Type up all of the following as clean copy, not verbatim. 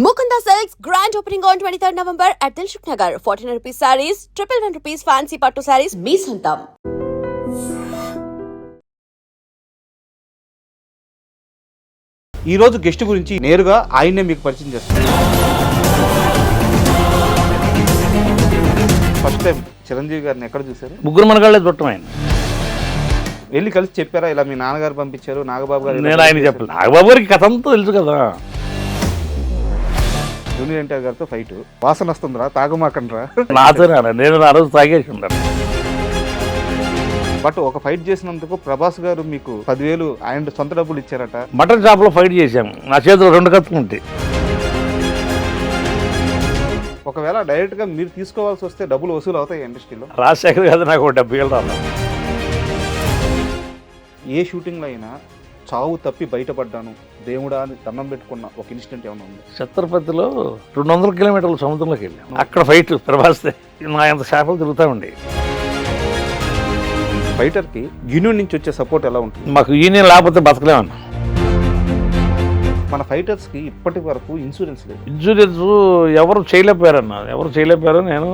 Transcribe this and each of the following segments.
Mukunda Silks grand opening on 23rd November at Dilshuk Nagar. 1400 rupees sarees, 111 rupees fancy pattu sarees, మీ సొంతం. ఈ రోజు guest గురించి నేరుగా ఆయన్నే మీకు పరిచయం చేస్తాను. ఫస్ట్ టైం చిరంజీవి గారిని ఎక్కడ చూసారు? ముగ్గురు మనగాళ్ళే చుట్టం ఆయన. వెళ్ళి కలిసి చెప్పారా ఇలా మీ నాన్నగారు పంపించారు, నాగబాబు గారు? నేను ఆయన చెప్పలేదు. నాగబాబు గారికి కథ అంతా తెలుసు కదా. జూనియర్ ఎన్టీఆర్ గారితో ఫైట్ వాసన వస్తుందిరా, తాగమాకండ్రా. నాతోనే నేను ఆ రోజు తాగేసి ఉంటాను. బట్ ఒక ఫైట్ చేసినందుకు ప్రభాస్ గారు మీకు 10,000 ఆయన సొంత డబ్బులు ఇచ్చారట. మటన్ షాప్లో ఫైట్ చేశాము. నా చేతిలో 2 కత్తులు ఉంటాయి. ఒకవేళ డైరెక్ట్ గా మీరు తీసుకోవాల్సి వస్తే డబ్బులు వసూలు అవుతాయి ఇండస్ట్రీలో? రాజశేఖర్ కాదు, నాకు 70,000 రాదు. ఏ షూటింగ్లో అయినా చావు తప్పి బయటపడ్డాను దేవుడా అని దండం పెట్టుకున్న ఒక ఇన్సిడెంట్ ఏమైనా ఉంది? ఛత్రపతిలో 200 కిలోమీటర్ల సముద్రంలోకి వెళ్ళాం. అక్కడ ఫైట్ ప్రభాస్తే నా ఎంత షాపులు తిరుగుతూ ఉండే. ఫైటర్కి యూనియన్ నుంచి వచ్చే సపోర్ట్ ఎలా ఉంటుంది? మాకు యూనియన్ లేకపోతే బతకలేమన్నా. మన ఫైటర్స్కి ఇప్పటి వరకు ఇన్సూరెన్స్ లేదు. ఇన్సూరెన్స్ ఎవరు చేయలేకపోయారన్న, ఎవరు చేయలేకపోయారు. నేను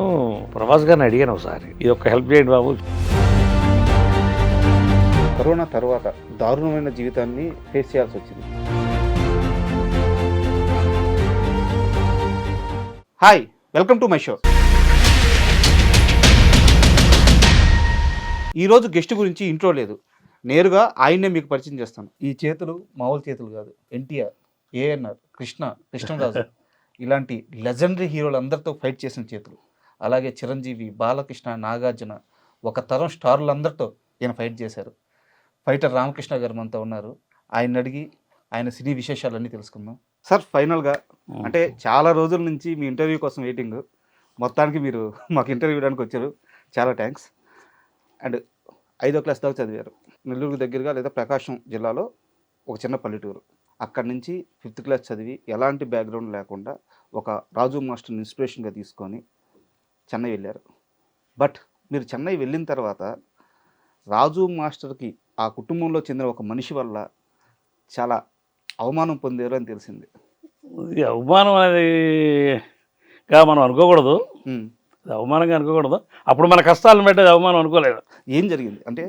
ప్రభాస్ గారిని అడిగాను ఒకసారి, ఇది ఒక్క హెల్ప్ చేయండి బాబు. కరోనా తర్వాత దారుణమైన జీవితాన్ని ఫేస్ చేయాల్సి వచ్చింది. Hi, welcome to my show. ఈరోజు గెస్ట్ గురించి ఇంట్రో లేదు, నేరుగా ఆయన్నే మీకు పరిచయం చేస్తాను. ఈ చేతులు మామూలు చేతులు కాదు. ఎన్టీఆర్, ఏఎన్ఆర్, కృష్ణరాజు ఇలాంటి లెజెండరీ హీరోలందరితో ఫైట్ చేసిన చేతులు. అలాగే చిరంజీవి, బాలకృష్ణ, నాగార్జున, ఒక తరం స్టార్లందరితో ఈయన ఫైట్ చేశారు. ఫైటర్ రామకృష్ణ గారు మనతో ఉన్నారు. ఆయన అడిగి ఆయన సినీ విశేషాలన్నీ తెలుసుకుందాం. సార్, ఫైనల్గా అంటే చాలా రోజుల నుంచి మీ ఇంటర్వ్యూ కోసం వెయిటింగ్, మొత్తానికి మీరు మాకు ఇంటర్వ్యూ ఇవ్వడానికి వచ్చారు. చాలా థ్యాంక్స్. అండ్ 5వ క్లాస్ దాకా చదివారు. నెల్లూరు దగ్గరగా లేదా ప్రకాశం జిల్లాలో ఒక చిన్న పల్లెటూరు. అక్కడి నుంచి 5th క్లాస్ చదివి ఎలాంటి బ్యాక్గ్రౌండ్ లేకుండా ఒక రాజు మాస్టర్ని ఇన్స్పిరేషన్గా తీసుకొని చెన్నై వెళ్ళారు. బట్ మీరు చెన్నై వెళ్ళిన తర్వాత రాజు మాస్టర్కి ఆ కుటుంబంలో చెందిన ఒక మనిషి వల్ల చాలా అవమానం పొందారు అని తెలిసింది. ఇది అవమానం అనేది మనం అనుకోకూడదు. అవమానంగా అనుకోకూడదు. అప్పుడు మన కష్టాలను పెట్టేది అవమానం అనుకోలేదు. ఏం జరిగింది అంటే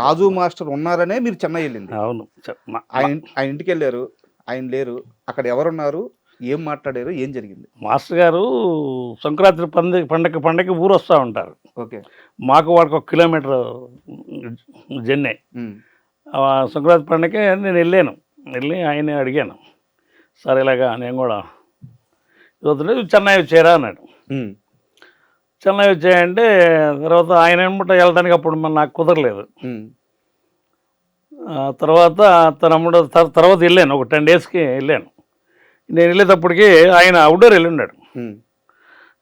రాజు మాస్టర్ ఉన్నారనే మీరు చెన్నై వెళ్ళింది. అవును, ఆయన ఇంటికి వెళ్ళారు, ఆయన లేరు. అక్కడ ఎవరున్నారు, ఏం మాట్లాడారు, ఏం జరిగింది? మాస్టర్ గారు సంక్రాంతి పండగకి ఊరు వస్తూ ఉంటారు. ఓకే. మాకు వాడికి 1 కిలోమీటర్ జర్నీ. సంక్రాంతి పండగకి నేను వెళ్ళి ఆయన్ని అడిగాను, సార్ ఇలాగా నేను కూడా చదువుతుంటే చెన్నై వచ్చారా అన్నాడు. చెన్నై వచ్చాయంటే తర్వాత ఆయన ఏమంటే వెళ్ళడానికి అప్పుడు నాకు కుదరలేదు. తర్వాత తర్వాత వెళ్ళాను, ఒక 10 డేస్కి వెళ్ళాను. నేను వెళ్ళేటప్పటికి ఆయన అవుట్డోర్ వెళ్ళి ఉన్నాడు.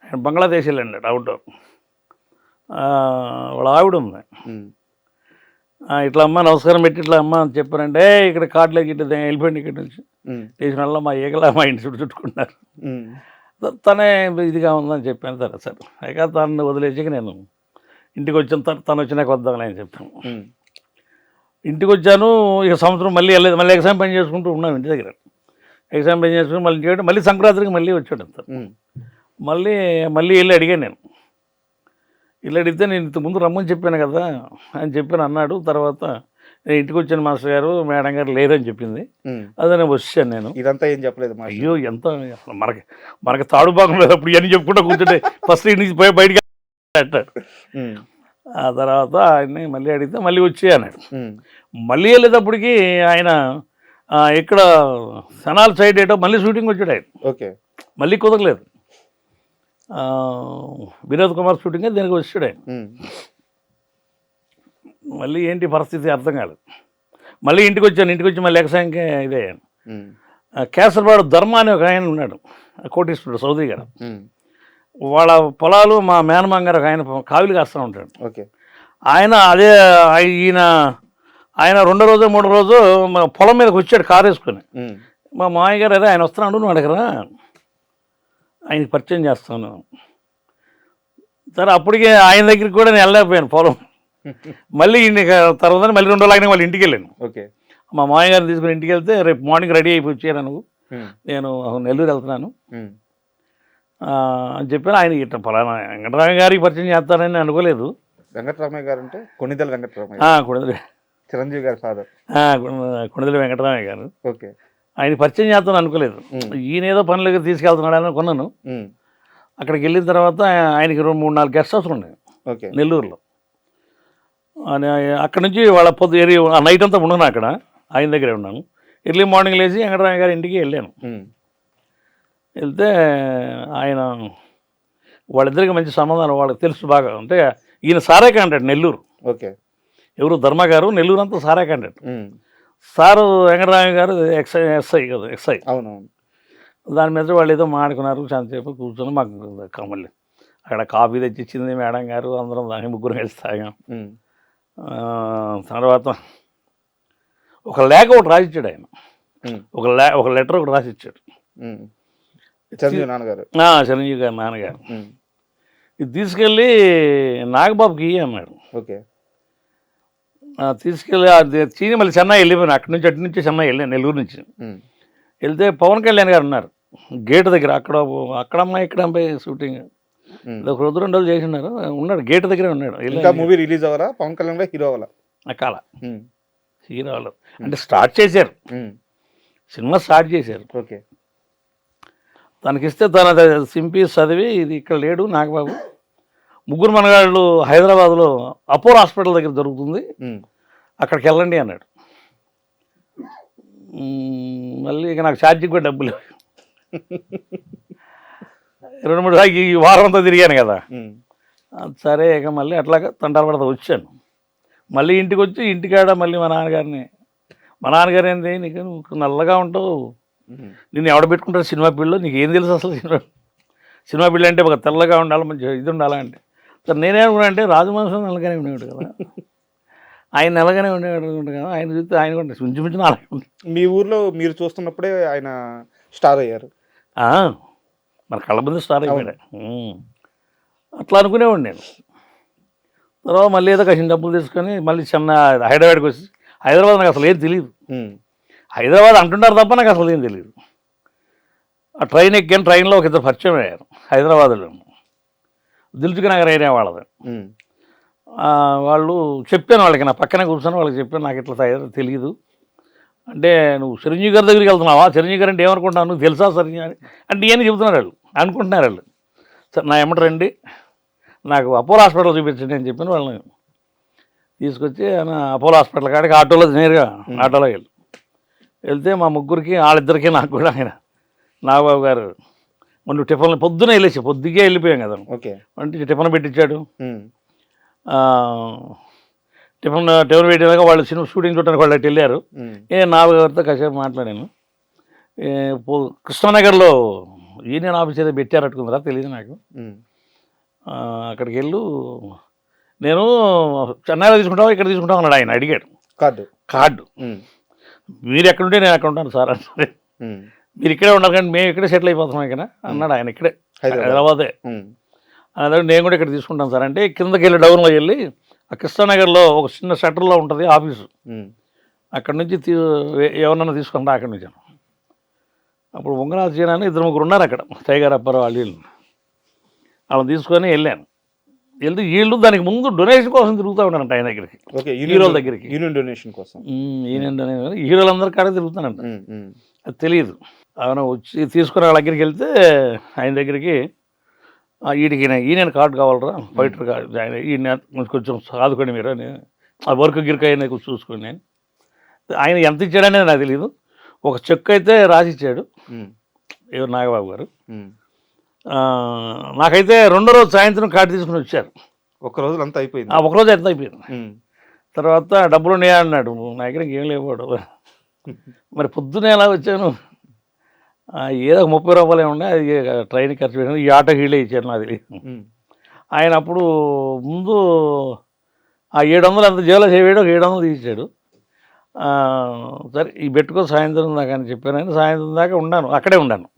ఆయన బంగ్లాదేశ్ వెళ్ళి ఉన్నాడు అవుట్డోర్. వాళ్ళ ఆవిడ ఉంది. ఇట్లా అమ్మ నమస్కారం పెట్టి ఇట్లా అమ్మ అని చెప్పారంటే ఇక్కడ కార్డులో గిట్ట వెళ్ళిపోయింది. ఇక్కడ నుంచి చేసిన వల్ల మా ఏకలా మా ఇంటి చుట్టుకున్నారు. తనే ఇదిగా ఉందని చెప్పాను. సరే అయితే తను వదిలేసి నేను ఇంటికి వచ్చాను. తను వచ్చినాక వద్దామని అని చెప్పాను. ఇంటికి వచ్చాను. ఇక సంవత్సరం మళ్ళీ వెళ్ళలేదు. మళ్ళీ ఎగ్జామ్ పని చేసుకుంటూ ఉన్నాం ఇంటి దగ్గర. ఎగ్జామ్ పని చేసుకుని మళ్ళీ చేయడం, మళ్ళీ సంక్రాంతికి మళ్ళీ వచ్చాడు అంత. మళ్ళీ వెళ్ళి అడిగాను. నేను వెళ్ళి అడిగితే నేను ఇంతకుముందు రమ్మని చెప్పాను కదా అని చెప్పాను అన్నాడు. తర్వాత నేను ఇంటికి వచ్చాను మాస్టర్ గారు, మేడం గారు లేరని చెప్పింది. అదే నేను వచ్చాను. నేను ఇదంతా ఏం చెప్పలేదు. అయ్యో ఎంత మనకి తాడు భాగం లేదు. అప్పుడు ఇవన్నీ చెప్పుకుంటూ కూర్చుంటే ఫస్ట్ ఇంటి నుంచి బయటికి అంటాడు. ఆ తర్వాత ఆయన్ని మళ్ళీ అడిగితే మళ్ళీ వచ్చే అన్నాడు. మళ్ళీ వెళ్ళేటప్పటికి ఆయన ఇక్కడ సనాల్ సైడ్ ఏటో మళ్ళీ షూటింగ్ వచ్చాడు ఆయన. ఓకే. మళ్ళీ కుదరలేదు. వినోద్ కుమార్ షూటింగ్ దీనికి వచ్చాడు ఆయన. మళ్ళీ ఏంటి పరిస్థితి అర్థం కాలేదు. మళ్ళీ ఇంటికి వచ్చి మళ్ళీ ఎక్సాంకి ఇదే కేసరపాడు ధర్మ అని ఒక ఆయన ఉన్నాడు, కోటీశ్వరుడు, సౌదీ గారు. వాళ్ళ పొలాలు మా మేనమామ గారు ఆయన కావిలి కాస్తూ ఉంటాడు. ఓకే. ఆయన అదే ఆయన 2వ రోజు 3వ రోజు పొలం మీదకి వచ్చాడు కారు వేసుకొని. మా మామయ్య గారు అదే ఆయన వస్తున్నాడు, నువ్వు అడగరా, ఆయనకి పరిచయం చేస్తాను. సరే అప్పటికే ఆయన దగ్గరికి కూడా నేను వెళ్ళలేకపోయాను పొలం. మళ్ళీ తర్వాత మళ్ళీ 2 రోజులు ఆగినా వాళ్ళ ఇంటికి వెళ్ళాను. ఓకే. మా మామయ్య గారిని తీసుకుని ఇంటికి వెళ్తే రేపు మార్నింగ్ రెడీ అయిపోయి వచ్చాను నువ్వు నేను నెల్లూరు వెళ్తున్నాను అని చెప్పాను. ఆయన ఇట్లా పలానా వెంకటరామయ్య గారికి పరిచయం చేస్తానని అనుకోలేదు. వెంకటరామయ్య గారు అంటే కొన్నిదెల వెంకటరామయ్య, కొణిదెల చిరంజీవి గారి ఫాదర్. కొణిదెల వెంకటరామయ్య గారు. ఓకే. ఆయన పరిచయం చేస్తాను అనుకోలేదు. ఈయన ఏదో పనులకి తీసుకెళ్తున్నాడు అని అనుకున్నాను. అక్కడికి వెళ్ళిన తర్వాత ఆయనకి 3-4 గెస్ట్ హౌస్లు ఉన్నాయి ఓకే నెల్లూరులో. అక్కడ నుంచి వాళ్ళ ఆ నైట్ అంతా ఉన్నాను అక్కడ, ఆయన దగ్గరే ఉన్నాను. ఎర్లీ మార్నింగ్ లేచి వెంకటరామయ్య గారి ఇంటికి వెళ్ళాను. వెళ్తే ఆయన వాళ్ళిద్దరికి మంచి సంబంధాలు వాళ్ళకి తెలుసు బాగా. అంటే ఈయన సారా క్యాండిడేట్ నెల్లూరు. ఓకే. ఎవరు ధర్మ గారు నెల్లూరు అంతా సారా క్యాండిడేట్. సారు వెంకటరామయ్య గారు ఎస్ఐ కదా, ఎస్ఐ. అవునవును. దాని మీద వాళ్ళు ఏదో మాడుకున్నారు. చాలాసేపు కూర్చొని మాకు మళ్ళీ అక్కడ కాఫీ తెచ్చిచ్చింది మేడం గారు, అందరం దాన్ని ముగ్గురు కలిసి తాగాం. తర్వాత ఒక లేఖ ఒకటి రాసిచ్చాడు ఆయన, ఒక లెటర్ ఒకటి రాసిచ్చాడు చిరంజీవి నాన్నగారు. చిరంజీవి గారు నాన్నగారు. ఇది తీసుకెళ్ళి నాగబాబుకి అన్నాడు. ఓకే. తీసుకెళ్ళి చీని మళ్ళీ చెన్నై వెళ్ళిపోయాను. అటు నుంచి చెన్నై వెళ్ళాను, నెల్లూరు నుంచి. వెళ్తే పవన్ కళ్యాణ్ గారు ఉన్నారు గేటు దగ్గర. అక్కడమ్మా ఇక్కడ అమ్మాయి షూటింగ్ ఒక 2 రోజులు చేసి ఉన్నారు. ఉన్నాడు గేటు దగ్గరే ఉన్నాడు. ఇంకా మూవీ రిలీజ్ అవ్వరా పవన్ కళ్యాణ్ గారు? హీరో అవ్వాలా? అకాల హీరో వాళ్ళు అంటే స్టార్ట్ చేశారు, సినిమా స్టార్ట్ చేశారు. ఓకే. తనకిస్తే తన సింపి చదివి ఇది ఇక్కడ లేడు నాగబాబు, ముగ్గురు మనగాళ్ళు హైదరాబాద్లో అపోలో హాస్పిటల్ దగ్గర దొరుకుతుంది, అక్కడికి వెళ్ళండి అన్నాడు. మళ్ళీ ఇక నాకు ఛార్జీకి కూడా డబ్బులు 2-3 సార్లు ఈ వారం అంతా తిరిగాను కదా. సరే ఇక మళ్ళీ అట్లాగా తంటాలు పడతా వచ్చాను. మళ్ళీ ఇంటికి వచ్చి ఇంటికాడ మళ్ళీ మా నాన్నగారు ఏంది నీకు నువ్వు నల్లగా ఉంటావు, నిన్ను ఎవడ పెట్టుకుంటారు సినిమా ఫీల్డ్లో, నీకు ఏం తెలుసు అసలు సినిమా ఫీల్డ్ అంటే ఒక తెల్లగా ఉండాలి, మంచి ఇది ఉండాలా అంటే. సార్ నేనేమనుకున్నా అంటే రాజవంశం నల్లగానే ఉండేవాడు కదా, ఆయన నల్లగానే ఉండేవాడు కదా, ఆయన చూస్తే ఆయన కూడా ఇంచుమించు అలాగే ఉంటుంది. మీ ఊర్లో మీరు చూస్తున్నప్పుడే ఆయన స్టార్ అయ్యారు. మన కళ్ళ ముందు స్టార్ అయిపోయాడు. అట్లా అనుకునేవాడు నేను. తర్వాత మళ్ళీ ఏదో కాసిన డబ్బులు తీసుకొని మళ్ళీ హైదరాబాద్కి వచ్చి, హైదరాబాద్ నాకు అసలు ఏం తెలియదు. హైదరాబాద్ అంటుంటారు తప్ప నాకు అసలు ఏం తెలియదు. ఆ ట్రైన్ ఎక్కాను, ట్రైన్లో ఒక 2 పరిచయం అయ్యారు హైదరాబాద్లో, దిల్సుఖ్ నగర్ ఏరియా వాళ్ళది. వాళ్ళు చెప్పాను వాళ్ళకి, నా పక్కనే కూర్చొని వాళ్ళకి చెప్పాను నాకు ఇట్లా తెలియదు అంటే, నువ్వు చిరంజీవి గారి దగ్గరికి వెళ్తున్నావా, చిరంజీవి గారు అంటే ఏమనుకుంటున్నావు, నువ్వు తెలుసా చిరంజీవి అంటే ఏమని చెబుతున్నారు వాళ్ళు, అనుకుంటున్నారు వాళ్ళు. సరే నా ఎమ్మటి రండి, నాకు అపోలో హాస్పిటల్ చూపించండి అని చెప్పిన వాళ్ళని తీసుకొచ్చి అపోలో హాస్పిటల్ కాడికి ఆటోలో నేరుగా ఆటోలో వెళ్తే మా ముగ్గురికి వాళ్ళిద్దరికీ నాకు కూడా ఆయన నాగబాబు గారు మొన్న టిఫిన్ పొద్దునే పొద్దుగే వెళ్ళిపోయాం కదా. ఓకే. అంటే టిఫిన్ పెట్టించాడు. టిఫిన్ పెట్టినాక వాళ్ళు సినిమా షూటింగ్ చూడడానికి వాళ్ళు అటు వెళ్ళారు. నాగబాబు గారితో కాసేపు మాట్లాడాను. కృష్ణానగర్లో యూనియన్ ఆఫీస్ ఏదో పెట్టారట్టుకుందిరా తెలియదు నాకు. అక్కడికి నేను చెన్నైలో తీసుకుంటావా ఇక్కడ తీసుకుంటావు అన్నాడు ఆయన. అడిగాడు కార్డు మీరు ఎక్కడుంటే నేను ఎక్కడ ఉంటాను సార్ అంటే, మీరు ఇక్కడే ఉండాలి కానీ మేము ఇక్కడే సెటిల్ అయిపోతున్నాం ఇక్కడ అన్నాడు ఆయన. ఇక్కడే హైదరాబాదే అదే, నేను కూడా ఇక్కడ తీసుకుంటాను సార్ అంటే, కిందకి వెళ్ళి డౌన్లో వెళ్ళి ఆ కృష్ణానగర్లో ఒక చిన్న షట్టర్లో ఉంటుంది ఆఫీసు, అక్కడి నుంచి ఎవరన్నా తీసుకుంటా అక్కడి నుంచి. అప్పుడు ఉంగరాజు జీనా అని 2-3 ఉన్నారు అక్కడ, టైగర్ అప్పారావు వాళ్ళని తీసుకొని వెళ్ళాను. వెళ్తే వీళ్ళు దానికి ముందు డొనేషన్ కోసం తిరుగుతూ ఉన్నారంట ఆయన దగ్గరికి, హీరోల దగ్గరికి. యూనియన్ డొనేషన్ కోసం హీరోలందరి కాడే తిరుగుతానంట, అది తెలియదు. ఆయన వచ్చి తీసుకుని వాళ్ళ దగ్గరికి వెళ్తే ఆయన దగ్గరికి వీడికి ఈయన కార్డు కావాలరా, ఫైటర్ కార్డు, ఆయన ఈయన కొంచెం సాదుకోండి మీరు అని, ఆ వర్క్ గిరిక అయినా చూసుకోండి అని. ఆయన ఎంత ఇచ్చాడనేది నాకు తెలియదు. ఒక చెక్ అయితే రాసిచ్చాడు ఎవరు నాగబాబు గారు. నాకైతే 2వ రోజు సాయంత్రం కార్డు తీసుకుని వచ్చారు. ఒక రోజు అంతా అయిపోయింది. ఒకరోజు ఎంత అయిపోయింది. తర్వాత డబ్బులు ఉన్నాయా అన్నాడు. నా దగ్గర ఇంకేం లేవాడు. మరి పొద్దునే ఎలా వచ్చాను, ఏదో 30 రూపాయలు ఉండే, అది ట్రైన్ ఖర్చు పెట్టాను, ఈ ఆటో హీలే ఇచ్చాడు నాకు తెలియదు. ఆయన అప్పుడు ముందు ఆ 700 అంత జేబులో చేయవేడు, ఒక 700 తీసాడు. సరే ఈ పెట్టుకో సాయంత్రం దాకా అని చెప్పాను. ఆయన సాయంత్రం దాకా ఉన్నాను, అక్కడే ఉన్నాను.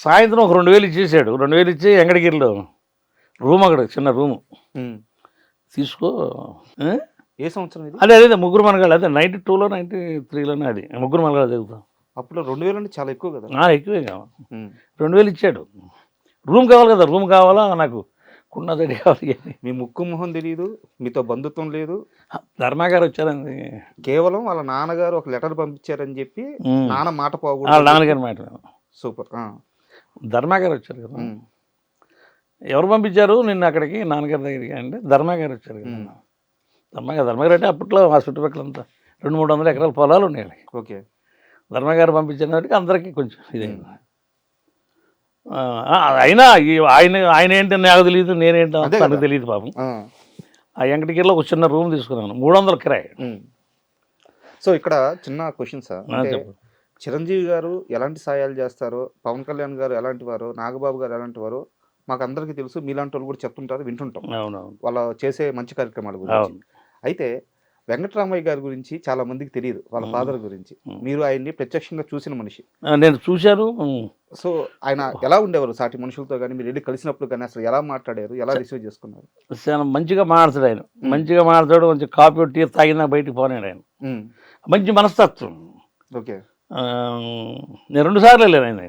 సాయంత్రం ఒక 2000 ఇచ్చేసాడు. 2000 ఇచ్చి వెంకటగిరిలో రూమ్, అక్కడ చిన్న రూము తీసుకో. ఏ సంవత్సరం ఇది? అదే ముగ్గురు మనగాళ్ళు, అదే 92లో 93లోనే, అది ముగ్గురు మనగాళ్ళు చదువుతాం. అప్పుడు 2000 అంటే చాలా ఎక్కువ కదా. ఎక్కువే కావాలి. 2000 ఇచ్చాడు. రూమ్ కావాలి కదా, రూమ్ కావాలా నాకు, కున్నదడి కావాలి అని. మీ ముక్కు మొహం తెలియదు, మీతో బంధుత్వం లేదు. ధర్మా గారు వచ్చారండి. కేవలం వాళ్ళ నాన్నగారు ఒక లెటర్ పంపించారని చెప్పి నాన్న మాట వాళ్ళ పోకూడదు. నాన్నగారి మాట. సూపర్. ధర్మా గారు వచ్చారు కదా. ఎవరు పంపించారు నిన్ను అక్కడికి నాన్నగారి దగ్గరికి అంటే ధర్మా గారు వచ్చారు కదా. ధర్మగారు అంటే అప్పట్లో ఆ చుట్టుపక్కలంతా 200-300 ఎకరాల పొలాలు ఉన్నాయి. ఓకే. ధర్మగారు పంపించిన వాటికి అందరికీ కొంచెం ఇదైంది. అయినా ఆయన ఏంటో నాకు తెలియదు, నేనేంటో తనకు తెలియదు పాపం. ఆ వెంకటగిరిలో ఒక చిన్న రూమ్ తీసుకున్నాను, 300 కిరాయి. సో ఇక్కడ చిన్న క్వశ్చన్ సార్, చిరంజీవి గారు ఎలాంటి సాయాలు చేస్తారో, పవన్ కళ్యాణ్ గారు ఎలాంటి వారో, నాగబాబు గారు ఎలాంటి వారో మాకు అందరికీ తెలుసు. మీలాంటి వాళ్ళు కూడా చెప్తుంటారు, వింటుంటాం వాళ్ళ చేసే మంచి కార్యక్రమాల గురించి. అయితే వెంకటరామయ్య గారి గురించి చాలా మందికి తెలియదు, వాళ్ళ ఫాదర్ గురించి. మీరు ఆయన్ని ప్రత్యక్షంగా చూసిన మనిషి. నేను చూశాను. సో ఆయన ఎలా ఉండేవారు సాటి మనుషులతో కానీ, మీరు వెళ్ళి కలిసినప్పుడు కానీ అసలు ఎలా మాట్లాడారు, ఎలా రిసీవ్ చేసుకున్నారు? చాలా మంచిగా మాట్లాడతాడు ఆయన, మంచిగా మాట్లాడాడు. కొంచెం కాఫీ టీ తాగినా బయటికి పోనాడు ఆయన. మంచి మనస్తత్వం. ఓకే. నేను 2 సార్లు వెళ్ళాను ఆయన.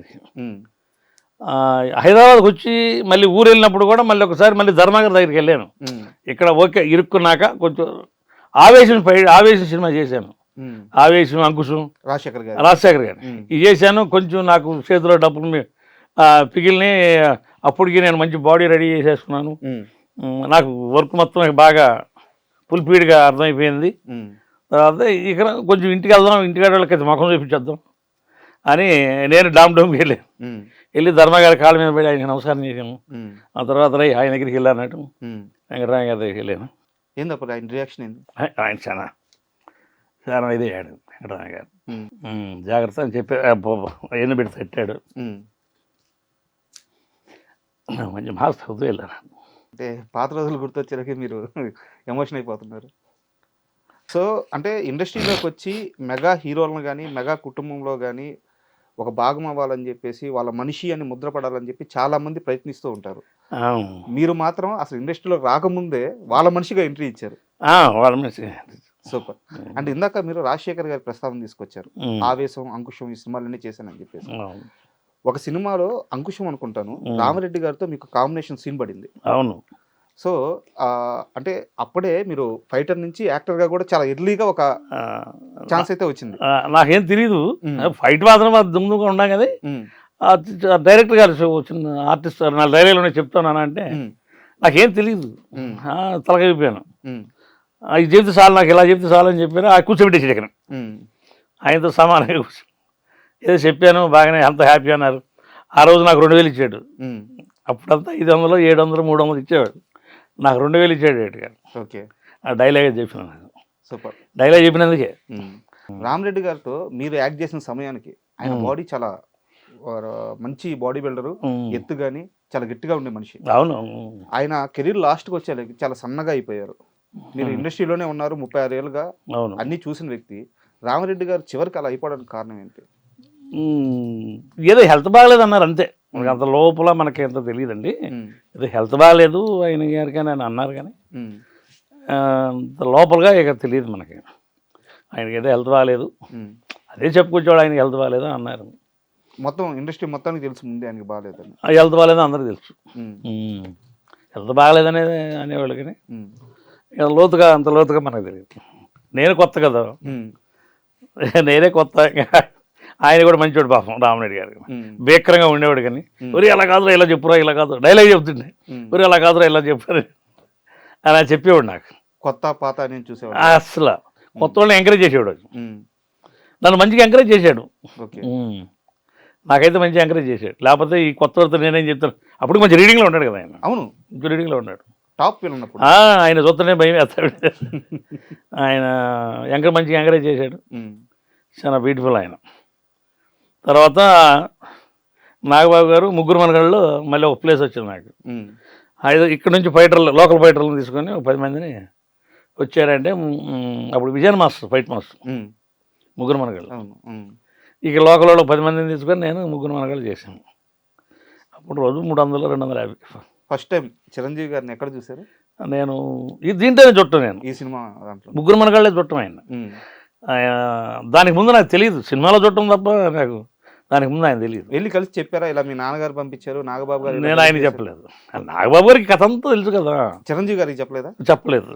హైదరాబాద్కి వచ్చి మళ్ళీ ఊరు వెళ్ళినప్పుడు కూడా మళ్ళీ ఒకసారి మళ్ళీ ధర్మగారి దగ్గరికి వెళ్ళాను. ఇక్కడ ఓకే ఇరుక్కున్నాక కొంచెం ఆవేశం సినిమా చేశాను. ఆవేశం, అంకుశం, రాజశేఖర్ గారు ఇది చేశాను. కొంచెం నాకు చేతిలో డబ్బులు పిగిలిని అప్పటికి నేను మంచి బాడీ రెడీ చేసేసుకున్నాను. నాకు వర్క్ మొత్తం బాగా ఫుల్ఫీడ్గా అర్థమైపోయింది. తర్వాత ఇక్కడ కొంచెం ఇంటికి వెళ్దాం, ఇంటికాడ వాళ్ళకి ముఖం చూపించేద్దాం అని నేను డోమ్కి వెళ్ళి ధర్మగారి కాళ్ళ మీద పడి ఆయనకి నమస్కారం చేశాను. ఆ తర్వాత ఆయన దగ్గరికి వెళ్ళానట్టు వెంకటరామయ్య గారి దగ్గరికి వెళ్ళాను. ఏందప్పుడు ఆయన రియాక్షన్ ఏంది? ఆయన చాలా ఇదే అయ్యాడు వెంకటరామయ్య గారు. జాగ్రత్త అని చెప్పి ఎన్ని పెట్టి తట్టాడు. మంచి మాస్ అవుతూ వెళ్ళాను. అంటే పాత రోజులు గుర్తొచ్చారకి మీరు ఎమోషన్ అయిపోతున్నారు. సో అంటే ఇండస్ట్రీలోకి వచ్చి మెగా హీరోలను కానీ, మెగా కుటుంబంలో కానీ ఒక భాగం అవ్వాలని చెప్పేసి, వాళ్ళ మనిషి అని ముద్రపడాలని చెప్పి చాలా మంది ప్రయత్నిస్తూ ఉంటారు. మీరు మాత్రం అసలు ఇండస్ట్రీలో రాకముందే వాళ్ళ మనిషిగా ఎంట్రీ ఇచ్చారు. వాళ్ళ మనిషి. సూపర్. అంటే ఇందాక మీరు రాజశేఖర్ గారి ప్రస్తావన తీసుకొచ్చారు. ఆవేశం, అంకుశం ఈ సినిమాలన్నీ చేశానని చెప్పేసి. ఒక సినిమాలో అంకుశం అనుకుంటాను రామరెడ్డి గారితో మీకు కాంబినేషన్ సీన్ పడింది. అవును. సో అంటే అప్పుడే మీరు ఫైటర్ నుంచి యాక్టర్గా కూడా చాలా ఎర్లీగా ఒక ఛాన్స్ అయితే వచ్చింది. నాకేం తెలియదు, ఫైట్ మాత్రం దుమ్ముగా ఉన్నాం కదా. డైరెక్టర్ గారు వచ్చిన ఆర్టిస్ట్ నా డైరీలోనే చెప్తాను అంటే నాకేం తెలియదు, తలకైపోయాను. ఇది చెప్తే చాలు, నాకు ఇలా చెప్తే చాలు అని చెప్పాను. కూర్చోబెట్టేసి ఇక్కడ ఆయనతో సమానంగా కూర్చో ఏదో చెప్పాను, బాగానే అంత హ్యాపీ అన్నారు. ఆ రోజు నాకు 2000 ఇచ్చాడు. అప్పుడంతా 500, 700, 300 ఇచ్చేవాడు. నాకు 2000 ఇచ్చాడు డైరెక్టర్ గారు. ఓకే. ఆ డైలాగే చెప్పినాను. సూపర్. డైలాగ్ చెప్పినందుకే. రామరెడ్డి గారితో మీరు యాక్ట్ చేసిన సమయానికి ఆయన బాడీ చాలా మంచి బాడీ బిల్డరు, ఎత్తు కానీ చాలా గట్టిగా ఉండే మనిషి. అవును. ఆయన కెరీర్ లాస్ట్కి వచ్చే చాలా సన్నగా అయిపోయారు. మీరు ఇండస్ట్రీలోనే ఉన్నారు 36 ఏళ్ళుగా, అన్నీ చూసిన వ్యక్తి. రామరెడ్డి గారు చివరికి అలా అయిపోవడానికి కారణం ఏంటి? ఏదో హెల్త్ బాగలేదు అన్నారు అంతే. మనకి అంత లోపల మనకి ఎంత తెలియదండి. ఏదో హెల్త్ బాగలేదు ఆయన గారికి అని ఆయన అన్నారు, కానీ అంత లోపలగా ఇక తెలియదు మనకి. ఆయనకి ఏదో హెల్త్ బాగలేదు, అదే చెప్పుకొచ్చాడు ఆయనకి హెల్త్ బాగలేదు అన్నారు. మొత్తం ఇండస్ట్రీ మొత్తానికి తెలుసు ముందే ఆయనకి బాగాలేదని. హెల్త్ బాగాలేదు అందరికీ తెలుసు. హెల్త్ బాగలేదనేది అనేవాళ్ళు, కానీ లోతుగా అంత లోతుగా మనకు తెలియదు. నేను కొత్త కదా, నేనే కొత్త. ఆయన కూడా మంచివాడు పాపం రామరెడ్డి గారు, భీకరంగా ఉండేవాడు. కానీ ఒరి అలా కాదురా ఇలా చెప్పురా, ఇలా కాదు డైలాగ్ చెప్తుండే, ఒరి అలా కాదురా ఇలా చెప్పారు అలా చెప్పేవాడు. నాకు కొత్త పాత నేను చూసేవాడు. అసలు కొత్త వాళ్ళని ఎంకరేజ్ చేసేవాడు, నన్ను మంచిగా ఎంకరేజ్ చేశాడు. నాకైతే మంచిగా ఎంకరేజ్ చేశాడు. లేకపోతే ఈ కొత్త వాళ్ళతో నేనేం చెప్తాను. అప్పుడు మంచి రీడింగ్లో ఉన్నాడు కదా ఆయన. అవును, మంచి రీడింగ్లో ఉన్నాడు. టాప్ ఫీల్ ఉన్నప్పుడు ఆయన చూస్తేనే భయం వేస్తాడు. ఆయన మంచిగా ఎంకరేజ్ చేశాడు. చాలా బ్యూటిఫుల్ ఆయన. తర్వాత నాగబాబు గారు ముగ్గురు మనగాళ్ళు మళ్ళీ ఒక ప్లేస్ వచ్చింది నాకు. ఇక్కడ నుంచి ఫైటర్లు, లోకల్ ఫైటర్లను తీసుకొని 10 మందిని వచ్చారంటే, అప్పుడు విజయన్ మాస్టర్ ఫైట్ మాస్టర్ ముగ్గురు మనగాళ్ళు. ఇక లోకల్ వాళ్ళు 10 మందిని తీసుకొని నేను ముగ్గురు మనగాళ్ళు చేశాను. అప్పుడు రోజు 300, 250. ఫస్ట్ టైం చిరంజీవి గారిని ఎక్కడ చూశారు? నేను దీంట్లోనే చుట్టం. నేను ఈ సినిమా దాంట్లో ముగ్గురు మనగాళ్ళే చుట్టం ఆయన. దానికి ముందు నాకు తెలియదు, సినిమాలో చూడటం తప్ప నాకు దానికి ముందు ఆయన తెలియదు. వెళ్ళి కలిసి చెప్పారా ఇలా మీ నాన్నగారు పంపించారు, నాగబాబు గారు ఇలా నేను ఆయన చేశారు? చెప్పలేదు. నాగబాబు గారికి కథ అంతా తెలుసు కదా. చిరంజీవి గారికి చెప్పలేదా? చెప్పలేదు,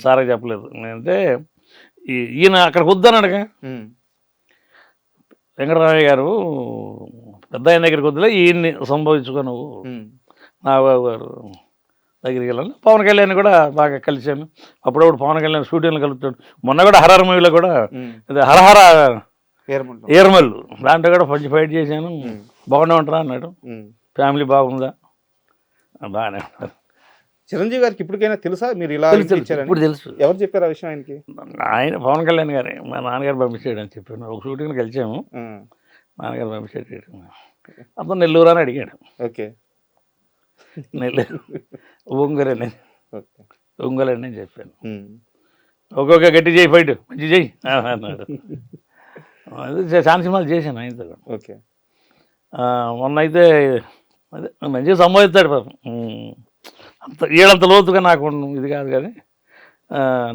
సార్కి చెప్పలేదు. అంటే ఈయన అక్కడికి వద్దన్నాడుగా ఉమ్, వెంకటరామయ్య గారు, పెద్ద ఆయన దగ్గరికి వద్దులే, ఈయన్ని సంభవించుకో నువ్వు, ఉమ్, నాగబాబు గారు దగ్గరికి వెళ్ళాను. పవన్ కళ్యాణ్ కూడా బాగా కలిశాను. అప్పుడప్పుడు పవన్ కళ్యాణ్ షూటింగ్లు కలుపుతాడు. మొన్న కూడా హరహర మూవీలో కూడా ఉమ్. అది హరహర ఏరమంటాం. ఏర్మల్లు దాంట్లో కూడా కొంచెం ఫైట్ చేశాను. బాగుండే ఉంటారా అన్నాడు. ఉమ్. ఫ్యామిలీ బాగుందా? బాగానే ఉంటారు. చిరంజీవి గారికి ఇప్పటికైనా తెలుసా మీరు ఇలా తెలుసు, ఇచ్చారని? ఇప్పుడు తెలుసు. ఎవరు చెప్పారు ఆ విషయం ఆయనకి? ఆయన పవన్ కళ్యాణ్ గారే, మా నాన్నగారు పంపించాడు అని చెప్పాను. ఒక షూటింగ్కి కలిసాము, ఉమ్, నాన్నగారు పంపించాడు. అతను నెల్లూరు అని అడిగాడు. ఓకే నెల్లూరు ఒంగోలండి, ఓకే. ఒంగోలండి అని చెప్పాను. ఉమ్, ఒక్కొక్క గట్టి చేయి, ఫైట్ మంచి చేయి అన్నాడు. అది చాలా సినిమాలు చేశాను ఆయనతో కూడా. ఓకే. మొన్న అయితే అదే మంచిగా సంబోధిస్తాడు పాపం. అంత ఏడంత లోతుగా నాకు ఇది కాదు కానీ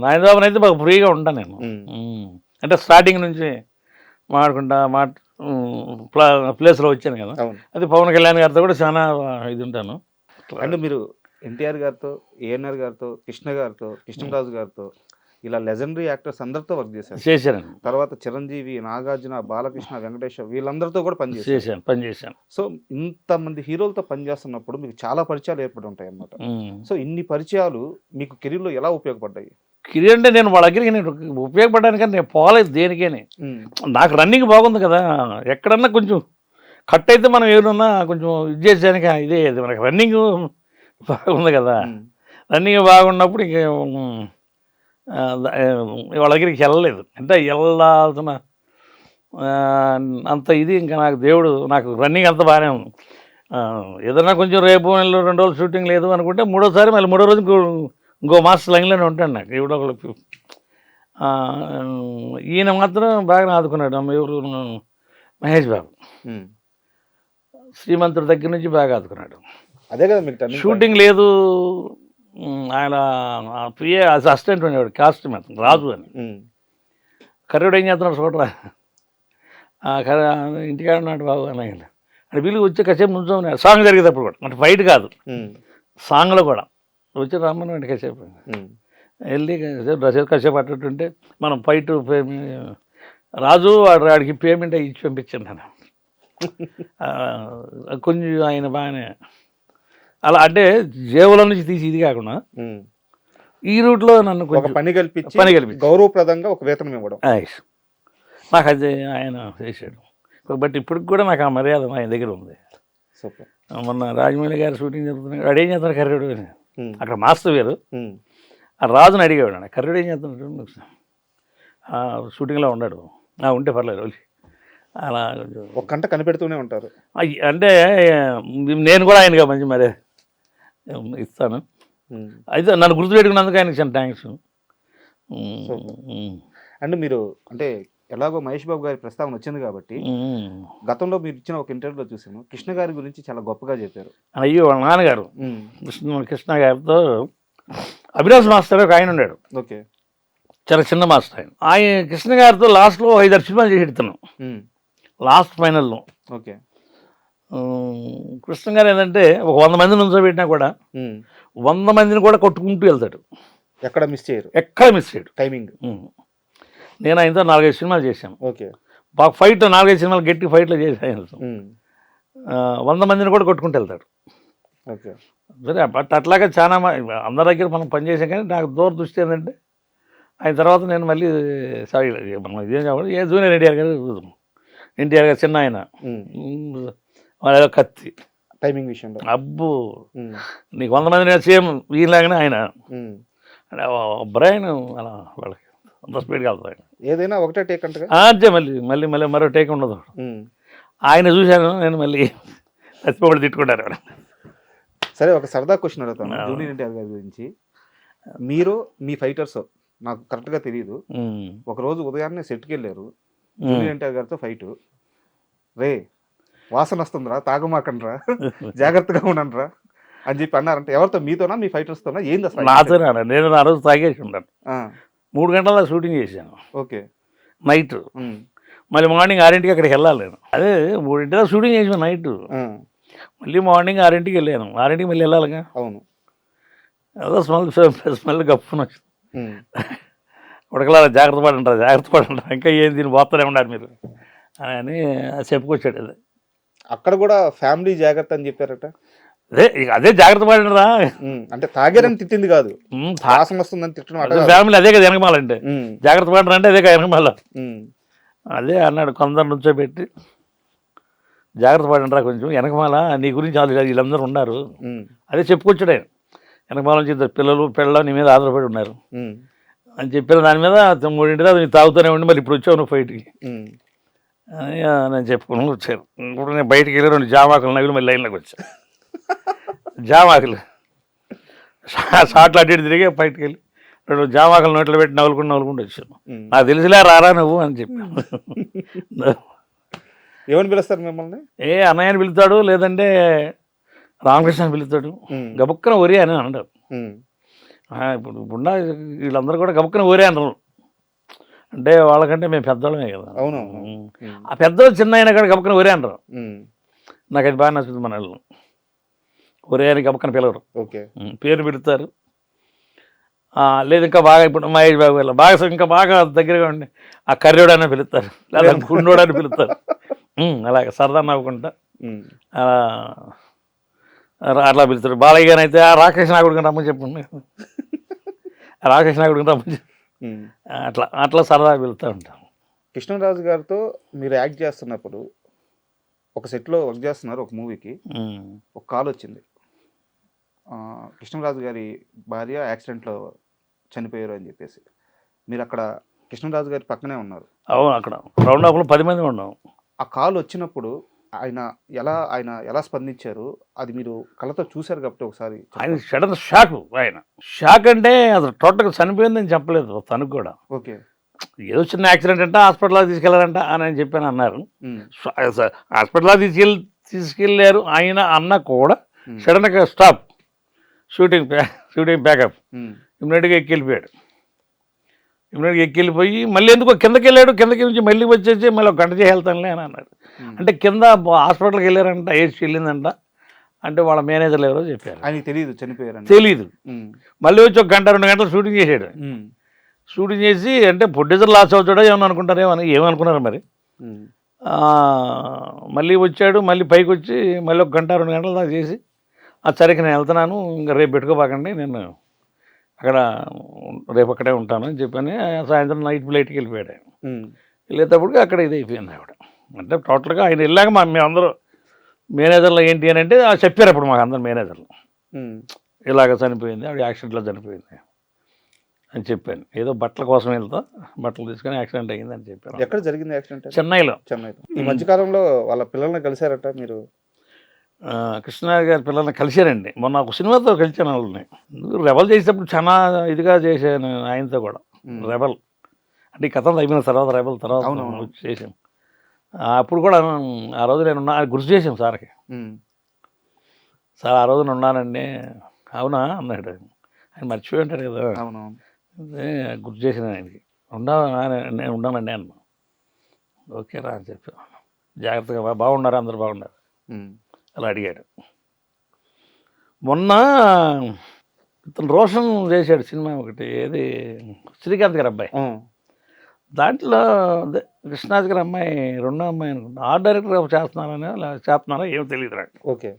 నాయనబాబుని అయితే బాగా ఫ్రీగా ఉంటాను నేను. అంటే స్టార్టింగ్ నుంచి మాట్లాడుకుంటా ప్లేస్లో వచ్చాను కదా. అవును. అది పవన్ కళ్యాణ్ గారితో కూడా చాలా ఇది ఉంటాను. అంటే మీరు ఎన్టీఆర్ గారితో, ఏఎన్ఆర్ గారితో, కృష్ణ గారితో, కృష్ణరాజు గారితో ఇలా లెజెండరీ యాక్టర్స్ అందరితో వర్క్ చేశారు. చేశాను, తర్వాత చిరంజీవి, నాగార్జున, బాలకృష్ణ, వెంకటేశ్వర వీళ్ళందరితో కూడా పనిచేశారు. పనిచేశాను. సో ఇంతమంది హీరోలతో పనిచేస్తున్నప్పుడు మీకు చాలా పరిచయాలు ఏర్పడి ఉంటాయి అన్నమాట. సో ఇన్ని పరిచయాలు మీకు కెరీర్లో ఎలా ఉపయోగపడ్డాయి? కెరీర్ అంటే నేను వాళ్ళ దగ్గరికి నేను ఉపయోగపడడానికని నేను పోలేదు దేనికేని. నాకు రన్నింగ్ బాగుంది కదా. ఎక్కడన్నా కొంచెం కట్ అయితే మనం ఏమన్నా కొంచెం ఇది చేసానికి ఇదే మనకి రన్నింగ్ బాగుంది కదా. రన్నింగ్ బాగున్నప్పుడు ఇంక వాళ్ళ దగ్గరికి వెళ్ళలేదు. అంటే వెళ్ళాల్సిన అంత ఇది ఇంకా నాకు దేవుడు నాకు రన్నింగ్ అంత బాగానే ఉంది. ఏదన్నా కొంచెం రేపు 2 రోజులు షూటింగ్ లేదు అనుకుంటే మూడోసారి మళ్ళీ 3వ రోజు ఇంకో మాస్టర్ లైన్లోనే ఉంటాను. నాకు ఎవడో ఒకళ్ళు ఈయన మాత్రం బాగా ఆదుకున్నాడు. ఎవరు మహేష్ బాబు శ్రీమంతుడి దగ్గర నుంచి బాగా ఆదుకున్నాడు. అదే కదా మీకు షూటింగ్ లేదు, ఆయన పిఏ అసిస్టెంట్ ఉండేవాడు కాస్ట్యూమ్ అతను రాజు అని. కర్రీడు ఏం చేస్తున్నాడు చూడరా, ఇంటికాడ ఉన్నాడు బాబు అన్నయ్య అంటే వీళ్ళు వచ్చి కాసేపు నుంచోమన్నాడు. సాంగ్ జరిగేటప్పుడు కూడా అంటే ఫైట్ కాదు, సాంగ్లో కూడా వచ్చి రమ్మని కాసేపు వెళ్ళి కాసేపు అట్టుంటే మనం ఫైట్ రాజు వాడికి పేమెంట్ ఇచ్చి పంపించాను నేను. కొంచెం ఆయన బాగానే అలా అంటే జేబుల నుంచి తీసి ఇది కాకుండా ఈ రూట్లో నన్ను కొంచెం పని కల్పించి గౌరవప్రదంగా ఒక వేతనం ఇవ్వడం నాకు అది ఆయన చేశాడు. బట్ ఇప్పటికి కూడా నాకు ఆ మర్యాద ఆయన దగ్గర ఉంది. సూపర్. మొన్న రాజమౌళి గారు షూటింగ్ జరుగుతున్నాడు, అడేం చేస్తాడు కర్రీడు అని. అక్కడ మాస్టర్ వేరు, ఆ రాజుని అడిగేవాడు కర్రీడు ఏం చేస్తున్నాడు, షూటింగ్లో ఉన్నాడు, ఉంటే పర్లేదు రోజు అలా ఒక గంట కనిపెడుతూనే ఉంటారు. అంటే నేను కూడా ఆయనగా మంచి మరే ఇస్తాను. అయితే నన్ను గుర్తుపెట్టుకున్నందుకు ఆయనకి చాలా థ్యాంక్స్. అంటే మీరు అంటే ఎలాగో మహేష్ బాబు గారి ప్రస్తావన వచ్చింది కాబట్టి గతంలో మీరు ఇచ్చిన ఒక ఇంటర్వ్యూలో చూసాను, కృష్ణ గారి గురించి చాలా గొప్పగా చెప్పారు. అయ్యో వాళ్ళ నాన్నగారు కృష్ణ గారితో అభిలాష్ మాస్టర్ ఒక ఆయన ఉన్నాడు. ఓకే. చాలా చిన్న మాస్టర్ ఆయన కృష్ణ గారితో లాస్ట్లో 5-6 సినిమాలు చేసి ఎడుతున్నాం లాస్ట్ ఫైనల్లో. ఓకే. కృష్ణ గారు ఏంటంటే ఒక 100 మంది నుంచోబెట్టినా కూడా 100 మందిని కూడా కొట్టుకుంటూ వెళ్తాడు, ఎక్కడ మిస్ చేయరు, ఎక్కడ మిస్ చేయడు. టైమింగ్. నేను ఆయనతో 4-5 సినిమాలు చేశాను. ఓకే. బాగా ఫైట్ 4-5 సినిమాలు గట్టి ఫైట్లో చేశాను. 100 మందిని కూడా కొట్టుకుంటూ వెళ్తాడు. ఓకే. సరే బట్ అట్లాగే చాలా అందరి దగ్గర మనం పనిచేసాం. కానీ నాకు దూరదృష్టి ఏంటంటే ఆయన తర్వాత నేను మళ్ళీ సారీ మనం ఇదేం చెప్పాలి, ఏ జూనియర్ ఎన్టీఆర్ గారు చిన్న ఆయన వాళ్ళ కత్తి టైమింగ్ విషయంలో అబ్బు నీకు 100 మంది సేమ్ వీళ్ళలాగానే ఆయన బ్రెయిన్ అలా వాళ్ళకి అంత స్పీడ్గా వెళ్తాయి. ఏదైనా ఒకటే టేక్ అంటే అంతే, మళ్ళీ మళ్ళీ మళ్ళీ మరో టేక్ ఉండదు. ఆయన చూశాను నేను మళ్ళీ చచ్చిపోబడి తిట్టుకుంటారు. సరే, ఒక సరదా క్వశ్చన్ అడుగుతాను జూనియర్ ఎన్టీఆర్ గారి గురించి. మీరు మీ ఫైటర్స్ నాకు కరెక్ట్గా తెలియదు, ఒకరోజు ఉదయాన్నే సెట్కి వెళ్ళారు, జూనియర్ ఎన్టీఆర్ గారితో ఫైట్. రే వాసన వస్తుందిరా, తాగమాకండ్రా, జాగ్రత్తగా ఉండరా అని చెప్పి అన్నారంటే ఎవరితో, మీతోనా మీ ఫైటర్స్తోనా ఏంది అసలు? నాతోనే. నేను ఆ రోజు తాగేసి ఉంటాను. 3 గంటల షూటింగ్ చేశాను. ఓకే. నైట్. మళ్ళీ మార్నింగ్ 6ంటికి అక్కడికి వెళ్ళాలి నేను. అదే 3ంటిలో షూటింగ్ చేసిన నైట్, మళ్ళీ మార్నింగ్ 6ంటికి వెళ్ళాను. 6ంటికి మళ్ళీ వెళ్ళాలిగా. అవును. ఏదో స్మెల్ గప్పున వచ్చింది. ఉడకలా జాగ్రత్త పడంటారు ఇంకా ఏం దీన్ని పోతూనే ఉన్నారు మీరు అని చెప్పుకొచ్చాడు. అది అక్కడ కూడా ఫ్యామిలీ జాగ్రత్త అని చెప్పారట. అదే జాగ్రత్త పడినరా అంటే తాగారని తిట్టింది కాదు, వాసన వస్తుందని తిట్టడం. ఫ్యామిలీ అదే కదా వెనకమాలంటే. జాగ్రత్త పడరా అంటే అదే కదా వెనకమాల. అదే అన్నాడు కొందరు నుంచో పెట్టి, జాగ్రత్త పడండిరా కొంచెం వెనకమాల, నీ గురించి వీళ్ళందరూ ఉన్నారు. అదే చెప్పుకొచ్చాడు ఆయన. వెనకమాల నుంచి 2 పిల్లలు పిల్లలు నీ మీద ఆధారపడి ఉన్నారు అని చెప్పిన దాని మీద 3ంటి దాకా నీకు తాగుతూనే ఉండి మళ్ళీ ఇప్పుడు వచ్చావు నువ్వు ఫైట్కి అని నేను చెప్పుకుని వచ్చాను. ఇప్పుడు నేను బయటికి వెళ్ళి 2 జామాకులు నవ్వులు మళ్ళీ లైన్లోకి వచ్చాను. జామాకులు షార్ట్లు అడ్డు తిరిగి బయటికి వెళ్ళి 2 జామాకులు నోట్లో పెట్టి నవ్వులుకుంటూ వచ్చాను. నాకు తెలిసిలే రారా నువ్వు అని చెప్పాను. ఏమని పిలుస్తారు మిమ్మల్ని? అన్నయ్యని పిలుతాడు, లేదంటే రామకృష్ణ అని పిలుతాడు. గబుక్కన ఒరే అని అంటారు. ఇప్పుడు వీళ్ళందరూ కూడా గబుక్కన ఒరే అంటారు. అంటే వాళ్ళకంటే మేము పెద్దవాళ్ళమే కదా. అవును. ఆ పెద్దలు చిన్న అయినా కూడా గబుక్కన ఒరే అంటారు. నాకు అది బాగా నచ్చుతుంది. మన వాళ్ళు ఒరే అని గబుక్కన పిలవరు, పేరు పెడతారు. లేదు ఇంకా బాగా ఇప్పుడు మహేష్ బాబు వెళ్ళ బాగా ఇంకా బాగా దగ్గరగా ఉండి ఆ కర్రోడని పిలుస్తారు, లేదా గుండోడని పిలుస్తారు. అలాగే సరదా నవ్వుకుంటా అట్లా పిలుస్తాడు. బాలయ్య గారు అయితే ఆ రాకేష్ నాయుడు రమ్మని చెప్పండి, రాకేష్ నాయుడు రమ్మని చెప్పి అట్లా సరదాగా పిలుస్తూ ఉంటాం. కృష్ణరాజు గారితో మీరు యాక్ట్ చేస్తున్నప్పుడు ఒక సెట్లో వర్క్ చేస్తున్నారు, ఒక మూవీకి ఒక కాల్ వచ్చింది. కృష్ణరాజు గారి భార్య యాక్సిడెంట్లో చనిపోయారు అని చెప్పేసి. మీరు అక్కడ కృష్ణరాజు గారి పక్కనే ఉన్నారు. అవును, అక్కడ రౌండ్ అప్లో 10 మంది ఉన్నాం. ఆ కాల్ వచ్చినప్పుడు ఆయన ఎలా స్పందించారు అది మీరు కళ్ళతో చూశారు కాబట్టి ఒకసారి. ఆయన సడన్ షాక్ అంటే అసలు టోటల్గా చనిపోయిందని చెప్పలేదు తనకు కూడా. ఓకే, ఏదో చిన్న యాక్సిడెంట్ అంటే హాస్పిటల్కి తీసుకెళ్లారంట అని చెప్పాను అన్నారు. హాస్పిటల్కి తీసుకెళ్ళారు ఆయన అన్న కూడా సడన్గా స్టాప్, షూటింగ్ బ్యాకప్, ఇమ్మీడియట్గా ఎక్కిపోయాడు. ఇమ్మీడియట్గా ఎక్కిపోయి మళ్ళీ ఎందుకో కిందకి వెళ్ళాడు. కిందకి నుంచి మళ్ళీ వచ్చేసి మళ్ళీ 1 గంట చేసి వెళ్తానులే అని అన్నాడు. అంటే కింద హాస్పిటల్కి వెళ్ళారంట, ఏసి వెళ్ళిందంట. అంటే వాళ్ళ మేనేజర్లు ఎవరో చెప్పారు, ఆయనకి తెలియదు చనిపోయారు, తెలీదు. మళ్ళీ వచ్చి 1 గంట 2 గంటలు షూటింగ్ చేశాడు. షూటింగ్ చేసి అంటే ప్రొడ్యూసర్ లాస్ అవుతాడో ఏమనుకున్నారు మరి. మళ్ళీ వచ్చాడు, మళ్ళీ పైకి వచ్చి మళ్ళీ 1 గంట 2 గంటలు దాకా చేసి సరికి నేను వెళ్తున్నాను, ఇంకా రేపు పెట్టుకోబాకండి, నేను అక్కడ రేపు అక్కడే ఉంటాను అని చెప్పని సాయంత్రం నైట్ ఫ్లైట్కి వెళ్ళిపోయాడు. వెళ్ళేటప్పటికి అక్కడ ఇది అయిపోయింది ఆవిడ. అంటే టోటల్గా ఆయన వెళ్ళాక మేమందరూ మేనేజర్లు ఏంటి అని అంటే చెప్పారు అప్పుడు మాకు అందరు మేనేజర్లు, ఇలాగ చనిపోయింది ఆవిడ, యాక్సిడెంట్లో చనిపోయింది అని చెప్పాను. ఏదో బట్టల కోసం వెళ్తా బట్టలు తీసుకొని యాక్సిడెంట్ అయ్యింది అని చెప్పాను. ఎక్కడ జరిగింది యాక్సిడెంట్? చెన్నైలో. ఈ మధ్యకాలంలో వాళ్ళ పిల్లల్ని కలిశారట మీరు? కృష్ణరాజు గారి పిల్లల్ని కలిశారండి. మొన్న ఒక సినిమాతో కలిసాను వాళ్ళని. రెబల్ చేసేటప్పుడు చాలా ఇదిగా చేశాను ఆయనతో కూడా. రెబల్ అంటే ఈ కథ అయిపోయిన తర్వాత రెబల్ తర్వాత చేసాం. అప్పుడు కూడా ఆ రోజు నేను గుర్తు చేసాం సార్కి. సార్ ఆ రోజు ఉన్నానండి. అవునా అన్నాడు. ఆయన మర్చిపోయి ఉంటాడు కదా. గుర్తు చేసాను ఆయనకి. నేను ఉన్నానండి అన్న. ఓకేరా అని చెప్పాను. జాగ్రత్తగా బాగున్నారు, అందరు బాగున్నారు అలా అడిగాడు. మొన్న ఇతను రోషన్ చేశాడు సినిమా ఒకటి, ఏది శ్రీకాంత్ గారి అబ్బాయి. దాంట్లో కృష్ణరాజు గారి అమ్మాయి 2వ అమ్మాయి అనుకుంటా, ఆర్ట్ డైరెక్టర్ చేస్తున్నారా ఏమో తెలియదు నాకు. ఓకే,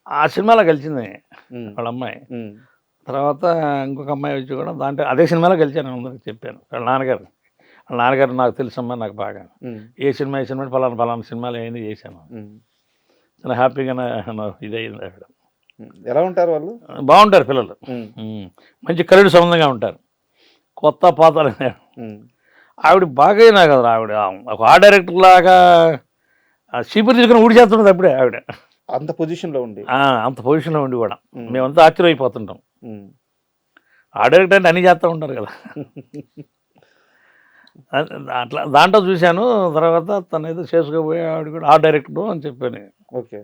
ఆ సినిమాలో కలిసింది వాళ్ళ అమ్మాయి. తర్వాత ఇంకొక అమ్మాయి వచ్చి కూడా దాంట్లో అదే సినిమాలో కలిసాను. అందరికి చెప్పాను. వాళ్ళ నాన్నగారు నాకు తెలుసమ్మా, నాకు బాగా ఏ సినిమా ఫలానా సినిమాలు ఏమైనా చేశాను. చాలా హ్యాపీగా ఇది అయింది. ఆవిడ ఎలా ఉంటారు వాళ్ళు? బాగుంటారు పిల్లలు, మంచి కరుడు సంబంధంగా ఉంటారు. కొత్త పాత్ర ఆవిడ బాగా అయినా కదా. ఆవిడ ఒక ఆర్ట్ డైరెక్టర్ లాగా చీపురు తీసుకుని ఊడి చేస్తున్నది అప్పుడే ఆవిడ. అంత పొజిషన్లో ఉండి కూడా మేమంతా ఆశ్చర్యమైపోతుంటాం. ఆర్ట్ డైరెక్టర్ అంటే అన్నీ చేస్తూ ఉంటారు కదా. అట్లా దాంట్లో చూశాను. తర్వాత తను ఏదో చేసుకోబోయే ఆవిడ కూడా ఆర్ట్ డైరెక్టర్ అని చెప్పాను. ఓకే,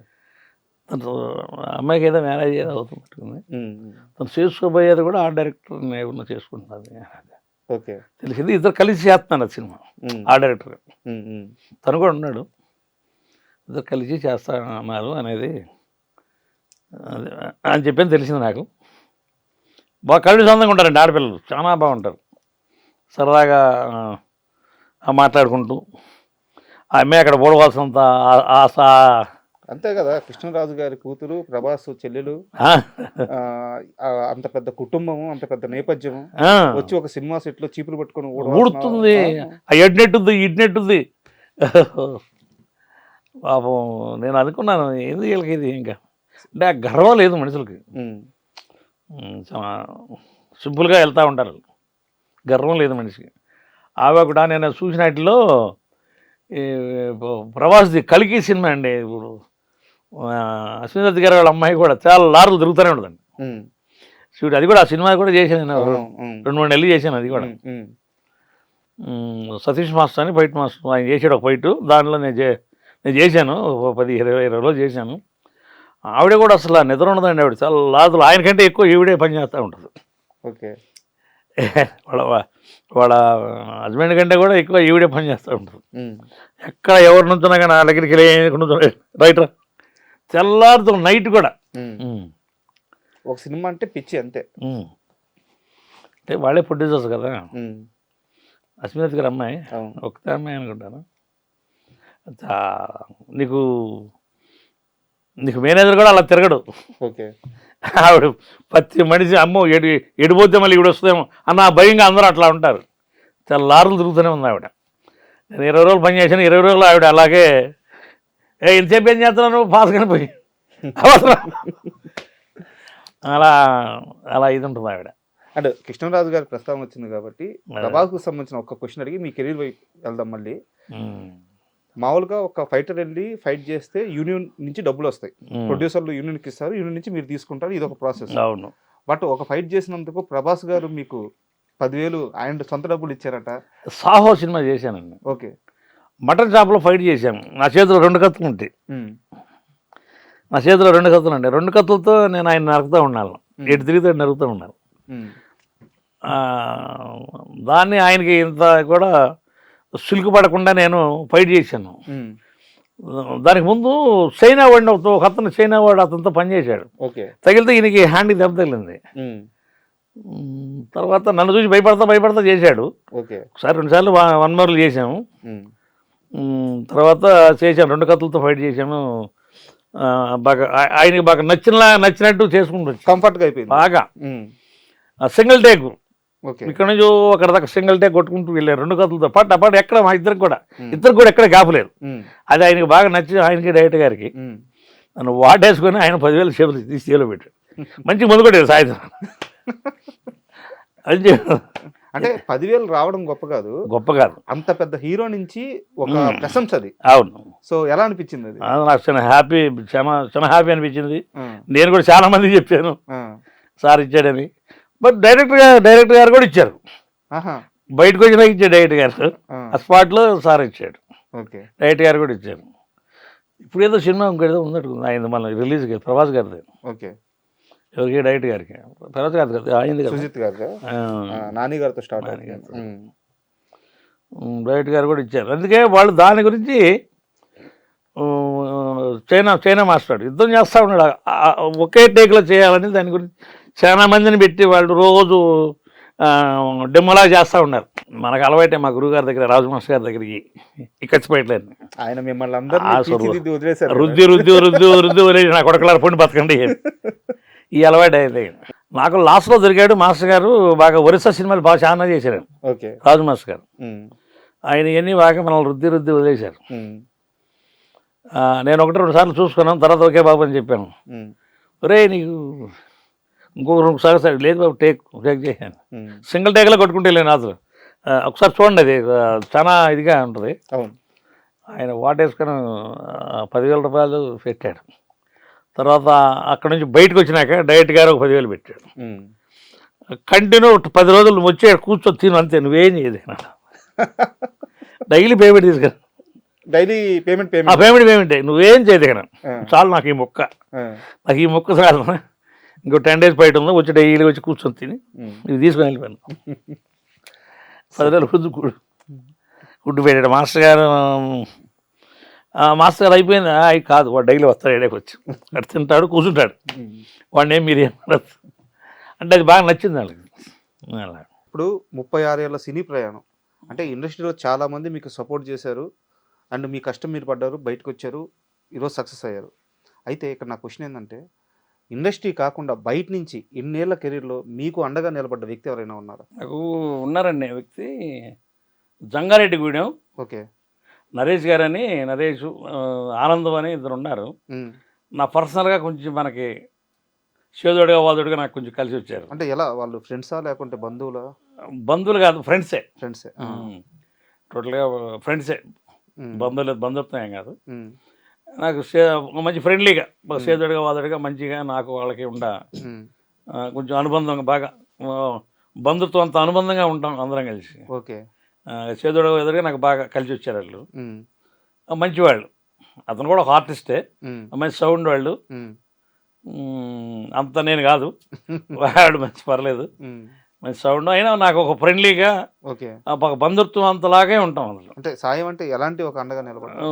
తను అమ్మాయికి ఏదో మ్యారేజ్ ఏదో అవుతుంది. తను చేసుకోబోయేది కూడా ఆర్ట్ డైరెక్టర్ ఏమన్నా చేసుకుంటున్నది. ఓకే. తెలిసింది. ఇద్దరు కలిసి చేస్తున్నాను ఆ సినిమా. ఆ డైరెక్టర్ తను కూడా ఉన్నాడు. ఇద్దరు కలిసి చేస్తున్నారు అనేది అని చెప్పని తెలిసింది నాకు. బాగా కళ్ళు సొంతంగా ఉంటారండి ఆడపిల్లలు, చాలా బాగుంటారు. సరదాగా మాట్లాడుకుంటూ ఆ అమ్మాయి అక్కడ పోడవలసినంత ఆశ. అంతే కదా, కృష్ణరాజు గారి కూతురు, ప్రభాస్ చెల్లెలు, అంత పెద్ద కుటుంబము, అంత పెద్ద నేపథ్యము, వచ్చి ఒక సినిమా సెట్ లో చీపులు పట్టుకొని ఊడుతుంది. ఎడ్నెట్టుంది ఇడ్నెట్టుంది. పాపం నేను అనుకున్నాను ఏంది వీళ్ళకి ఇది, ఇంకా అంటే ఆ గర్వం లేదు మనుషులకి. సింపుల్గా వెళ్తూ ఉంటారు, గర్వం లేదు మనిషికి. ఆమె కూడా నేను చూసిన వాటిలో ప్రభాస్ది కల్కి సినిమా అండి. ఇప్పుడు అశ్విని గారి వాళ్ళ అమ్మాయి కూడా చాలా లారీలు తిరుగుతూనే ఉంటుందండి షూట్. అది కూడా ఆ సినిమా కూడా చేశాను నేను, 2-3 నెలలు చేశాను అది కూడా. సతీష్ మాస్టర్ అని ఫైట్ మాస్టర్ ఆయన చేసాడు ఒక ఫైట్, దాంట్లో నేను చేశాను 10-20 రోజులు చేశాను. ఆవిడ కూడా అసలు నిద్ర ఉండదండి, ఆవిడ చాలా లాదులు, ఆయనకంటే ఎక్కువ ఈవిడే పని చేస్తూ ఉంటుంది. ఓకే. వాళ్ళ హస్బెండ్ కంటే కూడా ఎక్కువ ఈవిడే పని చేస్తూ ఉంటుంది. ఎక్కడ ఎవరి నుంచున్నా కానీ నా దగ్గరికి రైట్ తెల్లారుతో నైట్ కూడా. ఒక సినిమా అంటే పిచ్చి అంతే. అంటే వాళ్ళే ప్రొడ్యూసర్స్ కదా. అశ్విని గారి అమ్మాయి ఒకటే అమ్మాయి అనుకుంటాను. నీకు మేనేజర్ కూడా అలా తిరగడు. ఓకే. ఆవిడ ప్రతి మనిషి అమ్మో ఎడిపోతే మళ్ళీ ఇవిడ వస్తుందేమో అన్న భయంగా అందరూ అట్లా ఉంటారు. చాలా లారులు తిరుగుతూనే ఉంది ఆవిడ. నేను 20 రోజులు పని చేశాను, 20 రోజులు ఆవిడ అలాగే ఇంతసేపు ఏం చేస్తున్నాను పాస్గానే పోయి అలా ఇది ఉంటుంది ఆవిడ. అంటే కృష్ణరాజు గారి ప్రస్తావన వచ్చింది కాబట్టి ప్రభాస్కు సంబంధించిన ఒక క్వశ్చన్ అడిగి మీ కెరీర్ వైపు వెళ్దాం. మళ్ళీ మామూలుగా ఒక ఫైటర్ వెళ్ళి ఫైట్ చేస్తే యూనియన్ నుంచి డబ్బులు వస్తాయి, ప్రొడ్యూసర్లు యూనియన్కి ఇస్తారు, యూనియన్ నుంచి మీరు తీసుకుంటారు, ఇది ఒక ప్రాసెస్. అవును. బట్ ఒక ఫైట్ చేసినందుకు ప్రభాస్ గారు మీకు 10,000 ఆయన సొంత డబ్బులు ఇచ్చారట. సాహో సినిమా చేశానండి. ఓకే. మటన్ షాప్లో ఫైట్ చేశాను. నా చేతిలో 2 కత్తులు ఉంటాయి. నా చేతిలో 2 కత్తులు ఉంటాయి. 2 కత్తులతో నేను ఆయన నరుకుతూ ఉన్నాను, ఎటు తిరిగితే నరుకుతూ ఉన్నాను. దాన్ని ఆయనకి ఇంత కూడా సిల్క్ పడకుండా నేను ఫైట్ చేశాను. దానికి ముందు చైనా వాడిని ఒక అతను, చైనా వాడు అతనితో పనిచేశాడు. తగిలితే ఈయనకి హ్యాండ్కి దెబ్బ తగిలింది. తర్వాత నన్ను చూసి భయపడతా చేశాడు. ఒకసారి 2 సార్లు 1 మోర్లు చేశాము. తర్వాత చేశాను, 2 కత్తులతో ఫైట్ చేశాను. బాగా ఆయనకి బాగా నచ్చినట్టు చేసుకుంటూ కంఫర్ట్గా అయిపోయింది బాగా. సింగిల్ టేక్ ఇక్కడ నుంచి అక్కడ దాకా సింగిల్ టేక్ కొట్టుకుంటూ వెళ్ళారు 2 కత్తులతో పాటు ఎక్కడ మా ఇద్దరికి కూడా ఎక్కడ కాపలేదు. అది ఆయనకి బాగా నచ్చి ఆయనకి డైరెక్టర్ గారికి నన్ను వాటేసుకొని ఆయన 10,000 చేపలు తీసి చేలో పెట్టాడు. మంచి ముందు కొట్టాడు సాయంత్రం. అది అంటే 10,000 రావడం గొప్ప కాదు, అంత పెద్ద హీరో నుంచి ఒక ప్రశంస అది. అవును. సో ఎలా అనిపించింది అది? నాకు చాలా హ్యాపీ అనిపించింది. నేను కూడా చాలా మందికి చెప్పాను సార్ ఇచ్చాడని. బట్ డైరెక్టర్ గారు కూడా ఇచ్చారు. బయటకు వచ్చినా ఇచ్చాడు డైరెక్టర్ గారు, ఆ స్పాట్లో సార్ ఇచ్చాడు. డైరెక్టర్ గారు కూడా ఇచ్చారు. ఇప్పుడు ఏదో సినిమా ఇంకేదో ఉన్నట్టు ఆయన మన రిలీజ్కి ప్రభాస్ గారిది. ఎవరికి? డైరెక్టర్ గారికి. ప్రభాస్ గారి కదా అయింది కదా, సుజిత్ గారు నాని గారితో స్టార్ట్. డైరెక్టర్ గారు కూడా ఇచ్చారు. అందుకే వాళ్ళు దాని గురించి చైనా మాస్టర్ యుద్ధం చేస్తూ ఉన్నాడు, ఒకే టేక్లో చేయాలని దాని గురించి చాలా మందిని పెట్టి వాళ్ళు రోజు డెమోలా చేస్తూ ఉన్నారు. మనకు అలవాటే మా గురువుగారి దగ్గర, రాజు మాస్టర్ గారి దగ్గరికి ఇక్కచ్చిపోయట్లేదు. ఆయన మిమ్మల్ని అందరూ రుద్ది వదిలేసి నా కొడకలారు పొండి బతకండి ఈ అలవాటు అయితే. నాకు లాస్ట్లో దొరికాడు మాస్టర్ గారు. బాగా ఒరిస్సా సినిమాలు బాగా చాలా చేశారు రాజు మాస్టర్ గారు. ఆయన ఇవన్నీ బాగా మనల్ని రుద్ది వదిలేశారు. నేను 1-2 సార్లు చూసుకున్నాను, తర్వాత ఓకే బాబు అని చెప్పాను. ఒరే నీకు ఇంకొక 2 సార్లు లేదు బాబు టేక్ చేశాను. సింగిల్ టేక్లో కొట్టుకుంటే వెళ్ళాను అసలు. ఒకసారి చూడండి, అది చాలా ఇదిగా ఉంటుంది. ఆయన వాటేసుకొని 10,000 రూపాయలు పెట్టాడు. తర్వాత అక్కడ నుంచి బయటకు వచ్చినాక డైరెక్ట్ గారు ఒక 10,000 పెట్టాడు. కంటిన్యూ 10 రోజులు వచ్చే కూర్చొని తిను అంతే, నువ్వేం చేయదు. డైలీ పేమెంట్ తీసుకురా, డైలీ పేమెంట్ నువ్వేం చేయదు కదా, చాలు నాకు ఈ మొక్క చాలు. ఇంకో 10 days బయట ఉందో వచ్చి డైలీ వచ్చి కూర్చొని తిని ఇది తీసుకొని వెళ్ళిపోయాను. 10 రోజులు గుడ్డు పెట్టాడు మాస్టర్ గారు. మాస్టర్ గారు అయిపోయింది అవి కాదు, వాడు డైలీ వస్తాడు ఏడాకి వచ్చి అటు తింటాడు కూర్చుంటాడు, వాడిని మీరు ఏమన్నారు అంటే అది బాగా నచ్చింది వాళ్ళకి. అలా ఇప్పుడు 36 ఏళ్ళ సినీ ప్రయాణం అంటే ఇండస్ట్రీలో చాలా మంది మీకు సపోర్ట్ చేశారు అండ్ మీ కష్టం మీరు పడ్డారు, బయటకు వచ్చారు, ఈరోజు సక్సెస్ అయ్యారు. అయితే ఇక్కడ నా క్వశ్చన్ ఏంటంటే ఇండస్ట్రీ కాకుండా బయట నుంచి ఇన్నేళ్ల కెరీర్లో మీకు అండగా నిలబడ్డ వ్యక్తి ఎవరైనా ఉన్నారా? నాకు ఉన్నారండి వ్యక్తి, జంగారెడ్డిగూడెం ఓకే. నరేష్ గారని, నరేష్ ఆనందం అని ఇద్దరు ఉన్నారు. నా పర్సనల్గా కొంచెం మనకి చేదోడుగా వాదోడుగా నాకు కొంచెం కలిసి వచ్చారు. అంటే ఎలా వాళ్ళు ఫ్రెండ్సా లేకుంటే బంధువులా? బంధువులు కాదు, ఫ్రెండ్సే. ఫ్రెండ్సే టోటల్గా ఫ్రెండ్సే, బంధువులు బంధుత్వం ఏం కాదు. ఉమ్, నాకు మంచి ఫ్రెండ్లీగా చేదోడుగా వాదోడుగా మంచిగా నాకు వాళ్ళకి ఉమ్, కొంచెం అనుబంధంగా బాగా బంధుత్వం అంత అనుబంధంగా ఉంటాం అందరం కలిసి. ఓకే. చేదోడుగా వాదోడుగా నాకు బాగా కలిసి వచ్చారు వాళ్ళు. ఉమ్, మంచివాళ్ళు. అతను కూడా ఒక ఆర్టిస్టే, ఉమ్, మంచి సౌండ్ వాళ్ళు. ఉమ్, అంత నేను కాదు, వాడు మంచి పర్లేదు, ఉమ్, మంచి సౌండ్. అయినా నాకు ఒక ఫ్రెండ్లీగా ఓకే. ఒక బంధుత్వం అంతలాగే ఉంటాం అందులో. అంటే సాయం అంటే ఎలాంటి ఒక అండగా నిలబడ్డారు?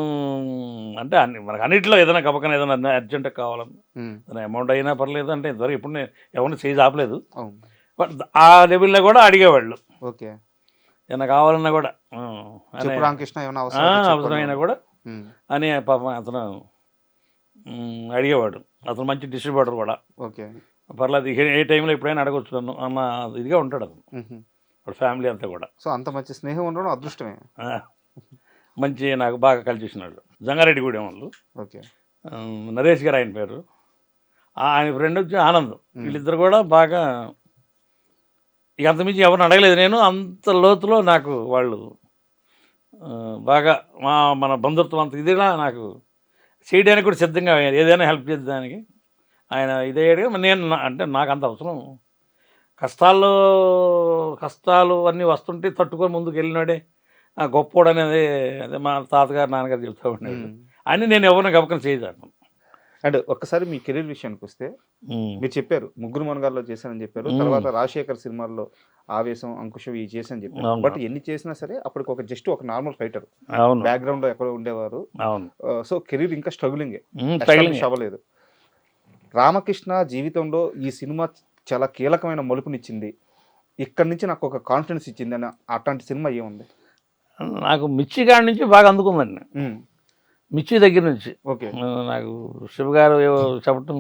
అంటే మనకు అన్నింటిలో ఏదైనా కపకన ఏదైనా అర్జెంట్గా కావాలన్నా ఏదైనా అమౌంట్ అయినా పర్లేదు అంటే ఇంతవరకు ఇప్పుడు నేను ఎవరిని చేసి ఆపలేదు. అవును. బట్ ఆ లెవెల్లో కూడా అడిగేవాళ్ళు ఓకే. ఏమైనా కావాలన్నా కూడా చెప్పు రామకృష్ణ ఏమైనా అవసరమైనా కూడా అని పాపం అతను అడిగేవాడు. అతను మంచి డిస్ట్రిబ్యూటర్ కూడా. ఓకే. పర్లేదు ఏ టైంలో ఎప్పుడైనా అడగొచ్చు నన్ను అన్న ఇదిగా ఉంటాడు అతను, వాడు ఫ్యామిలీ అంతా కూడా. సో అంత మంచి స్నేహం ఉండడం అదృష్టమే. మంచి నాకు బాగా కలిసి వచ్చినాడు. జంగారెడ్డిగూడెం వాళ్ళు. ఓకే. నరేష్ గారు ఆయన పేరు, ఆయన ఫ్రెండ్ వచ్చి ఆనందం. వీళ్ళిద్దరు కూడా బాగా ఇక అంతమించి ఎవరిని అడగలేదు నేను. అంత లోతులో నాకు వాళ్ళు బాగా మన బంధుత్వం అంత ఇదిగా నాకు చేయడానికి కూడా సిద్ధంగా ఏదైనా హెల్ప్ చేసేదానికి ఆయన ఇదయ్యాడుగా. నేను అంటే నాకు అంత అవసరం, కష్టాలు అన్నీ వస్తుంటే తట్టుకొని ముందుకు వెళ్ళినాడే గొప్పోడు అనేది అదే మా తాతగారు నాన్నగారు చెప్తా ఉండేది. అని నేను ఎవరిని గబకం చేయదాను. అండ్ ఒక్కసారి మీ కెరీర్ విషయానికి వస్తే మీరు చెప్పారు ముగ్గురు మనగాల్లో చేశానని చెప్పారు, తర్వాత రాజశేఖర్ సినిమాల్లో ఆవేశం, అంకుశం ఇవి చేశానని చెప్పారు. బట్ ఎన్ని చేసినా సరే అప్పటికి ఒక జస్ట్ ఒక నార్మల్ ఫైటర్ బ్యాక్గ్రౌండ్ లో ఎక్కడో ఉండేవారు. సో కెరీర్ ఇంకా స్ట్రగులింగ్ అవ్వలేదు. రామకృష్ణ జీవితంలో ఈ సినిమా చాలా కీలకమైన మలుపునిచ్చింది, ఇక్కడి నుంచి నాకు ఒక కాన్ఫిడెన్స్ ఇచ్చింది అని అట్లాంటి సినిమా ఏముంది? నాకు మిర్చి కాడి నుంచి బాగా అందుకుందండి. మిర్చి దగ్గర నుంచి ఓకే. నాకు శివగారు చెప్పటం,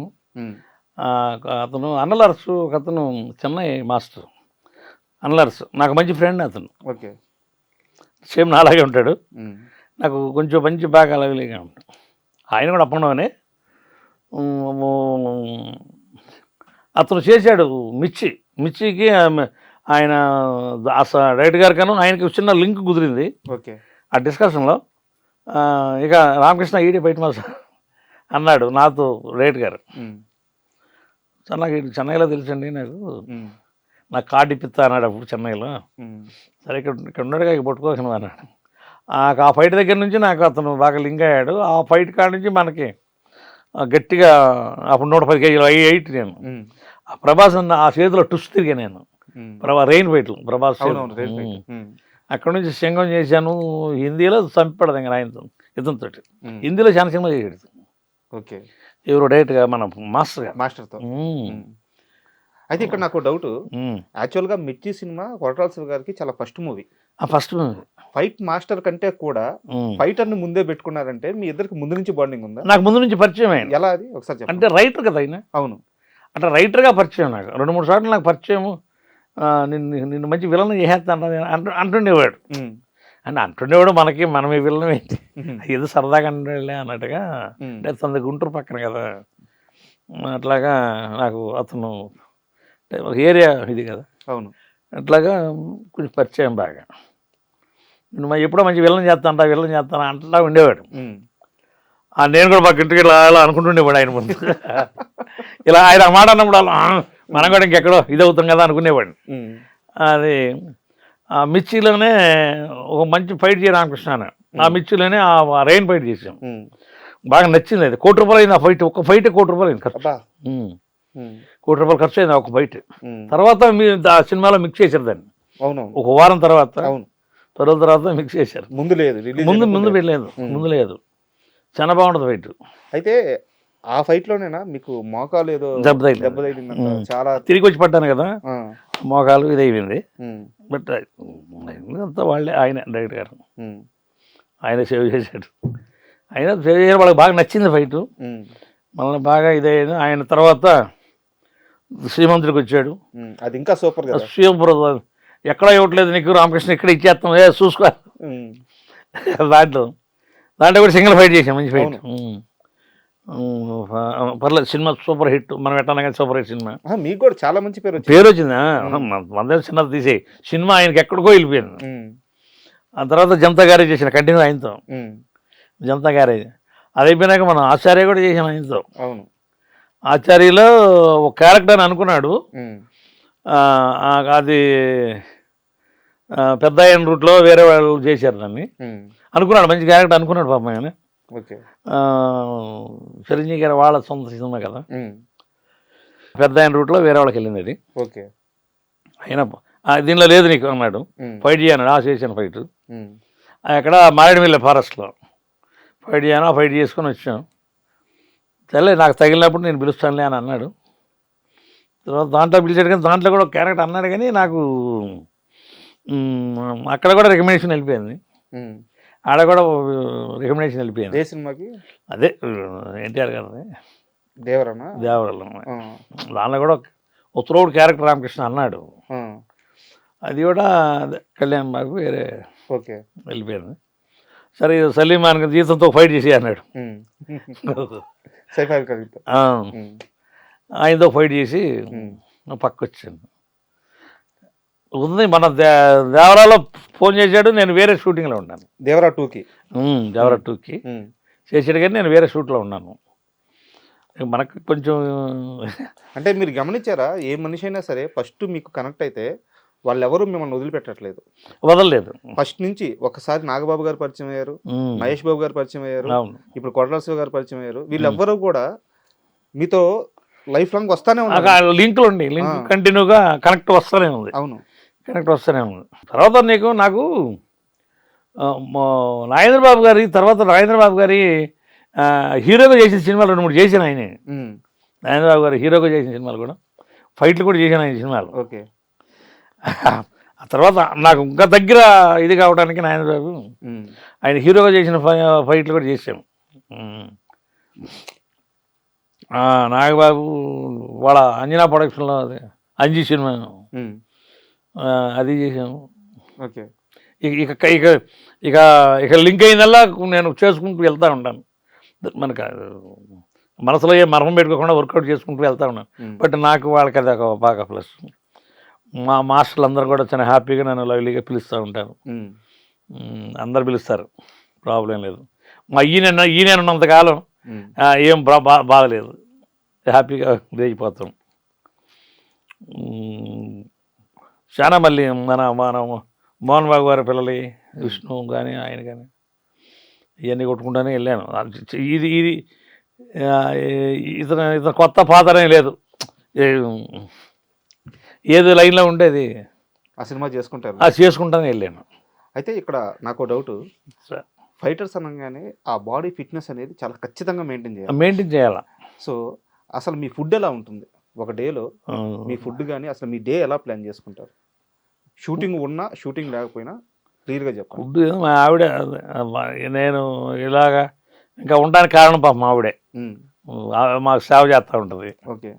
అతను అన్నలర్సు, ఒక అతను చెన్నై మాస్టర్ అన్నలర్సు, నాకు మంచి ఫ్రెండ్ అతను. ఓకే. సేమ్ నాలాగే ఉంటాడు, నాకు కొంచెం మంచి బాగా అలవిలిగా ఉంటాడు. ఆయన కూడా అప్పండవనే. అతను చేశాడు మిర్చికి ఆయన డైరెక్టర్ గారు కాను ఆయనకి చిన్న లింక్ కుదిరింది. ఓకే. ఆ డిస్కషన్లో ఇక రామకృష్ణ ఈడే బయట మాస అన్నాడు నాతో డైరెక్టర్ గారు. నాకు చెన్నైలో తెలుసండి, నాకు కార్డు ఇప్పిస్తా అన్నాడు అప్పుడు చెన్నైలో. సరే ఇక్కడ ఉన్నాడుగా ఇక పట్టుకోకుండా అన్నాడు. ఆ ఫైట్ దగ్గర నుంచి నాకు అతను బాగా లింక్ అయ్యాడు. ఆ ఫైట్ కాడ నుంచి మనకి గట్టిగా అప్పుడు 110 కేజీలు 8 నేను ప్రభాస్ ఆ చేతిలో టుస్ తిరిగా నేను. రెయిన్ ఫైట్లు ప్రభాస్ అక్కడ నుంచి సింగం చేశాను. హిందీలో చంపడదు ఇంకా ఆయనతో ఇతనితో. హిందీలో చాలా సినిమా చేసాడు. ఓకే. ఎవరు డైరెక్ట్గా మన మాస్టర్తో. అయితే ఇక్కడ నాకు డౌట్, యాక్చువల్గా మిర్చి సినిమా కొరటాల శివ గారికి చాలా ఫస్ట్ మూవీ. ఫైట్ మాస్టర్ కంటే కూడా ఫైటర్ ని ముందే పెట్టుకున్నారంటే మీ ఇద్దరికి ముందు నుంచి బాండింగ్ ఉందా? నాకు ముందు నుంచి పరిచయం అయింది. ఎలా అది ఒకసారి చెప్పండి. అంటే రైటర్ కదా ఆయన. అవును. అంటే రైటర్గా పరిచయం, నాకు 2-3 సార్లు నాకు పరిచయం. నిన్ను మంచి విలన్ చేసేస్తాను అంటుండేవాడు. అంటే అంటుండేవాడు మనం ఈ విలనం ఏంటి ఏదో సరదాగా అంటుండే అన్నట్టుగా. అంటే తన గుంటూరు పక్కన కదా, అట్లాగా నాకు అతను ఒక ఏరియా ఇది కదా. అవును. అట్లాగా కొంచెం పరిచయం బాగా. నేను ఎప్పుడో మంచి విలన్ చేస్తాను అంటలా ఉండేవాడు. నేను కూడా మాకు ఇంటికి ఇలా అనుకుంటుండేవాడు ఆయన ముందు. ఇలా ఆయన మాట అన్నప్పుడు అలా మనం కూడా ఇంకెక్కడో ఇది అవుతాం కదా అనుకునేవాడిని. అది ఆ మిర్చిలోనే ఒక మంచి ఫైట్ చేయడం రామకృష్ణ. ఆ మిర్చిలోనే ఆ రెయిన్ ఫైట్ చేసాం, బాగా నచ్చింది. అది ₹1,00,00,000 అయింది ఆ ఫైట్. ఒక ఫైట్ ₹1,00,00,000 అయింది ఖర్చు. ₹1,00,00,000 ఖర్చు అయింది ఒక ఫైట్. తర్వాత ఆ సినిమాలో మిక్స్ చేశారు దాన్ని. అవునవును. ఒక వారం తర్వాత అవును. 10 రోజుల తర్వాత మిక్స్ చేశారు. ముందు లేదు, రిలీజ్ ముందు పెట్టలేదు, ముందు లేదు. చాలా బాగుంటుంది ఫైట్. అయితే ఆ ఫైట్ లోనేనా మీకు మోకాలు ఏదో దెబ్బ దెబ్బ తగిలిందంట? చాలా తిరిగి వచ్చి పడ్డాను కదా, ఆ, మోకాలు ఇది అయిపోయింది. ఉమ్, బట్ అంతా వాళ్ళే, ఆయన డైరెక్టర్ గారు ఉమ్, ఆయన సేవ్ చేశాడు. ఆయన సేవ్ చేయడం వాళ్ళకి బాగా నచ్చింది ఫైట్, ఉమ్, మళ్ళీ బాగా ఇదయ్యేది. ఆయన తర్వాత శ్రీమంతుడికి వచ్చాడు. అది ఇంకా సూపర్ కదా. శ్రీమంతుడు ఎక్కడ ఇవ్వట్లేదు నీకు రామకృష్ణ, ఇక్కడ ఇచ్చేస్తాం చూసుకో. ఉమ్, దాంట్లో కూడా సింగిల్ ఫైట్ చేసాం, మంచి ఫైట్. పర్లేదు, సినిమా సూపర్ హిట్. మనం ఎట్లా కానీ సూపర్ హిట్ సినిమా. మీకు కూడా చాలా మంచి పేరు వచ్చింది. పేరు వచ్చిందా? వంద సినిమాలు తీసే సినిమా ఆయనకి ఎక్కడికో వెళ్ళిపోయింది. ఆ తర్వాత జనతా గ్యారేజ్ చేసిన కంటిన్యూ ఆయనతో. జనతా గ్యారేజ్ అది అయిపోయినాక మనం ఆచార్య కూడా చేసాం ఆయనతో. అవును. ఆచార్యలో ఒక క్యారెక్టర్ అని అనుకున్నాడు, అది పెద్ద ఆయన రూట్లో వేరే వాళ్ళు చేశారు దాన్ని. అనుకున్నాడు మంచి క్యారెక్టర్ అనుకున్నాడు పాపం ఆయన. చిరంజీవి గారు వాళ్ళ సొంత సినిమా కదా, పెద్ద ఆయన రూట్లో వేరే వాళ్ళకి వెళ్ళింది అది. అయినా దీనిలో లేదు నీకు అన్నాడు, ఫైట్ చేయన్నాడు. చేశాను ఫైట్ అక్కడ మారేడుమిల్లి ఫారెస్ట్లో ఫైట్ చేయను. ఫైట్ చేసుకొని వచ్చాను. సరే నాకు తగిలినప్పుడు నేను పిలుస్తానులే అని అన్నాడు. తర్వాత దాంట్లో పిలిచాడు, కానీ దాంట్లో కూడా క్యారెక్టర్ అన్నాడు, కానీ నాకు అక్కడ కూడా రికమెండేషన్ వెళ్ళిపోయింది. ఆడ కూడా రికమెండేషన్ వెళ్ళిపోయింది. ఏ సినిమాకి? అదే ఎన్టీఆర్ గారు దేవరలో. దానిలో కూడా ఉత్తరోడు క్యారెక్టర్ రామకృష్ణ అన్నాడు. అది కూడా కళ్యాణ్ బాబు వేరే వెళ్ళిపోయింది. సరే సలీం ఆయన జీతంతో ఫైట్ చేసి అన్నాడు. ఆయనతో ఫైట్ చేసి పక్క వచ్చాను. ఉంది మన దేవరాలో ఫోన్ చేశాడు, నేను వేరే షూటింగ్లో ఉన్నాను. దేవరా 2కి చేసాడు, కానీ నేను వేరే షూట్లో ఉన్నాను. మనకు కొంచెం అంటే మీరు గమనించారా, ఏ మనిషి అయినా సరే ఫస్ట్ మీకు కనెక్ట్ అయితే వాళ్ళెవరూ మిమ్మల్ని వదిలిపెట్టట్లేదు, వదలలేదు. ఫస్ట్ నుంచి ఒకసారి నాగబాబు గారు పరిచయం అయ్యారు, మహేష్ బాబు గారు పరిచయం అయ్యారు, ఇప్పుడు కొడల శివ గారు పరిచయం అయ్యారు. వీళ్ళెవ్వరూ కూడా మీతో లైఫ్ లాంగ్ వస్తానే ఉన్నారు. లింకులు ఉండి కంటిన్యూగా కనెక్ట్ వస్తూనే ఉంది. అవును, కనెక్ట్ వస్తూనే ఉంది. తర్వాత నాకు నాగేంద్ర బాబు గారి తర్వాత హీరోగా చేసిన సినిమాలు 2-3 చేసిన ఆయనే. నాగేంద్ర బాబు గారు హీరోగా చేసిన సినిమాలు కూడా, ఫైట్లు కూడా చేసిన ఆయన సినిమాలు. ఓకే. ఆ తర్వాత నాకు ఇంకా దగ్గర ఇది కావడానికి నాగేంద్ర బాబు ఆయన హీరోగా చేసిన ఫైట్లు కూడా చేసాము. నాగబాబు వాళ్ళ అంజనా ప్రొడక్షన్లో అది అంజీ సినిమా అది చేసాము. ఓకే. ఇక ఇక ఇక ఇక లింక్ అయినల్లా నేను చేసుకుంటూ వెళ్తూ ఉంటాను. మనకు మనసులో ఏ మర్మం పెట్టుకోకుండా వర్కౌట్ చేసుకుంటూ వెళ్తూ ఉన్నాను. బట్ నాకు వాళ్ళకి అది ఒక బాగా ప్లస్. మా మాస్టర్లు అందరూ కూడా చాలా హ్యాపీగా నన్ను లవ్లీగా పిలుస్తూ ఉంటారు. అందరు పిలుస్తారు, ప్రాబ్లం లేదు. మా ఈయన ఉన్నంతకాలం ఏం బాధలేదు, హ్యాపీగా అయిపోతాం. చాలా మళ్ళీ మన మోహన్ బాబు గారి పిల్లలు విష్ణు కానీ ఆయన కానీ ఇవన్నీ కొట్టుకుంటూనే వెళ్ళాను. ఇది ఇతను కొత్త పాత్రనే లేదు, ఏదో లైన్లో ఉండేది ఆ సినిమా చేసుకుంటానే వెళ్ళాను. అయితే ఇక్కడ నాకు డౌట్, ఫైటర్స్ అనగానే ఆ బాడీ ఫిట్నెస్ అనేది చాలా ఖచ్చితంగా మెయింటైన్ చేయాలి. సో అసలు మీ ఫుడ్ ఎలా ఉంటుంది ఒక డేలో? మీ ఫుడ్ కానీ అసలు మీ డే ఎలా ప్లాన్ చేసుకుంటారు? షూటింగ్ ఉన్నా షూటింగ్ లేకపోయినా క్లియర్గా చెప్పండి. ఫుడ్ మా ఆవిడ, నేను ఇలాగా ఇంకా ఉండడానికి కారణం పాప మా ఆవిడే మాకు సేవ చేస్తూ ఉంటుంది. ఓకే.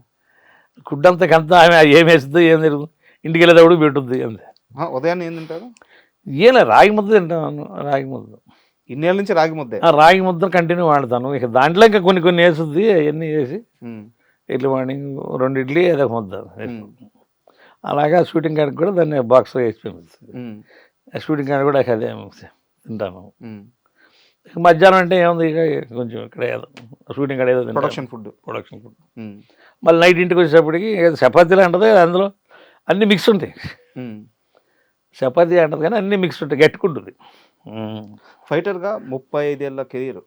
ఫుడ్ అంతా ఆమె ఏం వేస్తుంది, ఏం తిరుగుతుంది, ఇంటికి వెళ్ళేటప్పుడు పెట్టుద్ది అంతే. ఉదయాన్నే ఏం తింటారు? ఏలే రాగి ముద్ద తింటాను. రాగి ముద్ద ఇన్నేళ్ళ నుంచి రాగి ముద్ద కంటిన్యూ వాడతాను. ఇక దాంట్లో ఇంకా కొన్ని వేస్తుంది, అవన్నీ వేసి ఇడ్లీ మార్నింగ్ 2 ఇడ్లీ ఏదో ఒక ముద్ద. అలాగా షూటింగ్ కాడికి కూడా దాన్ని బాక్స్ వేసి పంపిస్తుంది. షూటింగ్ కాడ కూడా అదే తింటాను. ఇక మధ్యాహ్నం అంటే ఏముంది, ఇక కొంచెం ఇక్కడ ఏదో షూటింగ్ కాడ ఏదో ప్రొడక్షన్ ఫుడ్. మళ్ళీ నైట్ ఇంటికి వచ్చేటప్పటికి చపాతీలు అంటది, అందులో అన్నీ మిక్స్ ఉంటాయి. చపాతీ అంటది కానీ అన్నీ మిక్స్ ఉంటాయి, గట్టుకుంటుంది. ఫైటర్గా 35 ఏళ్ళ కెరీర్,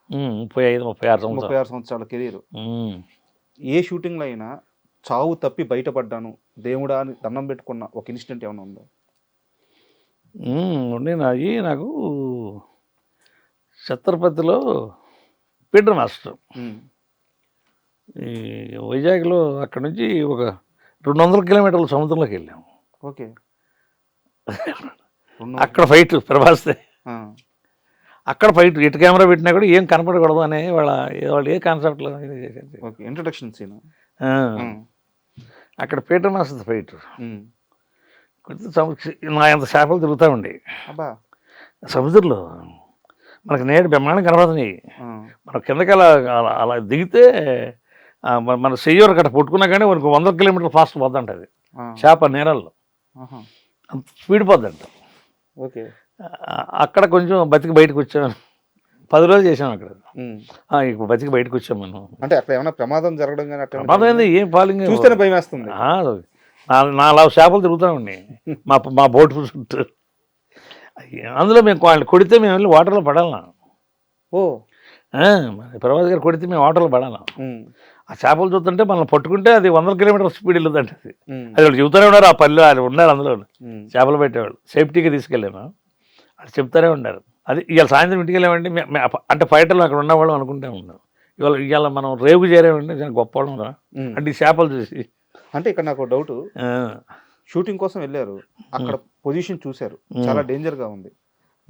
36 సంవత్సరాల కెరీర్, ఏ షూటింగ్లో అయినా చావు తప్పి బయటపడ్డాను దేవుడా అని దండం పెట్టుకున్న ఒక ఇన్సిడెంట్ ఏమైనా ఉందా? నేను అవి నాకు ఛత్రపతిలో పీటర్ మాస్టర్ ఈ వైజాగ్లో అక్కడ నుంచి ఒక 200 కిలోమీటర్ల సముద్రంలోకి వెళ్ళాము. ఓకే. అక్కడ ఫైట్ ప్రభాస్తే, అక్కడ ఫైట్ ఇటు కెమెరా పెట్టినా కూడా ఏం కనపడకూడదు అనే వాళ్ళు ఏ కాన్సెప్ట్లో ఇంట్రొడక్షన్ సీన్. అక్కడ పీటర్ మాస్టర్ ఫైట్ నా ఎంత చేపలు తిరుగుతూ ఉండి సముద్రంలో మనకు నేడు బ్రహ్మాండం కనపడుతున్నాయి. మన కిందకి అలా దిగితే మన చెయ్యరు అక్కడ పట్టుకున్నా కానీ మనకు 100 కిలోమీటర్లు ఫాస్ట్ పోద్దంట అది చేప నీళ్ళల్లో, అంత స్పీడ్ పోద్దంట. ఓకే. అక్కడ కొంచెం బతికి బయటకు వచ్చాము, 10 రోజులు చేసాము అక్కడ. ఇప్పుడు బతికి బయటకు వచ్చాము మనం. అంటే అక్కడ ఏమైనా ప్రమాదం జరగడం కానీ ప్రమాదం ఏంది, ఏం ఫాలింగ్ చూస్తేనే భయం వేస్తుంది. 4 చేపలు తిరుగుతామండి మా బోటు చుట్టూ. అందులో మేము వాళ్ళు కొడితే మేము వెళ్ళి వాటర్లో పడాలా. ప్రభాస్ గారు కొడితే మేము వాటర్లో పడాలా. ఆ చేపలు చూస్తుంటే మనల్ని పట్టుకుంటే అది 100 కిలోమీటర్ స్పీడ్ వెళ్ళదండి. అది వాళ్ళు చెబుతూనే ఉన్నారు, ఆ పల్లె వాళ్ళు ఉన్నారు అందులో చేపలు పెట్టేవాళ్ళు, సేఫ్టీగా తీసుకెళ్ళాము వాళ్ళు చెప్తానే ఉన్నారు. అది ఇవాళ సాయంత్రం ఇంటికి వెళ్ళామంటే అంటే ఫైటర్లు అక్కడ ఉన్నవాళ్ళం అనుకుంటే ఉన్నాం. ఇవాళ మనం రేవుకు చేరామంటే చాలా గొప్ప వాళ్ళం రా అంటే ఈ చేపలు చూసి. అంటే ఇక్కడ నాకు డౌట్, షూటింగ్ కోసం వెళ్ళారు, అక్కడ పొజిషన్ చూశారు, చాలా డేంజర్గా ఉంది,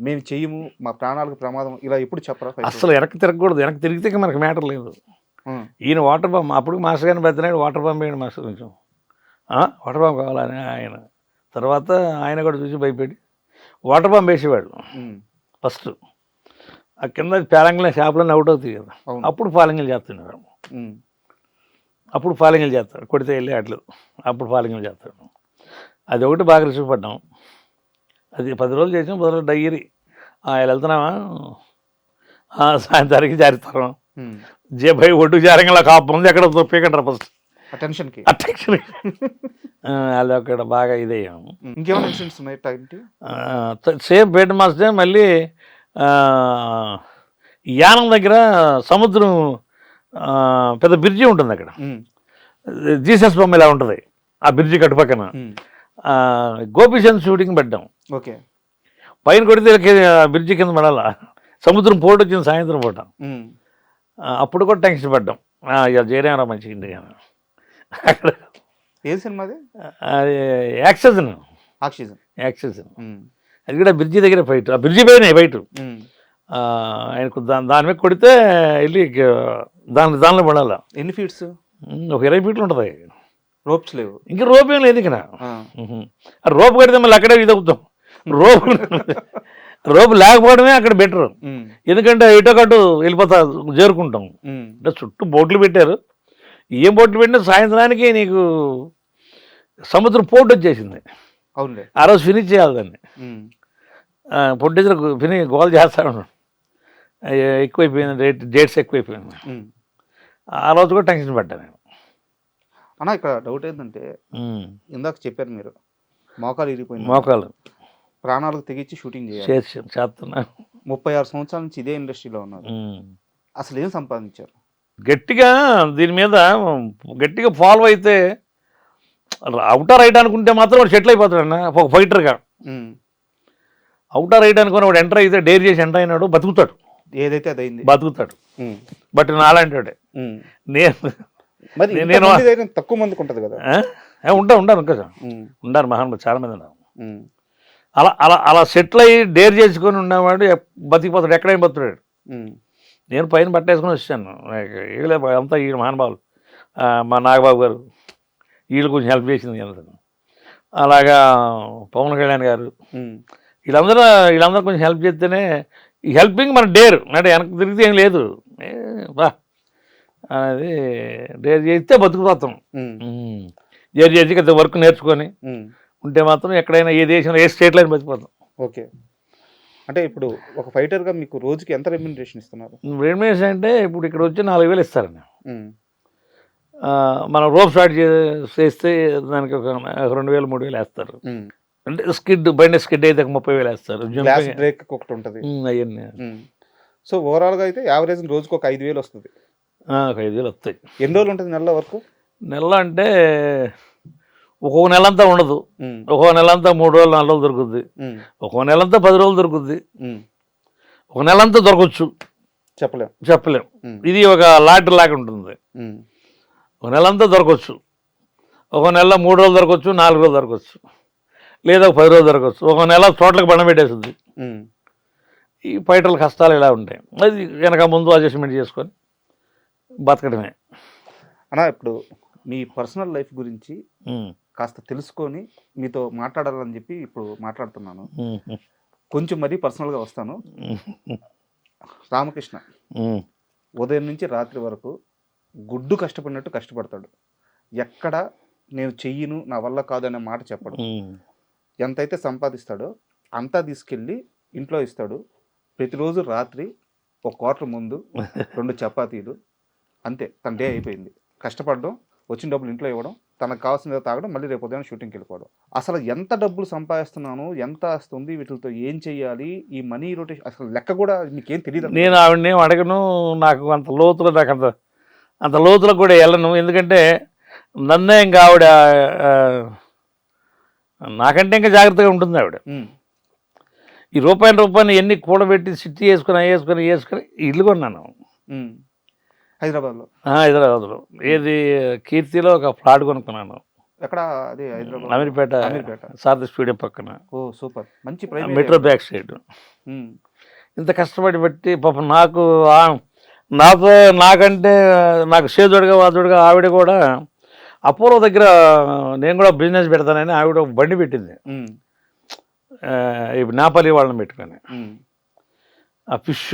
మేము చెయ్యము, మా ప్రాణాలకు ప్రమాదం, ఇలా ఎప్పుడు చెప్పరా? అసలు వెనక్కి తిరగకూడదు, వెనక్కి తిరిగితే మనకు మ్యాటర్ లేదు. ఈయన వాటర్ బాంబ్ అప్పుడు మాస్టర్ గారిని బతినాడు, వాటర్ బాంబ్ వేయండి మాస్టర్ కొంచెం వాటర్ బాంబ్ కావాలని ఆయన. తర్వాత ఆయన కూడా చూసి భయపెట్టి వాటర్ బాంబ్ వేసేవాడు ఫస్ట్. ఆ కింద పేలంగిల షాపులన్నీ అవుట్ అవుతాయి కదా, అప్పుడు ఫాలింగ్లు చేస్తున్నాడు. అప్పుడు ఫాలింగ్లు చేస్తాడు, కొడితే వెళ్ళి అట్లు అప్పుడు ఫాలింగ్లు చేస్తాడు. అది ఒకటి బాగా రిస్క్ పడ్డాం. అది 10 రోజులు చేసాం. 10 రోజులు డైరీ ఇలా వెళ్తున్నామా సాయంత్రానికి జారిస్తాం భయ ఒడ్డు జారంగా కాపు ఉంది ఎక్కడ పీకంటారు ఫస్ట్ అటెన్షన్కి. అది అక్కడ బాగా ఇదయ్యాము. ఇంకేమైనా ఇన్సిడెంట్స్ ఉన్నాయి? సేమ్ పేట మాస్తే మళ్ళీ యానం దగ్గర సముద్రం పెద్ద బ్రిడ్జి ఉంటుంది అక్కడ, జీసస్ బొమ్మ ఇలా ఉంటుంది ఆ బ్రిడ్జి కట్టుపక్కన. గోపీచంద్ షూటింగ్ పెట్టాం. ఓకే. పైన కొడితే బ్రిడ్జి కింద పడాలా, సముద్రం పోటు వచ్చింది సాయంత్రం పూట. అప్పుడు కూడా టెన్షన్ పడ్డాం, ఇక చేరామరా మంచిగా ఇంటికి. అక్కడ ఏ సినిమాది? అది యాక్సిజన్. అది కూడా బ్రిడ్జి దగ్గర ఫైట్, ఆ బ్రిడ్జి పైన ఫైట్. ఆయనకు దాని మీద కొడితే వెళ్ళి దానిలో పడాలా. ఎన్ని ఫీట్స్? ఒక 20 ఫీట్లు ఉంటుంది. రోప్స్ లేవు, ఇంకా రోప్ ఏం లేదు ఇక్కడ. రోప్ కడితే మళ్ళీ అక్కడే ఇదవుతాం. రోపు లేకపోవడమే అక్కడ బెటర్, ఎందుకంటే ఇటో కట్టు వెళ్ళిపోతా చేరుకుంటాం. అంటే చుట్టూ బోట్లు పెట్టారు, ఏం బోట్లు పెట్టినా సాయంత్రానికి నీకు సముద్రం పోటు వచ్చేసింది. ఆ రోజు ఫినిష్ చేయాలి దాన్ని. పొట్టిద్దరు ఫినిష్ గోల్ చేస్తా ఉన్నాడు, ఎక్కువైపోయింది డేట్స్ ఎక్కువైపోయింది. ఆ రోజు కూడా టెన్షన్ పడ్డాను నేను. అన్నా ఇక్కడ డౌట్ ఏంటంటే, ఇందాక చెప్పారు మీరు మోకాలు ఇరిగిపోయింది, మోకాలు ప్రాణాలకు తెగించి షూటింగ్ చేస్తున్నా. 36 సంవత్సరాల నుంచి ఇదే ఇండస్ట్రీలో ఉన్నారు, అసలు ఏం సంపాదించారు? గట్టిగా దీని మీద గట్టిగా ఫాలో అయితే అవుటా రైట్ అనుకుంటే మాత్రం వాడు సెటిల్ అయిపోతాడు అన్న. ఒక ఫైటర్గా అవుటా రైట్ అనుకుని వాడు ఎంటర్ అయితే, డేర్ చేసి ఎంటర్ అయినాడు, బతుకుతాడు, ఏదైతే అది అయింది బతుకుతాడు. బట్ నాలాంటి నేను తక్కువ మందికి ఉంటుంది కదా. ఉంటారు ఇంకా ఉండారు మహానుభావులు చాలా మంది ఉన్నారు. అలా అలా అలా సెటిల్ అయ్యి డేర్ చేసుకొని ఉన్నవాడు బతికిపోతాడు, ఎక్కడైనా బతుకుతాడు. నేను పైన పట్టేసుకొని వచ్చాను, వీళ్ళే అంతా ఈ మహానుభావులు, మా నాగబాబు గారు వీళ్ళు కొంచెం హెల్ప్ చేసింది. అలాగా పవన్ కళ్యాణ్ గారు వీళ్ళందరూ కొంచెం హెల్ప్ చేస్తేనే ఈ హెల్పింగ్ మన డేర్ అంటే వెనక్కి తిరిగితే ఏం లేదు బా అనేది. డేర్ చేస్తే బతుకుపోతాం. డేర్ చేసి కొంత వర్క్ నేర్చుకొని ఉంటే మాత్రం ఎక్కడైనా ఏ దేశంలో ఏ స్టేట్లో అయినా బతికిపోతాం. ఓకే. అంటే ఇప్పుడు ఒక ఫైటర్గా మీకు రోజుకి ఎంత రెమ్యూనరేషన్ ఇస్తున్నారు? రెమ్యూనరేషన్ అంటే ఇప్పుడు ఇక్కడ వచ్చి 4,000 ఇస్తారండి. మనం రోప్ స్టార్ట్ చేస్తే దానికి ఒక 2,000 3,000 వేస్తారు. అంటే బండి స్కిడ్ అయితే 30,000 వేస్తారు. బ్రేక్ ఒకటి ఉంటుంది అవన్నీ. సో ఓవరాల్గా అయితే యావరేజ్ రోజుకి ఒక 5,000 వస్తుంది. 5,000 వస్తాయి. ఎన్ని రోజులు ఉంటుంది నెల వరకు? నెల అంటే ఒక్కొక్క నెలంతా ఉండదు, ఒక్కొక్క నెలంతా 3 రోజులు 4 రోజులు దొరుకుద్ది, ఒక్కొక్క నెలంతా 10 రోజులు దొరుకుద్ది, ఒక నెలంతా దొరకవచ్చు, చెప్పలేం. ఇది ఒక లాటరీ లాగా ఉంటుంది. ఒక నెలంతా దొరకవచ్చు, ఒక నెల 3 రోజులు దొరకవచ్చు, 4 రోజులు దొరకవచ్చు, లేదా 10 రోజులు దొరకవచ్చు, ఒక నెల చోట్లకి బండ పెట్టేస్తుంది. ఈ పైటల కష్టాలు ఇలా ఉంటాయి. అది వెనక ముందు అడ్జస్ట్మెంట్ చేసుకొని బతకడమే. అన్నా ఇప్పుడు మీ పర్సనల్ లైఫ్ గురించి కాస్త తెలుసుకొని మీతో మాట్లాడాలని చెప్పి ఇప్పుడు మాట్లాడుతున్నాను. కొంచెం మరీ పర్సనల్గా వస్తాను. రామకృష్ణ ఉదయం నుంచి రాత్రి వరకు గుడ్డు కష్టపడినట్టు కష్టపడతాడు. ఎక్కడ నేను చెయ్యను, నా వల్ల కాదు అనే మాట చెప్పడు. ఎంతైతే సంపాదిస్తాడో అంతా తీసుకెళ్ళి ఇంట్లో ఇస్తాడు. ప్రతిరోజు రాత్రి ఒక క్వార్టర్ ముందు 2 చపాతీలు, అంతే. తన డే అయిపోయింది. కష్టపడడం, వచ్చిన డబ్బులు ఇంట్లో ఇవ్వడం, తనకు కావాల్సిన తాగడం, మళ్ళీ రేపు ఉదయం షూటింగ్కి వెళ్ళిపోవడం. అసలు ఎంత డబ్బులు సంపాదిస్తున్నాను, ఎంత వస్తుంది, వీటితో ఏం చెయ్యాలి, ఈ మనీ రొటేషన్ అసలు లెక్క కూడా మీకేం తెలియదు. నేను ఆవిడని అడగను, నాకు అంత లోతులో అంత లోతులకు కూడా వెళ్ళను. ఎందుకంటే నన్నే ఇంకా ఆవిడ నాకంటే ఇంకా జాగ్రత్తగా ఉంటుంది ఆవిడ. ఈ రూపాయిని ఎన్ని కూడబెట్టి సిట్టి వేసుకొని ఇల్లు కొన్నాను హైదరాబాద్లో. ఏది కీర్తిలో ఒక ఫ్లాట్ కొనుక్కున్నాను. ఎక్కడ? అది హైదరాబాద్, అమీర్పేట సారథి స్టూడియో పక్కన. ఓ సూపర్, మంచి మెట్రో బ్యాక్ సైడ్. ఇంత కష్టపడి పెట్టి పాపం నాకంటే నాకు సేదోడుగా వాదుడుగా ఆవిడ కూడా అపోలో దగ్గర నేను కూడా బిజినెస్ పెడతానని ఆవిడ బండి పెట్టింది. ఇప్పుడు నాపల్లి వాళ్ళని పెట్టుకొని ఆ ఫిష్,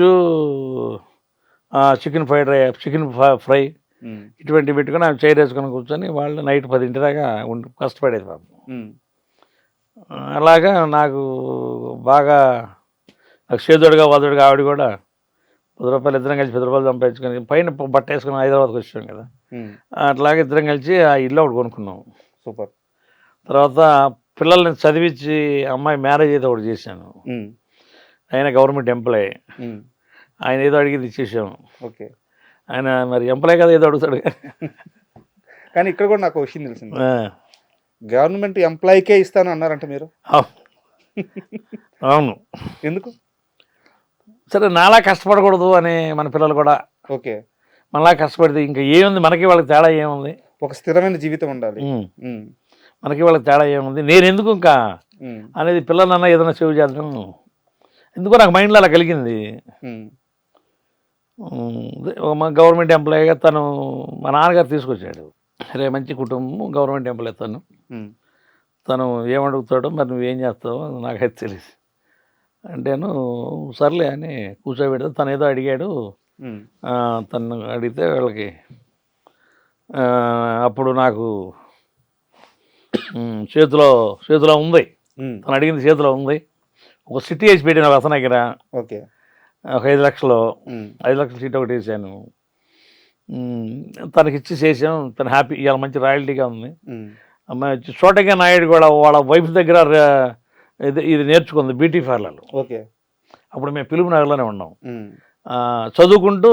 చికెన్ ఫ్రై ఇటువంటివి పెట్టుకొని ఆమె చైర్ వేసుకొని కూర్చొని వాళ్ళు నైట్ 10 దాకా కష్టపడేది పాపం. అలాగా నాకు బాగా సేదోడుగా వాదుడుగా ఆవిడ కూడా 10 రూపాయలు ఇద్దరం కలిసి 10 రూపాయలు సంపాదించుకొని పైన బట్ట వేసుకొని హైదరాబాద్కి వచ్చాం కదా. అట్లాగే ఇద్దరం కలిసి ఆ ఇల్లు ఒకటి కొనుక్కున్నాం. సూపర్. తర్వాత పిల్లల్ని చదివించి అమ్మాయి మ్యారేజ్ అయితే ఒకటి చేశాను. ఆయన గవర్నమెంట్ ఎంప్లాయీ. ఆయన ఏదో అడిగింది ఇచ్చేసాము. ఓకే. ఆయన మరి ఎంప్లాయీ కదా, ఏదో అడుగుతాడు. కానీ ఇక్కడ కూడా నాకు విషయం తెలిసింది, గవర్నమెంట్ ఎంప్లాయీకే ఇస్తాను అన్నారంట మీరు. అవును. ఎందుకు? సరే, నాలా కష్టపడకూడదు అని మన పిల్లలు కూడా. ఓకే. మనలా కష్టపడితే ఇంకా ఏముంది, మనకి వాళ్ళకి తేడా ఏముంది? ఒక స్థిరమైన జీవితం ఉండాలి. మనకి వాళ్ళకి తేడా ఏముంది? నేను ఎందుకు ఇంకా అనేది పిల్లలన్నా ఏదైనా సేవ్ చేద్దాం ఎందుకో నాకు మైండ్లో అలా కలిగింది. గవర్నమెంట్ ఎంప్లాయీగా తను మా నాన్నగారు తీసుకొచ్చాడు. సరే, మంచి కుటుంబం, గవర్నమెంట్ ఎంప్లాయీ తను ఏమడుగుతాడో మరి నువ్వేం చేస్తావో నాకైతే తెలియదు. అంటేను సర్లే అని కూర్చోబెడితే తను ఏదో అడిగాడు. తను అడిగితే వాళ్ళకి అప్పుడు నాకు చేతిలో ఉంది, తను అడిగింది చేతిలో ఉంది. ఒక సిటీ వేసి పెట్టాను అతని దగ్గర. ఓకే. ఒక 5 లక్షలు 5 లక్షల సీట్ ఒకటి వేసాను. తనకిచ్చి చేసాం. తను హ్యాపీ, ఇవాళ మంచి రాయల్టీగా ఉంది. అమ్మాయి వచ్చి చోటగా నాయుడు కూడా వాళ్ళ వైఫ్ దగ్గర ఇది నేర్చుకుంది, బ్యూటీ పార్లర్లు. ఓకే. అప్పుడు మేము పిలుపు నగర్లోనే ఉన్నాం. చదువుకుంటూ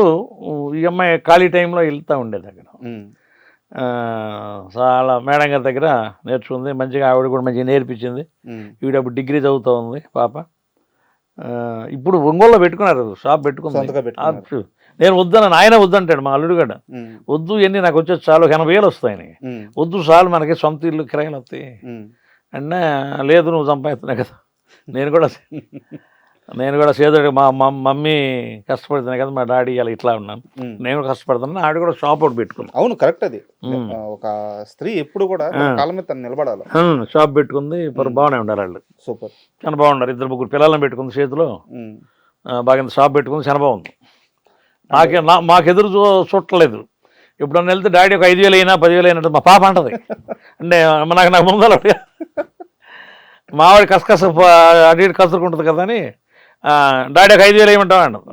ఈ అమ్మాయి ఖాళీ టైంలో వెళ్తూ ఉండేది అక్కడ. చాలా మేడం గారి దగ్గర నేర్చుకుంది. మంచిగా ఆవిడ కూడా మంచిగా నేర్పించింది. ఈవిడ అప్పుడు డిగ్రీ చదువుతూ ఉంది పాప. ఇప్పుడు ఒంగోలులో పెట్టుకున్నారు, షాప్ పెట్టుకుంది. నేను వద్దను, ఆయన వద్దంటాడు మా అల్లుడు కూడా. వద్దు, ఎన్ని నాకు వచ్చేది చాలు, 80,000 వస్తాయని. వద్దు చాలు, మనకి సొంత ఇల్లు కిరాయిలు వస్తాయి అన్నా. లేదు, నువ్వు సంపాదిస్తున్నావు కదా. నేను కూడా సేదోడు, మా మమ్మీ కష్టపడుతున్నాయి కదా, మా డాడీ ఇలా ఇట్లా ఉన్నాను, నేను కూడా కష్టపడుతున్నాను. ఆవిడ కూడా షాప్ ఒకటి పెట్టుకున్నాను. అవును, కరెక్ట్. అది ఒక స్త్రీ ఎప్పుడు కూడా కాళ్ళ మీద తను నిలబడాలి. షాప్ పెట్టుకుంది. ఇప్పుడు బాగానే ఉండాలి వాళ్ళు. సూపర్. చాలా బాగున్నారు. 2-3 పిల్లలను పెట్టుకుంది చేతిలో. బాగా షాప్ పెట్టుకుంది, చాలా బాగుంది. మాకు ఎదురు చూడలేదు. ఎప్పుడన్నా వెళ్తే డాడీ ఒక 5,000 అయినా 10,000 అయినట్టు మా పాప అంటది. అంటే నాకు ముందర మావాడి కసకస అటు కసురుకుంటుంది కదా అని, డాడీ ఒక 5,000 వేయమంటావు అన్నది.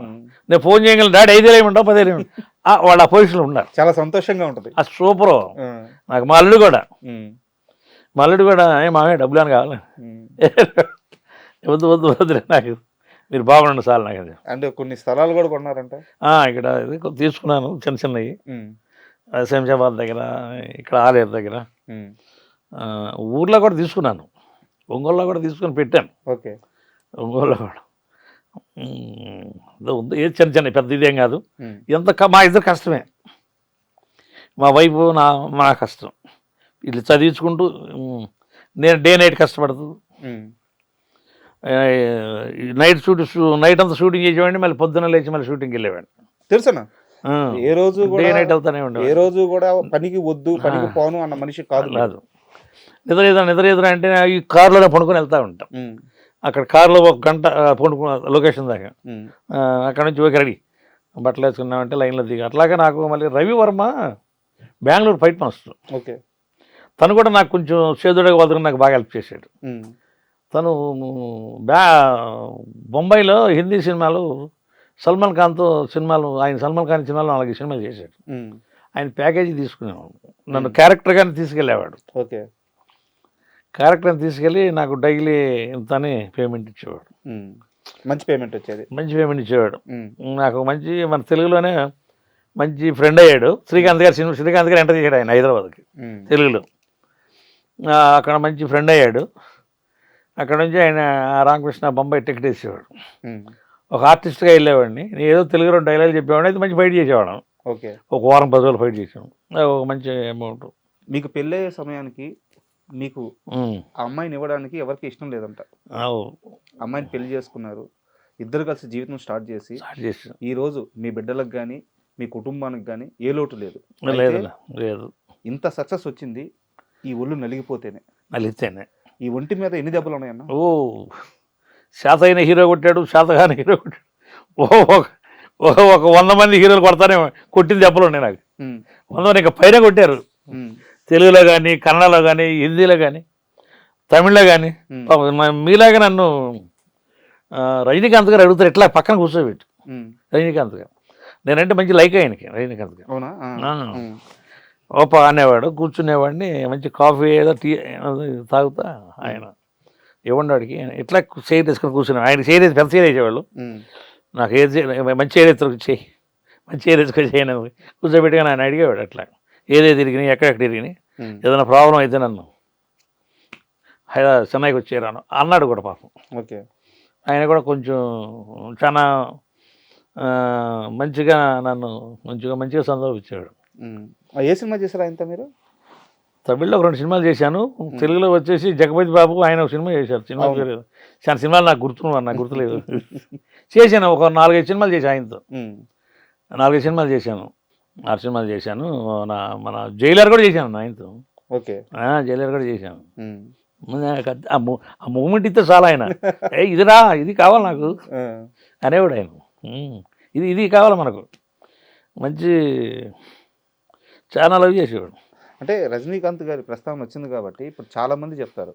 నేను ఫోన్ చేయగలను, డాడీ 5,000 వేయమంటావు 10,000 వేయమంటావు. వాళ్ళు ఆ పొజిషన్లో ఉన్నారు. చాలా సంతోషంగా ఉంటుంది. అది సూపరు. నాకు మా అల్లుడు కూడా మామే డబ్బులు అని కావాలి, వద్దు నాకు మీరు బాగుండండి సార్. నాకు అది అంటే కొన్ని స్థలాలు కూడా కొన్నారంట ఇక్కడ. తీసుకున్నాను చిన్నవి, శంషాబాద్ దగ్గర, ఇక్కడ ఆలేరు దగ్గర. ఊర్లో కూడా తీసుకున్నాను, ఒంగోలులో కూడా తీసుకొని పెట్టాను, ఓకే. ఒంగోలులో కూడా. ఏదో ఉంది, ఏది చిన్న చిన్న పెద్ద ఇదేం కాదు. ఉమ్. మా ఇద్దరు కష్టమే, మా వైఫ్ మా కష్టం. ఇట్లా చదివించుకుంటూ నేను డే నైట్ కష్టపడుతూ ఉమ్. నైట్ అంతా షూటింగ్ చేసేవాడిని, మళ్ళీ పొద్దున్న లేచి మళ్ళీ షూటింగ్కి వెళ్ళేవాడిని. తెలుసా ఏ రోజు డే కూడా నైట్ వెళ్తానే ఏ ఉండేవాడిని. రోజు కూడా పనికి వద్దు, పనికి పోను అన్న మనిషి కాదు. కాదు, నిద్ర ఎదురు అంటే ఈ కారులోనే పడుకొని వెళ్తూ ఉంటాం. ఉమ్. అక్కడ కారులో 1 గంట పడుకున్న లొకేషన్ దాకా, ఉమ్. అక్కడ నుంచి ఓకే రెడీ బట్టలు వేసుకున్నామంటే లైన్లో దిగి. అట్లాగే నాకు మళ్ళీ Ravi Varma Bengaluru fight master, okay. తను కూడా నాకు కొంచెం సేదుడుగా వదలని నాకు బాగా హెల్ప్ చేశాడు. ఉమ్. తను బొంబాయిలో హిందీ సినిమాలు సల్మాన్ ఖాన్తో సినిమాలు, ఆయన సల్మాన్ ఖాన్ సినిమాలు 4 సినిమాలు చేశాడు. ఉమ్. ఆయన ప్యాకేజీ తీసుకునేవాడు, నన్ను క్యారెక్టర్గానే తీసుకెళ్ళేవాడు. ఓకే. క్యారెక్టర్ని తీసుకెళ్ళి నాకు డైలీ ఇంత అని పేమెంట్ ఇచ్చేవాడు. ఉమ్. మంచి పేమెంట్ వచ్చేది. మంచి పేమెంట్ ఇచ్చేవాడు. ఉమ్. నాకు మంచి, మన తెలుగులోనే మంచి ఫ్రెండ్ అయ్యాడు. శ్రీకాంత్ గారు ఎంటర్ చేశాడు ఆయన హైదరాబాద్కి, ఉమ్. తెలుగులో. అక్కడ మంచి ఫ్రెండ్ అయ్యాడు. అక్కడ నుంచి ఆయన రామకృష్ణ బొంబాయి టికెట్ వేసేవాడు. ఉమ్. ఒక ఆర్టిస్ట్గా వెళ్ళేవాడిని, నేను ఏదో తెలుగులో డైలాగ్ చెప్పేవాడిని, అయితే మంచి ఫైట్ చేసేవాడు. ఓకే. ఒక వారం 10 రోజులు ఫైట్ చేసాం, ఒక మంచి అమౌంట్. మీకు పెళ్ళయ్యే సమయానికి మీకు ఆ అమ్మాయిని ఇవ్వడానికి ఎవరికి ఇష్టం లేదంట. అమ్మాయిని పెళ్లి చేసుకున్నారు, ఇద్దరు కలిసి జీవితం స్టార్ట్ చేసి ఈ రోజు మీ బిడ్డలకు కానీ మీ కుటుంబానికి కానీ ఏ లోటు లేదు. లేదు. ఇంత సక్సెస్ వచ్చింది ఈ ఒళ్ళు నలిగిపోతేనే. ఈ ఒంటి మీద ఎన్ని దెబ్బలు ఉన్నాయన్న? శాత అయిన హీరో కొట్టాడు, శాతగాని హీరో కొట్టాడు. ఒక 100 మంది హీరోలు కొడతానే కొట్టిన దెబ్బలు ఉన్నాయి నాకు. 100 మంది ఇంకా పైన కొట్టారు, తెలుగులో కానీ, కన్నడలో కానీ, హిందీలో కానీ, తమిళ్లో కానీ. మీలాగా నన్ను రజనీకాంత్ గారు అడుగుతారు, ఎట్లా పక్కన కూర్చోబెట్టి. రజనీకాంత్ గారు నేనంటే మంచి లైక్ ఆయనకి. రజనీకాంత్ గారు ఓప అనేవాడు, కూర్చునేవాడిని, మంచి కాఫీ ఏదో టీ తాగుతా. ఆయన ఇవ్వండి వాడికి, ఎట్లా చైర్ వేసుకొని కూర్చున్నాను. ఆయన చైర్ వేసి పెద్ద చైర్ వేసేవాళ్ళు, నాకు ఏది మంచి చైర్ చేయి, మంచి చైర్ వేసుకొని చేయను కూర్చోబెట్టుగా ఆయన అడిగేవాడు. అట్లా ఏదేది తిరిగినాయి, ఎక్కడెక్కడ తిరిగినాయి, ఏదైనా ప్రాబ్లం అయితే నన్ను చెన్నైకి వచ్చేరాను అన్నాడు కూడా పాపం. ఓకే. ఆయన కూడా కొంచెం చాలా మంచిగా నన్ను మంచిగా సందర్భించాడు. ఏ సినిమా చేశారు ఆయనతో మీరు? తమిళ్లో 2 సినిమాలు చేశాను, తెలుగులో వచ్చేసి జగపతి బాబు ఆయన ఒక సినిమా చేశారు. సినిమా పేరు చాలా సినిమాలు నాకు గుర్తులేదు. చేశాను ఒక 4-5 సినిమాలు చేశాను ఆయనతో. 4-5 సినిమాలు చేశాను, 6 సినిమాలు చేశాను. మన జైలర్ కూడా చేశాను ఆయనతో. ఓకే. జైలర్ కూడా చేశాను. ఆ మూమెంట్ ఇస్తే చాలా ఆయన ఇదిరా, ఇది కావాలి నాకు అనేవాడు ఆయన. ఇది కావాలి మనకు, మంచి చాలా లవ్ చేసేవాడు. అంటే రజనీకాంత్ గారి ప్రస్తావన వచ్చింది కాబట్టి ఇప్పుడు చాలా మంది చెప్తారు,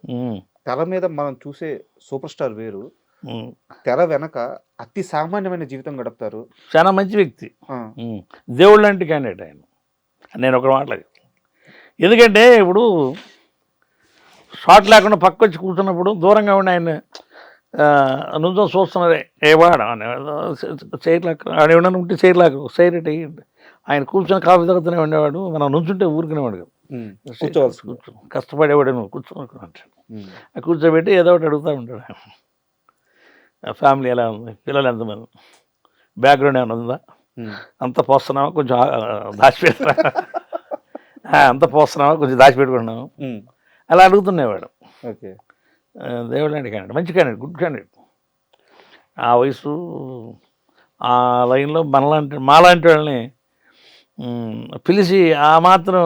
తెర మీద మనం చూసే సూపర్ స్టార్ వేరు, తెర వెనక అతి సామాన్యమైన జీవితం గడుపుతారు. చాలా మంచి వ్యక్తి, దేవుడు లాంటి క్యాండిడేట్ ఆయన. నేను ఒక మాట్లాడి, ఎందుకంటే ఇప్పుడు షాట్ లేకుండా పక్క వచ్చి కూర్చున్నప్పుడు దూరంగా ఉండి ఆయన నుంచో చూస్తున్నదే ఏవాడు చైర్లాక్ ఆడేవాడు ఉంటే చైర్లాక్ సైరెట్ అయ్యండి. ఆయన కూర్చొని కాఫీ తాగుతూనే ఉండేవాడు, మనం నుంచుంటే ఊరుకునేవాడు కదా, కష్టపడేవాడు నువ్వు కూర్చోనుకో అంటాడు. కూర్చోబెట్టి ఏదో ఒకటి అడుగుతూ ఉంటాడు. ఫ్యామిలీ ఎలా ఉంది, పిల్లలు ఎంతమంది, బ్యాక్గ్రౌండ్ ఏమైనా ఉందా, అంత పోస్తున్నావా కొంచెం దాచిపెట్టరా, అంత పోస్తున్నావా కొంచెం దాచిపెట్టుకున్నాము, అలా అడుగుతుండేవాడు. ఓకే. దేవుడు లాంటి క్యాండిడేట్, మంచి క్యాండిడేట్, గుడ్ క్యాండిడేట్. ఆ వయసు ఆ లైన్లో మాలాంటి వాళ్ళని పిలిచి ఆ మాత్రం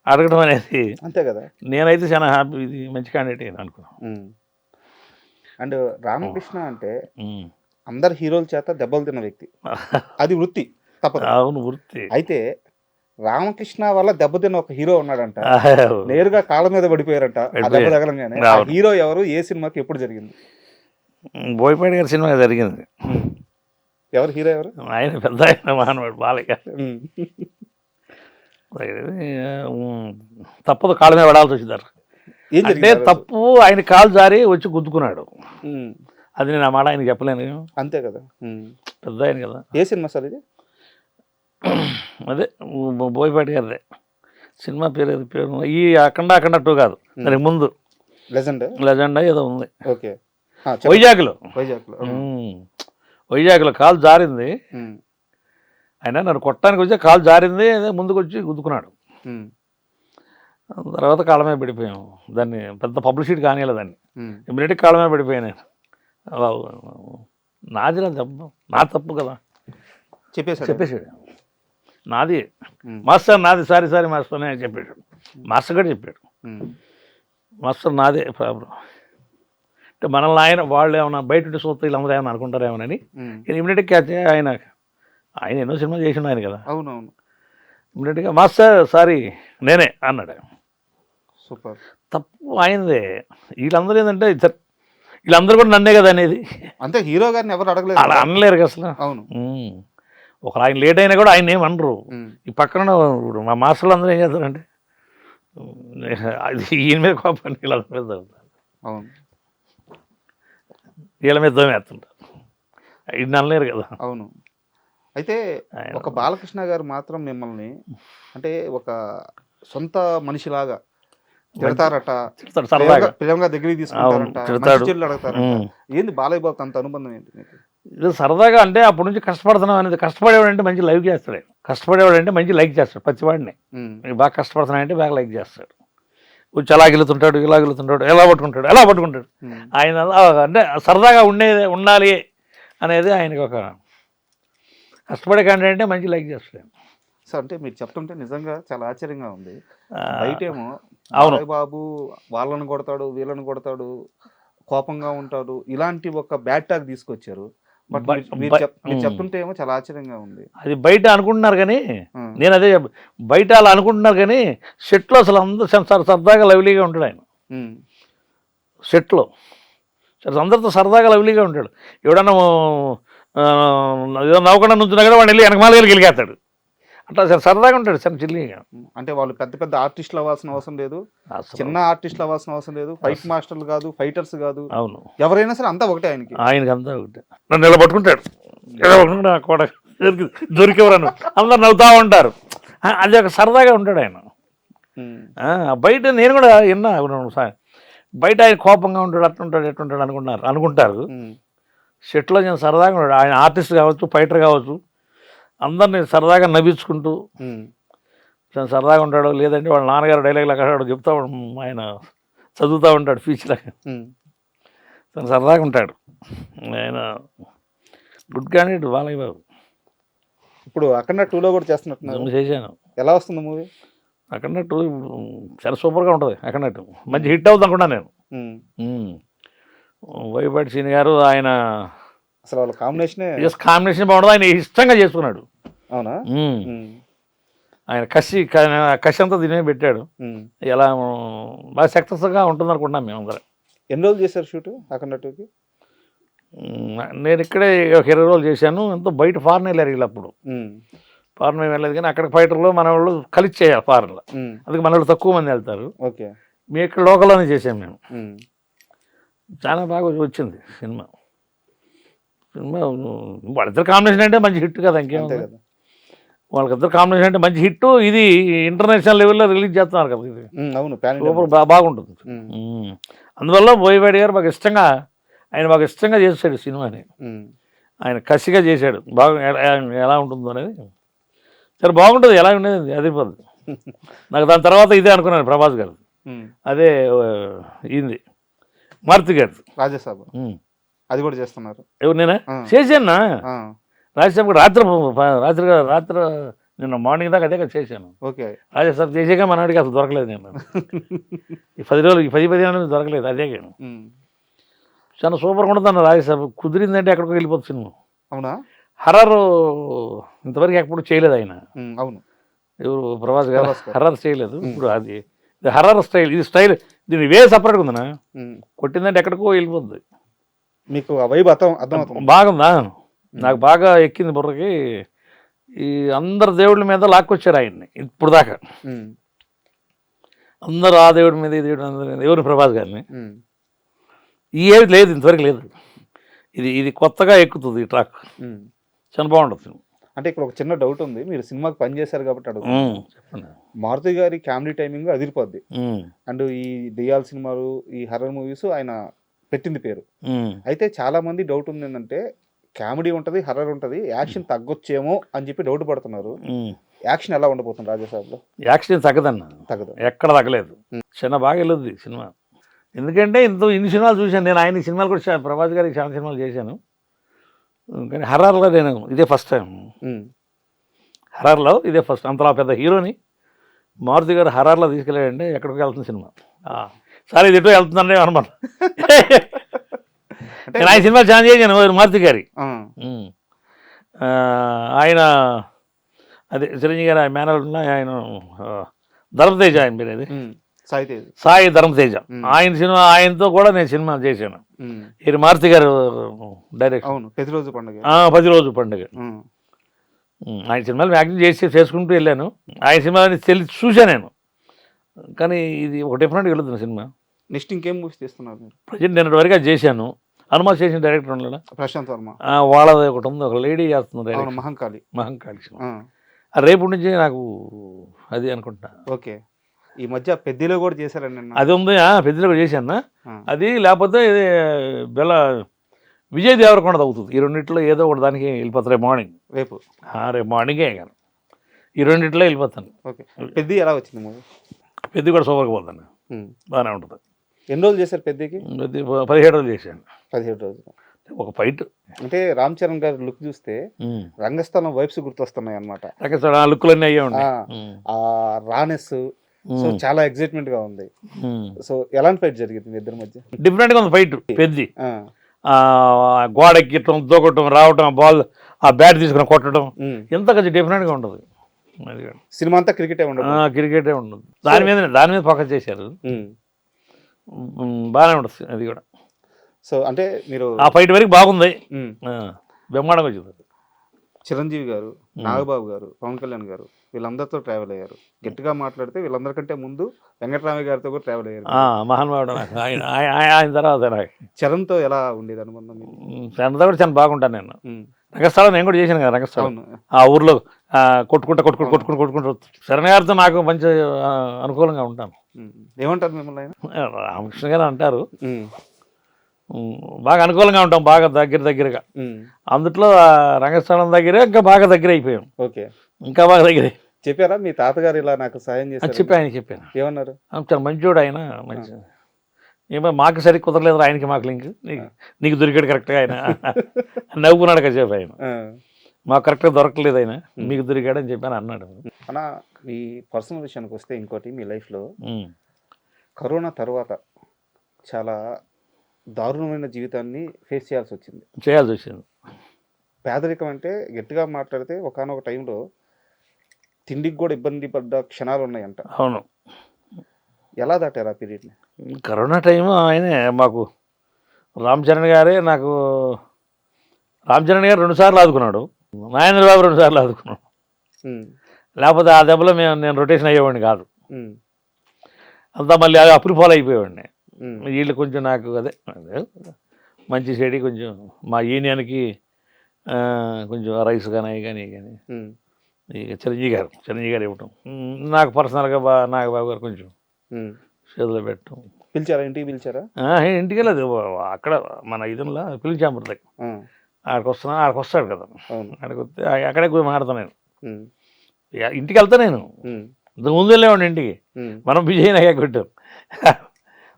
అడగడం అనేది అంతే కదా. నేనైతే చాలా హ్యాపీ, ఇది మంచి క్యాండిడేట్ అని అనుకున్నాను. అండ్ రామకృష్ణ అంటే అందరు హీరోల చేత దెబ్బలు తిన్న వ్యక్తి, అది వృత్తి తప్పదు. అవును, వృత్తి. అయితే రామకృష్ణ వల్ల దెబ్బతిన్న ఒక హీరో ఉన్నాడంట, నేరుగా కాళ్ళ మీద పడిపోయారంట ఆ దెబ్బ తగలంగానే. ఆ హీరో ఎవరు, ఏ సినిమాకి, ఎప్పుడు జరిగింది? బోయపాటి గారి సినిమా జరిగింది. ఎవరు హీరో ఎవరు? ఆయన పెద్ద ఆయన మహానుభావుడు బాలయ్య. తప్పదు, కాళ్ళ మీద పడాల్సి వచ్చిందారు. అంటే తప్పు ఆయన కాలు జారి వచ్చి గుద్దుకున్నాడు, అది నేను ఆ మాట ఆయనకి చెప్పలేను. అంతే కదా, పెద్ద ఆయన కదా. ఏ సినిమా సార్ ఇది? అదే బోయపాటి గారిదే సినిమా పేరు ఏది పేరు ఈ అఖండ అఖండ 2 కాదు దానికి ముందు లెజెండ్ లెజెండా ఏదో ఉంది ఓకే వైజాగ్లో వైజాగ్లో వైజాగ్లో కాలు జారింది. ఆయన నన్ను కొట్టడానికి వచ్చి కాలు జారింది, ముందుకు వచ్చి గుద్దుకున్నాడు. తర్వాత కాళ్ళ మీద పడిపోయాం. దాన్ని పెద్ద పబ్లిసిటీ కానియాలి దాన్ని. ఇమ్మీడియట్గా కాళ్ళ మీద పడిపోయాను. నాది నా తప్పు కదా చెప్పేసాడు. నాది మాస్టర్ నాది సారీ మాస్టర్ అని చెప్పాడు. మాస్టర్ కూడా చెప్పాడు మాస్టర్ నాదే ప్రాబ్లం అంటే మనల్ని వాళ్ళు ఏమన్నా బయట చూస్తే వీళ్ళందరూ ఏమన్నా అనుకుంటారేమోనని ఇమ్మీడియట్గా ఆయన ఎన్నో సినిమా చేసిండు ఆయన కదా. అవునవును. ఇమ్మీడియట్గా మాస్టర్ సారీ నేనే అన్నాడు. సూపర్. తప్పు ఆయనదే. వీళ్ళందరూ ఏంటంటే వీళ్ళందరూ కూడా నన్నే కదా అనేది. అంతే హీరో గారిని ఎవరు అడగలేదు, అలా అనలేరు అసలు. అవును. ఒకరు ఆయన లేట్ అయినా కూడా ఆయన ఏమనరు. ఈ పక్కన మా మాస్టర్లు అందరూ ఏం చేస్తారంటే అది ఈయన మీద కోపాన్ని వీళ్ళందరి మీద చదువుతారు. అవును. వీళ్ళ మీద దోమేస్తుంటారు. ఇది అనలేరు కదా. అవును. అయితే ఒక బాలకృష్ణ గారు మాత్రం మిమ్మల్ని అంటే ఒక సొంత మనిషిలాగా తిడతారట, ప్రేమగా దగ్గరికి తీసుకుంటారట, అడుగుతారట. ఏంది బాలయ్య బాబుతో అంత అనుబంధం ఏంటి మీకు? ఇది సరదాగా అంటే అప్పటి నుంచి కష్టపడుతున్నాం అనేది. కష్టపడేవాడంటే మంచి లైక్ చేస్తాడు. కష్టపడేవాడంటే మంచి లైక్ చేస్తాడు. ప్రతివాడిని బాగా కష్టపడుతున్నాయంటే బాగా లైక్ చేస్తాడు. కొంచెం అలా గెలుతుంటాడు, ఇలా గెలుతుంటాడు, ఎలా పట్టుకుంటాడు. ఆయన అంటే సరదాగా ఉండాలి అనేది ఆయనకి ఒక కష్టపడే కంటే అంటే మంచి లైక్ చేస్తాడు. సార్ అంటే మీరు చెప్తుంటే నిజంగా చాలా ఆశ్చర్యంగా ఉంది. బయటేమో బాలయ్య బాబు వాళ్ళని కొడతాడు, వీళ్ళని కొడతాడు, కోపంగా ఉంటాడు, ఇలాంటి ఒక బ్యాడ్ టాక్ తీసుకొచ్చారు. బట్ మీరు చెప్తుంటే ఏమో చాలా ఆశ్చర్యంగా ఉంది. అది బయట అనుకుంటున్నారు కానీ నేను అదే బయట అలా అనుకుంటున్నారు కానీ సెట్లో అసలు అందరూ సరదాగా లవ్లీగా ఉంటాడు ఆయన. సెట్లో అందరితో సరదాగా లవ్లీగా ఉంటాడు. ఎవడన్నా ఏదో నవ్వకుండా నుంచున్నా కూడా వాడిని వెళ్ళి వెనకమాలకి గెలిగేస్తాడు. అట్లా సరదాగా ఉంటాడు సార్ చిల్లిగా. అంటే వాళ్ళు పెద్ద పెద్ద ఆర్టిస్టులు అవ్వాల్సిన అవసరం లేదు, చిన్న ఆర్టిస్టులు అవ్వాల్సిన అవసరం లేదు, ఫైట్ మాస్టర్లు కాదు, ఫైటర్స్ కాదు, అవును ఎవరైనా సరే అంతా ఒకటే ఆయనకి అంతా ఒకటే. నన్ను ఇలా పట్టుకుంటాడు, దొరికేవరను అందరు నవ్వుతా ఉంటారు. అది ఒక సరదాగా ఉంటాడు ఆయన. బయట నేను కూడా విన్నా సార్, బయట ఆయన కోపంగా ఉంటాడు, అట్లుంటాడు ఎట్లుంటాడు అనుకుంటారు. సెట్లో నేను సరదాగా ఉంటాడు. ఆయన ఆర్టిస్ట్ కావచ్చు, ఫైటర్ కావచ్చు, అందరినీ సరదాగా నవ్వించుకుంటూ సరదాగా ఉంటాడు. లేదంటే వాళ్ళ నాన్నగారు డైలాగ్ అక్కడ చెప్తా ఆయన చదువుతూ ఉంటాడు ఫీచర్లాగా. తను సరదాగా ఉంటాడు. ఆయన గుడ్ క్యాండిడేట్ బాలయ్య బాబు. ఇప్పుడు అఖండ 2లో కూడా చేస్తున్నట్టున్నారు. చేశాను. ఎలా వస్తుంది మూవీ? అఖండ 2 చాలా సూపర్గా ఉంటుంది. అఖండ 2 మంచి హిట్ అవుతుంది అనుకున్నా నేను. వైపాటి సీని గారు ఆయన అసలు వాళ్ళ కాంబినేషన్ బాగుంటుంది. ఆయన ఇష్టంగా చేసుకున్నాడు. అవునా? ఆయన కసి అంతా దీని పెట్టాడు. ఎలా బాగా సక్సెస్గా ఉంటుంది అనుకుంటున్నాం మేము అందరం. ఎన్ని రోజులు చేశారు షూట్ అఖండ 2కి? నేను ఇక్కడే ఒక 20 రోజులు చేశాను. ఎంతో బయట ఫారెన్ వెళ్ళారు వీళ్ళు. అప్పుడు ఫారెన్ వెళ్ళలేదు కానీ అక్కడ ఫైటర్లు మన వాళ్ళు కలిసి చేయాలి ఫారెన్లో. అందుకే మన వాళ్ళు తక్కువ మంది వెళ్తారు. ఓకే. మీ ఇక్కడ లోకల్లోనే చేసాం మేము. చాలా బాగా వచ్చింది సినిమా. వాళ్ళిద్దరు కాంబినేషన్ అంటే మంచి హిట్ కదా, ఇంకేముంది. వాళ్ళకిద్దరు కాంబినేషన్ అంటే మంచి హిట్. ఇది ఇంటర్నేషనల్ లెవెల్లో రిలీజ్ చేస్తున్నారు కదా. ఇది సూపర్ బాగుంటుంది. అందువల్ల బోయపాటి గారు బాగా ఇష్టంగా చేశాడు సినిమాని. ఆయన కసిగా చేశాడు. బాగా ఎలా ఉంటుందో అనేది సరే బాగుంటుంది. ఎలా ఉండేది అది పోతుంది నాకు. దాని తర్వాత ఇదే అనుకున్నాను ప్రభాస్ గారు. అదే ఈంది మారుతి గారు రాజసాబ్. అది కూడా చేస్తున్నారు. ఎవరు? నేనా చేశాను. రాజసాబ్ రాత్రి నిన్న మార్నింగ్ దాకా అదే కదా చేశాను. ఓకే. రాజసాబ్ చేసాక మనవాడికి అసలు దొరకలేదు. నేను 10 రోజులు 10 నుంచి దొరకలేదు. అదే చాలా సూపర్గా ఉంటుంది రాజసాబ్. కుదిరిందంటే ఎక్కడికో వెళ్ళిపోతుంది సినిమా. అవునా? హర్రర్ ఇంతవరకు ఎప్పుడు చేయలేదు ఆయన. అవును. ఎవరు? ప్రభాస్ గారు హర్రర్ చేయలేదు. ఇప్పుడు అది హర్రర్ స్టైల్. ఇది స్టైల్ దీని వే సపరేట్గా ఉందనా. కొట్టిందంటే ఎక్కడికో వెళ్ళిపోతుంది. మీకు ఆ వైబ్ అర్థమవుతుంది. బాగుందా? నాకు బాగా ఎక్కింది బుర్రకి. ఈ అందరు దేవుళ్ళ మీద లాక్కొచ్చారు ఆయన్ని ఇప్పుడు దాకా. అందరూ ఆ దేవుడి మీద ఈ దేవుడి మీద ఎవరు? ప్రభాస్ గారిని. ఏది లేదు ఇంతవరకు లేదు. ఇది కొత్తగా ఎక్కుతుంది ఈ ట్రాక్. చాలా బాగుంటుంది. అంటే ఇక్కడ ఒక చిన్న డౌట్ ఉంది, మీరు సినిమాకి పని చేశారు కాబట్టి అడుగు. చెప్పండి. మారుతి గారి కామెడీ టైమింగ్ అదిరిపోద్ది. అండ్ ఈ దెయ్యాల సినిమాలు, ఈ హర్రర్ మూవీస్ ఆయన పెట్టింది పేరు. అయితే చాలా మంది డౌట్ ఉంది ఏంటంటే, కామెడీ ఉంటుంది, హర్రర్ ఉంటుంది, యాక్షన్ తగ్గొచ్చేమో అని చెప్పి డౌట్ పడుతున్నారు. యాక్షన్ ఎలా ఉండబోతుంది రాజాసాబ్లో? యాక్షన్ తగ్గదన్న, తగ్గదు, ఎక్కడ తగ్గలేదు. చిన్న బాగా వెళ్ళొద్ది సినిమా. ఎందుకంటే ఇన్ని సినిమాలు చూశాను నేను. ఆయన సినిమాలు కూడా ప్రభాస్ గారికి చాలా సినిమాలు చేశాను, కానీ హర్రర్లో నేను ఇదే ఫస్ట్ టైం. హర్రర్లో ఇదే ఫస్ట్. అంతలా పెద్ద హీరోని మారుతి గారు హర్రర్లో తీసుకెళ్ళాడంటే ఎక్కడికి వెళ్తుంది సినిమా. సరే ఇది ఎటో వెళ్తుందండి అనమాట. నేను ఆయన సినిమాలు చాలా చేశాను మారుతి గారి. ఆయన అదే చిరంజీవి గారు ఆయన మేనల్ ఆయన ధర్మతేజ, ఆయన పేరు అది సాయి ధర్మతేజ. ఆయన సినిమా, ఆయనతో కూడా నేను సినిమా చేశాను. ఇది మారుతి గారు డైరెక్షన్, 10 రోజు పండుగ. ఆయన సినిమాలు యాక్టింగ్ చేసుకుంటూ వెళ్ళాను. ఆయన సినిమాని చూశాను నేను, కానీ ఇది ఒక డిఫరెంట్గా వెళ్తుంది సినిమా. నెక్స్ట్ ఇంకేం మూవీస్ తీస్తున్నారు? ప్రజెంట్ నేను వరకు అది చేశాను. హనుమాన్ చేసిన డైరెక్టర్ ఉండలేదా, ప్రశాంత్ వర్మ, వాళ్ళది ఒకటి ఉంది, ఒక లేడీ చేస్తున్నారు, మహంకాళి సినిమా. రేపు నుంచి నాకు అది అనుకుంటా. ఓకే, ఈ మధ్య పెద్దలో కూడా చేశారండి, అది ఉంది. పెద్దలో కూడా చేశాను అది. లేకపోతే ఇది విజయ్ దేవరకొండ అవుతుంది. ఈ రెండిట్లో ఏదో ఒకటి దానికి వెళ్ళిపోతారు. రేపు మార్నింగే కానీ ఈ రెండిట్లో వెళ్ళిపోతాను. ఓకే, పెద్ద ఎలా వచ్చింది మూవీ? పెద్ద కూడా సూపర్గా పోతాను, బాగానే ఉంటుంది. ఎన్ని రోజులు చేశారు పెద్దకి? 17 రోజులు చేశాను. 17 రోజులు ఒక ఫైట్. అంటే రామ్ చరణ్ గారి లుక్ చూస్తే రంగస్థలం వైబ్స్ గుర్తొస్తున్నాయి అన్నమాట. లుక్లన్నీ అయ్యే ఉన్నాయి, ఆ రానెస్. సో చాలా ఎక్సైట్మెంట్ గా ఉంది. సో ఎలాంటి ఫైట్ జరిగింది ఇద్దరి మధ్య? డిఫరెంట్ గా ఉంది ఫైట్. పెద్ది గోడ ఎక్కటం, దూకటం, రావటం, బాల్ ఆ బ్యాట్ తీసుకుని కొట్టడం, ఎంత కొంచెం డిఫరెంట్ గా ఉంటుంది. సినిమా అంతా క్రికెటే ఉండదు, క్రికెటే ఉండదు. దాని మీద ఫోకస్ చేశారు, బాగానే ఉంటుంది అది కూడా. సో అంటే మీరు ఆ ఫైట్ వరకు బాగుంది, బ్రహ్మాండంగా వచ్చింది. చిరంజీవి గారు, నాగబాబు గారు, పవన్ కళ్యాణ్ గారు వీళ్ళందరితో ట్రావెల్ అయ్యారు. గట్టిగా మాట్లాడితే వీళ్ళందరికంటే ముందు వెంకటరామయ్య గారితో కూడా ట్రావెల్ అయ్యారు. మహానుభావుడు. ఆయన తర్వాత చరణ్తో ఎలా ఉండేది అనుబంధం? చరణ్తో కూడా చాలా బాగుంటాను నేను. రంగస్థలం నేను కూడా చేశాను కదా, రంగస్థలం ఆ ఊర్లో కొట్టుకుంటూ చరణ్ గారితో నాకు మంచి అనుకూలంగా ఉంటాను. ఏమంటారు మిమ్మల్ని ఆయన? రామకృష్ణ గారు అంటారు, బాగా అనుకూలంగా ఉంటాం, బాగా దగ్గరగా. అందుట్లో రంగస్థలం దగ్గరే ఇంకా బాగా దగ్గర అయిపోయాం. ఓకే, ఇంకా బాగా దగ్గర. చెప్పారా మీ తాతగారు ఇలా నాకు సాయం చేశారు? చెప్పాను. ఏమన్నారు? చాలా మంచోడు ఆయన, మంచి. ఏమో మాకు సరిగ్గా కుదరలేదు, ఆయనకి మాకు లింక్. నీకు దొరికాడు కరెక్ట్గా ఆయన నవ్వుకున్నాడు కదా చెప్పి. ఆయన మాకు కరెక్ట్గా దొరకలేదు, ఆయన మీకు దొరికాడు అని చెప్పాను అన్నాడు. అన్న, మీ పర్సనల్ విషయానికి వస్తే ఇంకోటి, మీ లైఫ్లో కరోనా తర్వాత చాలా దారుణమైన జీవితాన్ని ఫేస్ చేయాల్సి వచ్చింది. పేదరికం అంటే గట్టిగా మాట్లాడితే ఒకానొక టైంలో తిండికి కూడా ఇబ్బంది పడ్డ క్షణాలు ఉన్నాయంట. అవును. ఎలా దాటారు ఆ పీరియడ్ని? కరోనా టైము ఆయనే మాకు రామ్ చరణ్ గారే నాకు. రామ్ చరణ్ గారు 2 సార్లు ఆదుకున్నాడు, నాగేంద్ర బాబు 2 సార్లు ఆదుకున్నాడు. లేకపోతే ఆ దెబ్బలో నేను రొటేషన్ అయ్యేవాడిని కాదు, అంతా మళ్ళీ అప్పులు ఫాలో అయిపోయేవాడిని. వీళ్ళు కొంచెం నాకు అదే మంచి చెడి కొంచెం మా యూనియన్కి కొంచెం రైస్ కానీ ఇక చిరంజీవి గారు ఇవ్వటం, నాకు పర్సనల్గా నాగబాబు గారు కొంచెం చేతిలో పెట్టడం. పిలిచారా? ఇంటికి పిలిచారా? ఇంటికి వెళ్ళదు, అక్కడ మన ఇదంలో పిలిచాంబర్ దగ్గర. ఆడికి వస్తాడు కదా, ఆడికి వస్తే అక్కడే మాడతాను నేను. ఇంటికి వెళ్తా నేను, ఇంతకు ముందు వెళ్ళేవాడిని ఇంటికి. మనం విజయ్ నాయక కొట్టాం.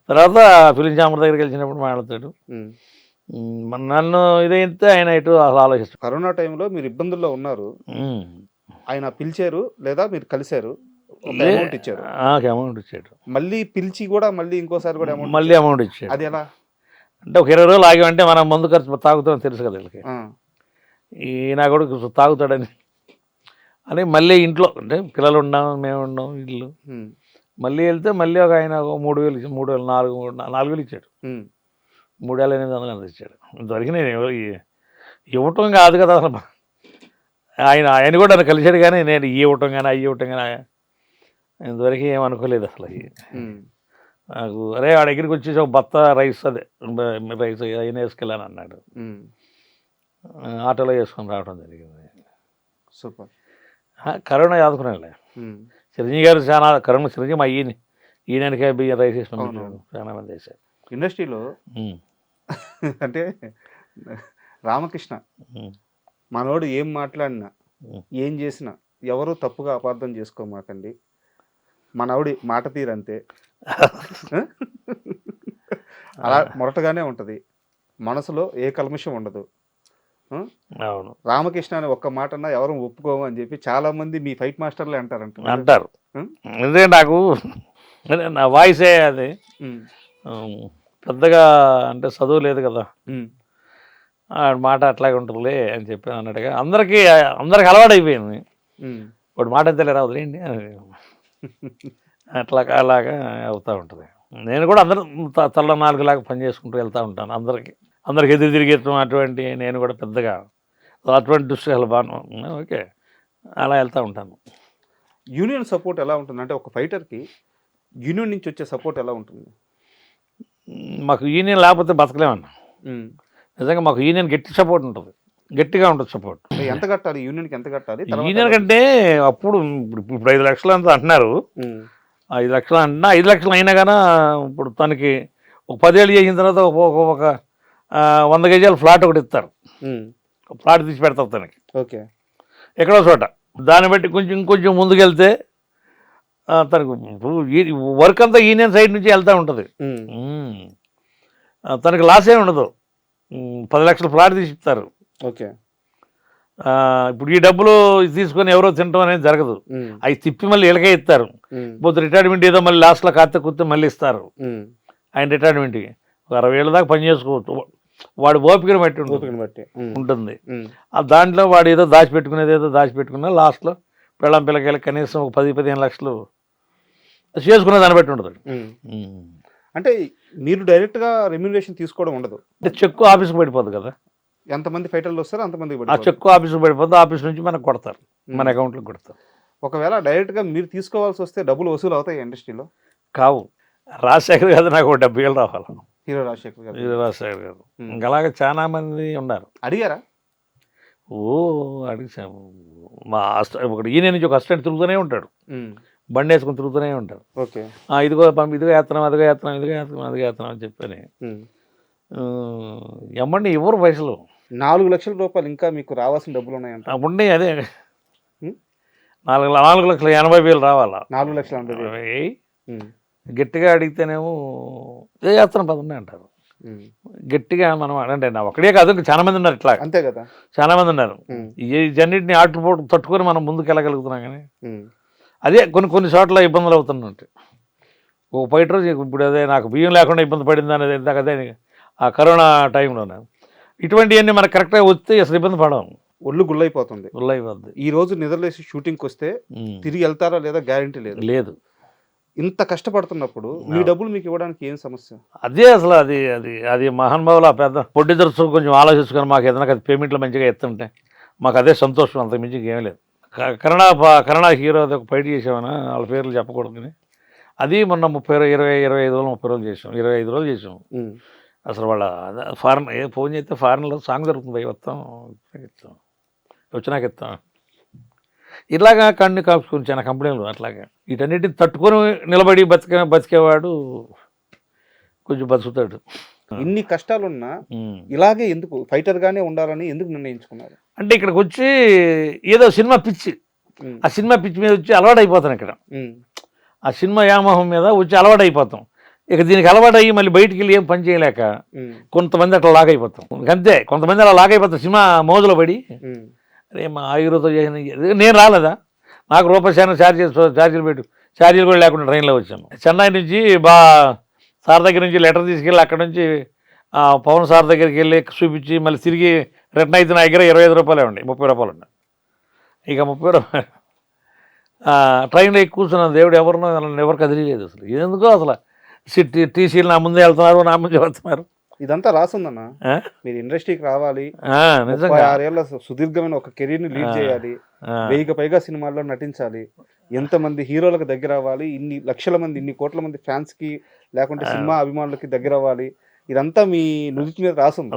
తర్వాత ఫిలిం ఛాంబర్ దగ్గరికి వెళ్ళినప్పుడు మాట్లాడతాడు. నన్ను ఇదైతే ఆయన ఇటు అసలు ఆలోచిస్తాడు. కరోనా టైంలో మీరు ఇబ్బందుల్లో ఉన్నారు, ఆయన పిలిచారు లేదా మీరు కలిశారు, అమౌంట్ ఇచ్చారు? అమౌంట్ ఇచ్చాడు. మళ్ళీ పిలిచి కూడా మళ్ళీ ఇంకోసారి కూడా అమౌంట్ ఇచ్చాడు. అది ఎలా అంటే ఒక 20 రోజులు ఆగామంటే మనం మందు ఖర్చు తాగుతామని తెలుసు కదా వీళ్ళకి. ఈయన కూడా తాగుతాడని అని మళ్ళీ ఇంట్లో, అంటే పిల్లలు ఉన్నాం, మేము ఉన్నాం, ఇల్లు. మళ్ళీ వెళ్తే మళ్ళీ ఒక ఆయన 3,000 ఇచ్చాడు, 4,000 ఇచ్చాడు, 3,800 అంత ఇచ్చాడు. ఇంతవరకు నేను ఇవ్వటం కాదు కదా అసలు. ఆయన కూడా నన్ను కలిశాడు, కానీ నేను ఇవ్వటం కానీ ఇంతవరకు ఏమనుకోలేదు అసలు. నాకు అరే ఆ దగ్గరికి వచ్చేసి ఒక బత్త రైస్ అయినా వేసుకెళ్ళాను అన్నాడు. ఆటోలో వేసుకొని రావడం జరిగింది. సూపర్. కరోనా ఆదుకున్నాలే. చిరంజీవి గారు చాలా కరోనా చిరంజీవి మా ఈయనకే బియ్యం రైస్ వేసి పంపించాడు, చాలా మంది వేశారు ఇండస్ట్రీలో. అంటే రామకృష్ణ మనోడు ఏం మాట్లాడినా ఏం చేసినా ఎవరు తప్పుగా అపార్థం చేసుకోమాకండి, మనోడి మాట తీరంతే. అలా మొరటగానే ఉంటుంది, మనసులో ఏ కల్మషం ఉండదు. అవును, రామకృష్ణ అని ఒక్క మాట అన్నా ఎవరు ఒప్పుకోము అని చెప్పి చాలా మంది మీ ఫైట్ మాస్టర్లే అంటారు. ఎందుకంటే నాకు నా వాయిసే అది పెద్దగా అంటే చదువు లేదు కదా, మాట అట్లాగే ఉంటుందిలే అని చెప్పి అన్నట్టుగా అందరికి అలవాటు అయిపోయింది. వాడు మాట అంతేలే రావు వదిలేండి అలాగా అవుతూ ఉంటుంది. నేను కూడా అందరూ తల్ల నాలుగులాగా పని చేసుకుంటూ వెళ్తూ ఉంటాను. అందరికి ఎదురు తిరిగేయటం అటువంటి నేను కూడా పెద్దగా అటువంటి దృశ్యాలు బాగా ఓకే అలా వెళ్తూ ఉంటాను. యూనియన్ సపోర్ట్ ఎలా ఉంటుంది? అంటే ఒక ఫైటర్కి యూనియన్ నుంచి వచ్చే సపోర్ట్ ఎలా ఉంటుంది? మాకు యూనియన్ లేకపోతే బతకలేమన్నా. నిజంగా మాకు యూనియన్ గట్టి సపోర్ట్ ఉంటుంది, గట్టిగా ఉంటుంది సపోర్ట్. ఎంత కట్టాలి యూనియన్కి? ఎంత కట్టాలి యూనియన్ కంటే? అప్పుడు ఇప్పుడు 5 లక్షలు అంతా అంటున్నారు. 5 లక్షలు అంటున్నా, 5 లక్షలు అయినా కానీ ఇప్పుడు తనకి ఒక 10 ఏళ్ళు చేసిన తర్వాత ఒక 100 గజాల ఫ్లాట్ ఒకటి ఇస్తారు, ఫ్లాట్ తీసి పెడతారు తనకి. ఓకే, ఎక్కడో చోట. దాన్ని బట్టి ఇంకొంచెం ముందుకెళ్తే తనకు వర్క్ అంతా యూనియన్ సైడ్ నుంచి వెళ్తూ ఉంటుంది. తనకి లాస్ ఏమి ఉండదు. 10 లక్షల ఫ్లాట్ తీసి ఇస్తారు. ఓకే, ఇప్పుడు ఈ డబ్బులు తీసుకొని ఎవరో తినడం అనేది జరగదు. అవి తిప్పి మళ్ళీ వీళ్ళకే ఇస్తారు. పోతే రిటైర్మెంట్ ఏదో మళ్ళీ లాస్ట్లో కుత్తే మళ్ళీ ఇస్తారు. ఆయన రిటైర్మెంట్కి 60 ఏళ్ళ దాకా పని చేసుకోవచ్చు. వాడు ఓపికను బట్టి ఉంటుంది. దాంట్లో వాడు ఏదో దాచిపెట్టుకున్నా లాస్ట్లో పిల్లకి కనీసం ఒక 10-15 లక్షలు చేసుకునే దాన్ని బట్టి ఉంటుంది. అంటే మీరు డైరెక్ట్గా రెమ్యూనరేషన్ తీసుకోవడం ఉండదు, అంటే చెక్కు ఆఫీస్కి పడిపోతుంది కదా. ఎంతమంది ఫైటర్లు వస్తారో అంతమంది ఆ చెక్కు ఆఫీస్కి పడిపోతుంది, ఆఫీస్ నుంచి మనకు కొడతారు, మన అకౌంట్లోకి కొడతారు. ఒకవేళ డైరెక్ట్గా మీరు తీసుకోవాల్సి వస్తే డబ్బులు వసూలు అవుతాయి ఇండస్ట్రీలో? కావు. రాజశేఖర్ గారు నాకు 70 ఏళ్ళు రావాలి. హీరో రాజశేఖర్ గారు ఇంకా అలాగే చాలా మంది ఉన్నారు. అడిగారా? అడిగాము. మా ఒకటి ఈయన నుంచి ఒక అసిస్టెంట్ తిరుగుతూనే ఉంటాడు, బండి వేసుకుని తిరుగుతూనే ఉంటాడు. ఓకే, ఇదిగో వేస్తున్నాం అని చెప్పని ఎమ్మండి ఎవరు పైసలు 4 లక్షల రూపాయలు ఇంకా మీకు రావాల్సిన డబ్బులు ఉన్నాయంట. ఉండి అదే 4,80,000 రావాలా. 4,80,000 గట్టిగా అడిగితేనేమో ఇదే చేస్తున్నాం పదండి అంటారు. గట్టిగా మనం అంటే నా ఒకడే కాదు, ఇంకా చాలా మంది ఉన్నారు ఇట్లా. అంతే కదా, చాలా మంది ఉన్నారు. ఈ జన్నిటిని ఆటుపోటు తట్టుకొని మనం ముందుకు వెళ్ళగలుగుతున్నాం. కానీ అదే కొన్ని చోట్ల ఇబ్బందులు అవుతున్నట్టు. ఒక ఫైటర్ ఇప్పుడు అదే నాకు బియ్యం లేకుండా ఇబ్బంది పడింది అనేది ఇందాక అదే ఆ కరోనా టైంలోనే. ఇటువంటివన్నీ మనకు కరెక్ట్గా వస్తే అసలు ఇబ్బంది పడము, ఒళ్ళు గుళ్ళైపోతుంది. ఈ రోజు నిద్రలేసి షూటింగ్కి వస్తే తిరిగి వెళ్తారా లేదా గ్యారంటీ లేదు. ఇంత కష్టపడుతున్నప్పుడు మీ డబ్బులు మీకు ఇవ్వడానికి ఏం సమస్య? అదే అసలు అది మహానుభావులు ఆ పెద్ద పొడ్డిదర్సు కొంచెం ఆలోచించుకొని మాకు ఏదైనా పేమెంట్లు మంచిగా ఎత్తుంటే మాకు అదే సంతోషం, అంత మించి ఏం లేదు. కన్నడ హీరో అది ఒక ఫైట్ చేసామన్నా, వాళ్ళ పేర్లు చెప్పకూడదు కానీ అది మొన్న 25 రోజులు చేసాం, 25 రోజులు చేసాం. అసలు వాళ్ళ ఫారెన్ ఫోన్ చేస్తే ఫారెన్లో సాంగ్ దొరుకుతుంది, వచ్చినాక ఇస్తాం. ఇలాగా కన్ను కాపుకొని చాలా కంపెనీలు అట్లాగా వీటన్నిటిని తట్టుకొని నిలబడి బతికేవాడు కొంచెం బతుకుతాడు. ఇన్ని కష్టాలున్నా ఇలాగే ఎందుకు ఫైటర్ గానే ఉండాలని ఎందుకు నిర్ణయించుకున్నారు? అంటే ఇక్కడికి వచ్చి ఏదో సినిమా పిచ్చి, ఆ సినిమా పిచ్చి మీద వచ్చి అలవాటు అయిపోతాను. ఇక్కడ ఆ సినిమా వ్యామోహం మీద వచ్చి అలవాటు అయిపోతాం. ఇక దీనికి అలవాటు అయ్యి మళ్ళీ బయటికి వెళ్ళి ఏం పని చేయలేక కొంతమంది అట్లా లాగ్ అయిపోతాం. అంతే, కొంతమంది అలా లాగ్ అయిపోతాం సినిమా మోజులో పడి. అరే మా ఆయుర్వేద చేసిన నేను రాలేదా, నాకు రూపాయి ఛార్జీలు పెట్టు, ఛార్జీలు కూడా లేకుండా ట్రైన్లో వచ్చాను. చెన్నై నుంచి సార్ దగ్గర నుంచి లెటర్ తీసుకెళ్ళి అక్కడ నుంచి పవన్ సార్ దగ్గరికి వెళ్ళి చూపించి మళ్ళీ తిరిగి రిటర్న్ అయితే నా దగ్గర 25 రూపాయలే ఉండి 30 రూపాయలు ఉండే. ఇక 30 రూపాయలు ట్రైన్లో ఎక్కువ కూర్చున్నాను. దేవుడు ఎవరు కదిలేదు అసలు. ఎందుకో అసలు టీసీలు నా ముందే వెళ్తున్నారు, నా ముందే వెళ్తున్నారు. ఇదంతా రాసుందన్నా, మీరు ఇండస్ట్రీకి రావాలి, 6 ఏళ్ళ సుదీర్ఘమైన ఒక కెరీర్ ని లీడ్ చేయాలి, 1000కి పైగా సినిమాల్లో నటించాలి, ఎంతమంది హీరోలకు దగ్గర అవ్వాలి, ఇన్ని లక్షల మంది, ఇన్ని కోట్ల మంది ఫ్యాన్స్ కి లేకుంటే సినిమా అభిమానులకి దగ్గర అవ్వాలి, ఇదంతా మీ నుదుటి మీద రాసుంది,